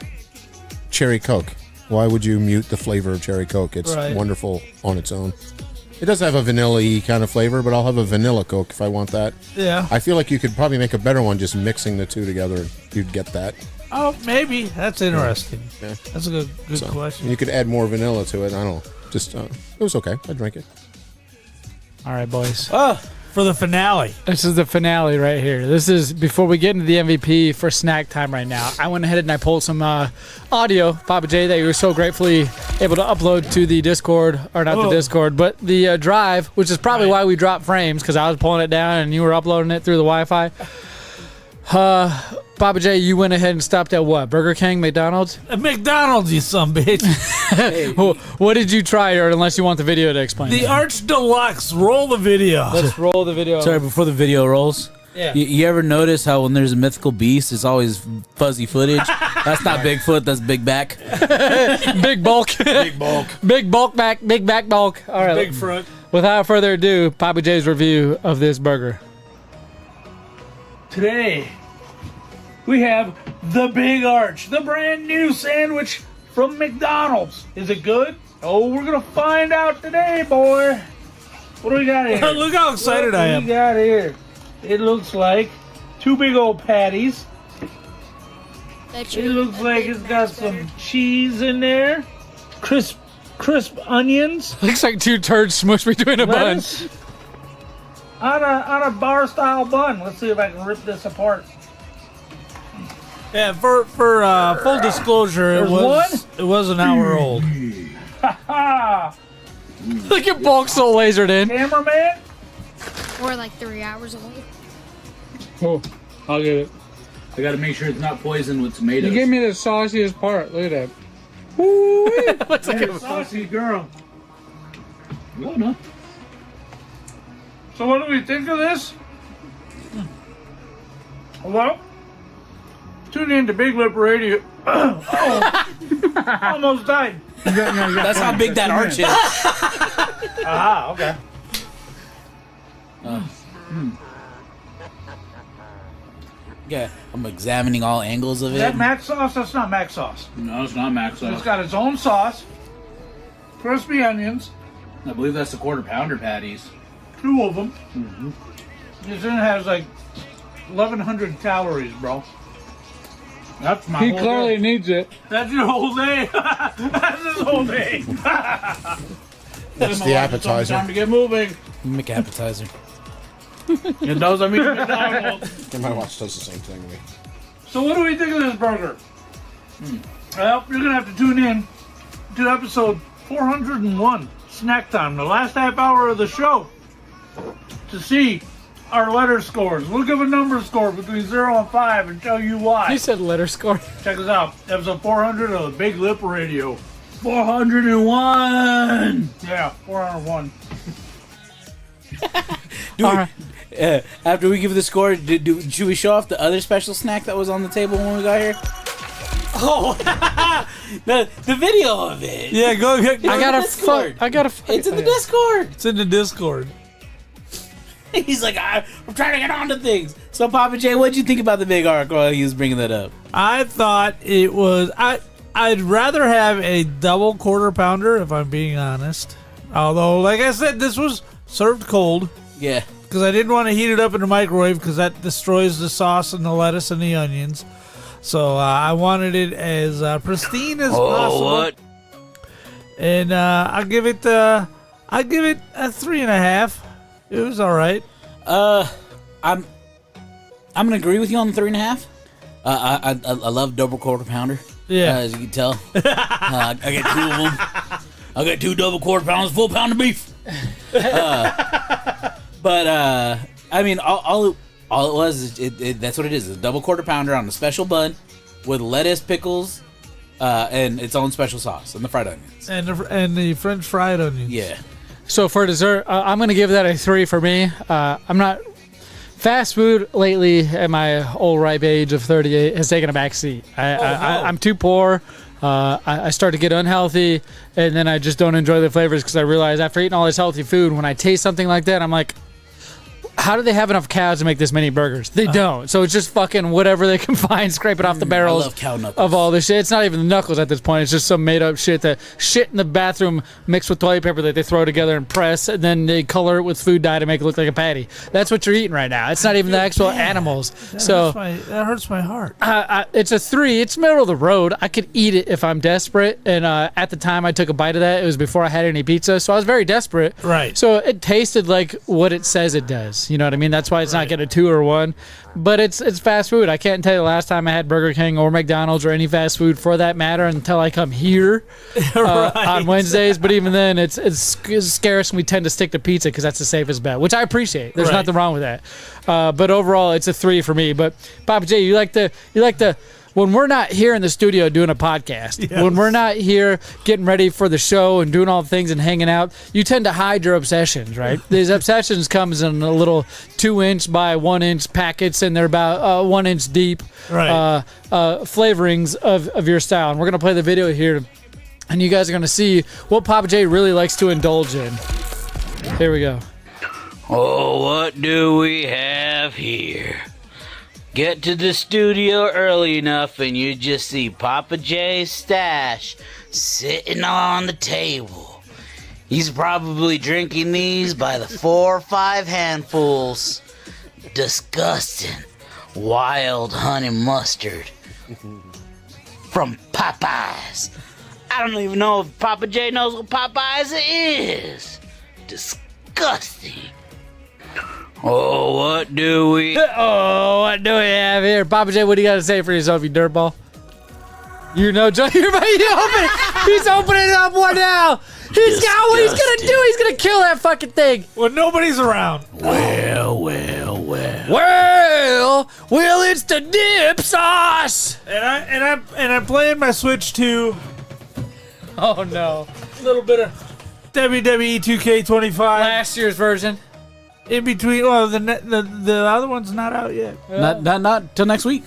Speaker 4: cherry Coke. Why would you mute the flavor of cherry Coke? It's wonderful on its own. It does have a vanilla-y kind of flavor, but I'll have a vanilla Coke if I want that.
Speaker 1: Yeah.
Speaker 4: I feel like you could probably make a better one just mixing the two together. You'd get that.
Speaker 1: Oh, maybe. That's interesting.
Speaker 4: Yeah.
Speaker 1: That's a good question.
Speaker 4: You could add more vanilla to it. I don't know. Just it was okay. I drank it.
Speaker 3: All right, boys.
Speaker 1: For the finale.
Speaker 3: This is the finale right here. This is before we get into the MVP for snack time right now. I went ahead and I pulled some audio, Papa J, that you were so gratefully able to upload to the Discord, or not the Discord, but the Drive, which is probably why we dropped frames, because I was pulling it down and you were uploading it through the Wi-Fi. Papa J, you went ahead and stopped at what? Burger King, McDonald's?
Speaker 1: McDonald's, you son bitch.
Speaker 3: Well, what did you try, or unless you want the video to explain?
Speaker 1: The Arch Deluxe. Roll the video.
Speaker 3: Let's roll the video.
Speaker 17: Sorry, before the video rolls.
Speaker 1: Yeah.
Speaker 17: You ever notice how when there's a mythical beast, it's always fuzzy footage? That's not Bigfoot. That's Big Back.
Speaker 3: Big bulk.
Speaker 4: Big bulk.
Speaker 3: Big bulk back. Big back bulk. All right.
Speaker 1: Big front.
Speaker 3: Without further ado, Papa J's review of this burger.
Speaker 1: Today, we have the Big Arch, the brand new sandwich from McDonald's. Is it good? Oh, we're going to find out today, boy. What do we got here? Look how excited I am. What do we got here? It looks like two big old patties. It looks like it's got some cheese in there. Crisp onions.
Speaker 3: Looks like two turds smushed between a bun.
Speaker 1: On a bar style bun. Let's see if I can rip this apart. Yeah, for full disclosure, it was an hour old.
Speaker 3: Look at bulk so lasered in.
Speaker 1: Cameraman.
Speaker 15: Or like 3 hours away.
Speaker 3: Oh, I'll get it.
Speaker 17: I gotta make sure it's not poisoned with tomatoes.
Speaker 3: You gave me the sauciest part. Look at that.
Speaker 1: Looks like a saucy girl.
Speaker 17: What, no?
Speaker 1: So what do we think of this? Hello? Tune in to Big Lip Radio. Almost died.
Speaker 17: That's how big that arch is.
Speaker 1: Aha, okay.
Speaker 17: Yeah, I'm examining all angles of
Speaker 1: Is
Speaker 17: it.
Speaker 1: that mac sauce? That's not mac sauce.
Speaker 17: No, it's not mac sauce.
Speaker 1: It's got its own sauce, crispy onions,
Speaker 17: I believe that's the quarter pounder patties.
Speaker 1: 2 of them. This thing has like 1,100 calories, bro. That's my
Speaker 3: He
Speaker 1: whole
Speaker 3: clearly
Speaker 1: day.
Speaker 3: needs it.
Speaker 1: That's your whole day. That's his whole day.
Speaker 4: That's the appetizer.
Speaker 1: Time to get moving.
Speaker 17: McAppetizer.
Speaker 1: It does. I mean, McDonald's.
Speaker 4: And my watch does the same thing to me.
Speaker 1: So what do we think of this burger? Well, you're gonna have to tune in to episode 401, Snack Time, the last half hour of the show, to see our letter scores. We'll give a number score between 0 and 5 and tell you why.
Speaker 3: You said letter score.
Speaker 1: Check us out. Episode 400 of the Big Lip Radio. 401! Yeah, 401.
Speaker 17: After we give the score, should we show off the other special snack that was on the table when we got here? Oh, the video of it.
Speaker 1: Yeah, go.
Speaker 3: I got a
Speaker 17: Discord. It's in the Discord.
Speaker 1: It's in the Discord.
Speaker 17: He's like, I'm trying to get onto things. So, Papa J, what'd you think about the big arc while he was bringing that up?
Speaker 1: I thought it was. I'd rather have a double quarter pounder, if I'm being honest. Although, like I said, this was served cold.
Speaker 17: Yeah.
Speaker 1: Because I didn't want to heat it up in the microwave because that destroys the sauce and the lettuce and the onions. So I wanted it as pristine as possible.
Speaker 17: What?
Speaker 1: And I'll give it a 3.5. It was all right.
Speaker 17: I'm gonna agree with you on the 3.5. I love double quarter pounder.
Speaker 1: Yeah,
Speaker 17: as you can tell, I got 2 of them. I got 2 double quarter pounders, full pound of beef. But I mean, all it was is that's what it is. It's a double quarter pounder on a special bun with lettuce, pickles, and its own special sauce and the fried onions
Speaker 1: and the French fried onions.
Speaker 17: Yeah.
Speaker 3: So for dessert, I'm gonna give that a 3 for me. I'm not fast food lately at my old ripe age of 38 has taken a back seat. I'm too poor. I start to get unhealthy, and then I just don't enjoy the flavors because I realize after eating all this healthy food, when I taste something like that, I'm like, how do they have enough cows to make this many burgers? They don't. So it's just fucking whatever they can find, scraping off the barrels
Speaker 17: I love cow knuckles.
Speaker 3: of all this shit. It's not even the knuckles at this point. It's just some made up shit that shit in the bathroom mixed with toilet paper that they throw together and press, and then they color it with food dye to make it look like a patty. That's what you're eating right now. It's not even the actual animals.
Speaker 1: That hurts my heart.
Speaker 3: It's a 3. It's middle of the road. I could eat it if I'm desperate. And at the time I took a bite of that, it was before I had any pizza. So I was very desperate.
Speaker 1: Right.
Speaker 3: So it tasted like what it says it does. You know what I mean? That's why it's not getting a 2 or 1. But it's fast food. I can't tell you the last time I had Burger King or McDonald's or any fast food for that matter until I come here on Wednesdays. But even then, it's scarce, and we tend to stick to pizza because that's the safest bet, which I appreciate. There's nothing wrong with that. But overall, it's a 3 for me. But Papa J, you like the when we're not here in the studio doing a podcast, when we're not here getting ready for the show and doing all the things and hanging out, you tend to hide your obsessions, right? These obsessions comes in a little 2-inch by 1-inch packets, and they're about 1 inch deep flavorings of your style. And we're going to play the video here, and you guys are going to see what Papa J really likes to indulge in. Here we go.
Speaker 19: Oh, what do we have here? Get to the studio early enough and you just see Papa J's stash sitting on the table. He's probably drinking these by the 4 or 5 handfuls. Disgusting. Wild honey mustard. From Popeyes. I don't even know if Papa J knows what Popeyes is. Disgusting. Oh, what do we
Speaker 3: have here? Papa J, what do you got to say for yourself, you dirtball? You know, Joe, he's opening it up one now. He's got what he's going to do. He's going to kill that fucking thing.
Speaker 1: When nobody's around.
Speaker 19: Well,
Speaker 3: it's the dip sauce.
Speaker 1: And I'm playing my Switch 2.
Speaker 3: Oh, no.
Speaker 1: A little bit of WWE 2K25.
Speaker 3: Last year's version.
Speaker 1: In between, well, the other one's not out yet.
Speaker 17: Not till next week.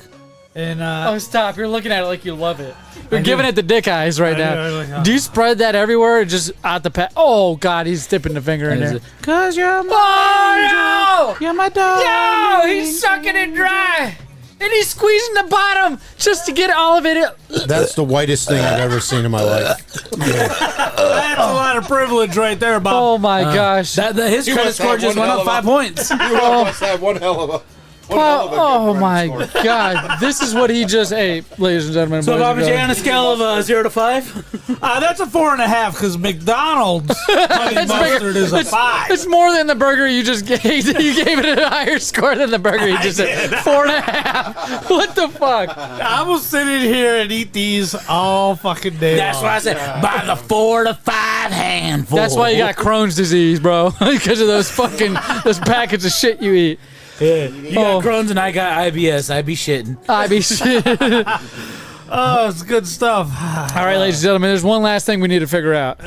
Speaker 1: And
Speaker 3: oh, stop! You're looking at it like you love it. You're giving it the dick eyes right now.
Speaker 1: I
Speaker 3: Do you spread that everywhere or just out the pat? Oh God, he's dipping the finger in there.
Speaker 17: Cause you're my
Speaker 3: no!
Speaker 17: You're my dog.
Speaker 3: No, he's sucking it dry. And he's squeezing the bottom just to get all of it.
Speaker 4: That's the whitest thing I've ever seen in my life.
Speaker 1: That's a lot of privilege right there, Bob.
Speaker 3: Oh my gosh!
Speaker 17: His credit score just went up 5 points.
Speaker 4: You must have one hell of a.
Speaker 3: Oh my God! This is what he just ate, ladies and gentlemen.
Speaker 17: So,
Speaker 3: boys and
Speaker 17: Papa J,
Speaker 3: girls.
Speaker 17: on a scale of 0 to 5?
Speaker 1: That's a 4.5 because McDonald's honey mustard is a 5.
Speaker 3: It's more than the burger you just gave. You gave it a higher score than the burger you just said. 4.5. What the fuck?
Speaker 1: I will sit in here and eat these all fucking day.
Speaker 17: That's
Speaker 1: long.
Speaker 17: why I said by the 4 to 5 handful.
Speaker 3: That's why you got Crohn's disease, bro. Because of those packets of shit you eat.
Speaker 17: Yeah, you got Crohn's and I got IBS. I be shitting.
Speaker 3: I be shitting.
Speaker 1: Oh, it's good stuff.
Speaker 3: All right, ladies and gentlemen, there's one last thing we need to figure out.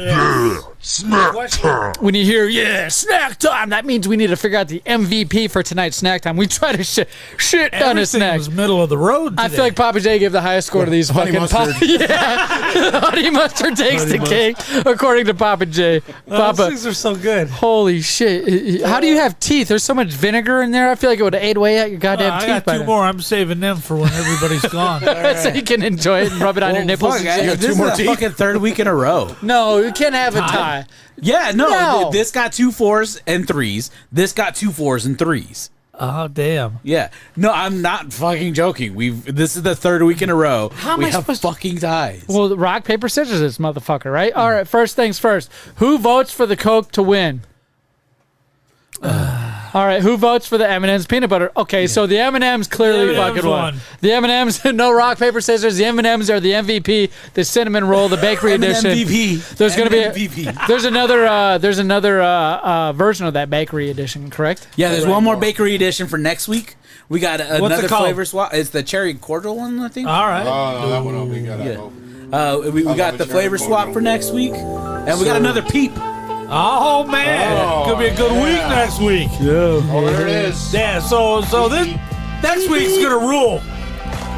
Speaker 14: Snack time.
Speaker 3: When you hear, snack time, that means we need to figure out the MVP for tonight's snack time. We try to shit ton of snacks.
Speaker 1: Was middle of the road today.
Speaker 3: I feel like Papa J gave the highest score to these
Speaker 4: Honey mustard.
Speaker 3: Honey mustard takes the cake, according to Papa J. Papa,
Speaker 1: those things are so good.
Speaker 3: Holy shit. How do you have teeth? There's so much vinegar in there. I feel like it would have ate away at your goddamn teeth.
Speaker 1: I got
Speaker 3: by
Speaker 1: 2
Speaker 3: now.
Speaker 1: more. I'm saving them for when everybody's gone.
Speaker 3: So you can enjoy it and rub it on your nipples.
Speaker 17: Fuck,
Speaker 3: and shit.
Speaker 17: this is the fucking 3rd week in a row.
Speaker 3: No, you can't have a tie.
Speaker 17: Yeah, no.
Speaker 3: No.
Speaker 17: This got 2 4s and 3s. This got 2 4s and 3s.
Speaker 1: Oh, damn.
Speaker 17: Yeah. No, I'm not fucking joking. This is the 3rd week in a row.
Speaker 3: How am
Speaker 17: we
Speaker 3: I
Speaker 17: have
Speaker 3: supposed
Speaker 17: fucking ties.
Speaker 3: Well, rock, paper, scissors this motherfucker, right? All right, first things first. Who votes for the Coke to win? All right, who votes for the M&M's peanut butter? Okay, so the M&M's clearly
Speaker 1: The M&Ms
Speaker 3: fucking won.
Speaker 1: won.
Speaker 3: The M&M's, no rock, paper, scissors. The M&M's are the MVP. The cinnamon roll, the bakery edition.
Speaker 17: MVP.
Speaker 3: There's going to be
Speaker 17: MVP.
Speaker 3: there's another version of that bakery edition, correct?
Speaker 17: Yeah, there's one more bakery edition for next week. We got another
Speaker 1: it called?
Speaker 17: flavor swap. It's the cherry cordial one, I think.
Speaker 1: All right.
Speaker 4: Oh, no, that one will be good.
Speaker 17: Yeah. We got the flavor swap for next week, and we got another peep.
Speaker 1: Oh, man. Could be a good week next week.
Speaker 3: Yeah.
Speaker 4: Oh, there it is.
Speaker 1: Yeah, so this next week's going to rule.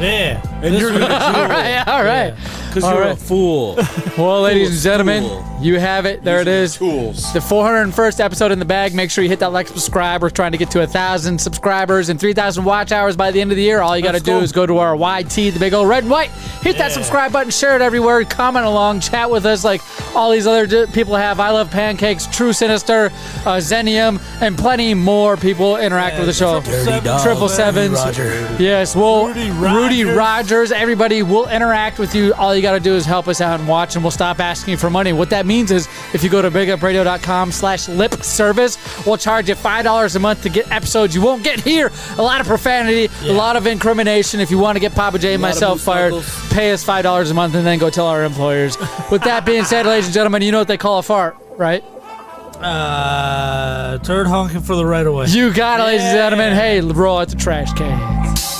Speaker 1: Yeah.
Speaker 17: And you're gonna
Speaker 3: All right.
Speaker 17: because you're a fool.
Speaker 3: Well, ladies and
Speaker 17: Fool's
Speaker 3: gentlemen,
Speaker 17: fool.
Speaker 3: you have it. There it is.
Speaker 4: Tools.
Speaker 3: The 401st episode in the bag. Make sure you hit that like, subscribe. We're trying to get to 1,000 subscribers and 3,000 watch hours by the end of the year. All you got to do is go to our YT, the big old red and white. Hit that subscribe button, share it everywhere, comment along, chat with us like all these other people have. I Love Pancakes, True Sinister, Zenium, and plenty more people interact with the show. 777s. Yes, well, Rudy Rogers, everybody will interact with you. All you got to do is help us out and watch, and we'll stop asking you for money. What that means is if you go to bigupradio.com/lip service, we'll charge you $5 a month to get episodes you won't get here. A lot of profanity, a lot of incrimination. If you want to get Papa J and myself fired, pay us $5 a month and then go tell our employers. With that being said, ladies and gentlemen, you know what they call a fart, right?
Speaker 1: Turd honking for the right of way.
Speaker 3: You got it, ladies and gentlemen. Hey, roll out the trash cans.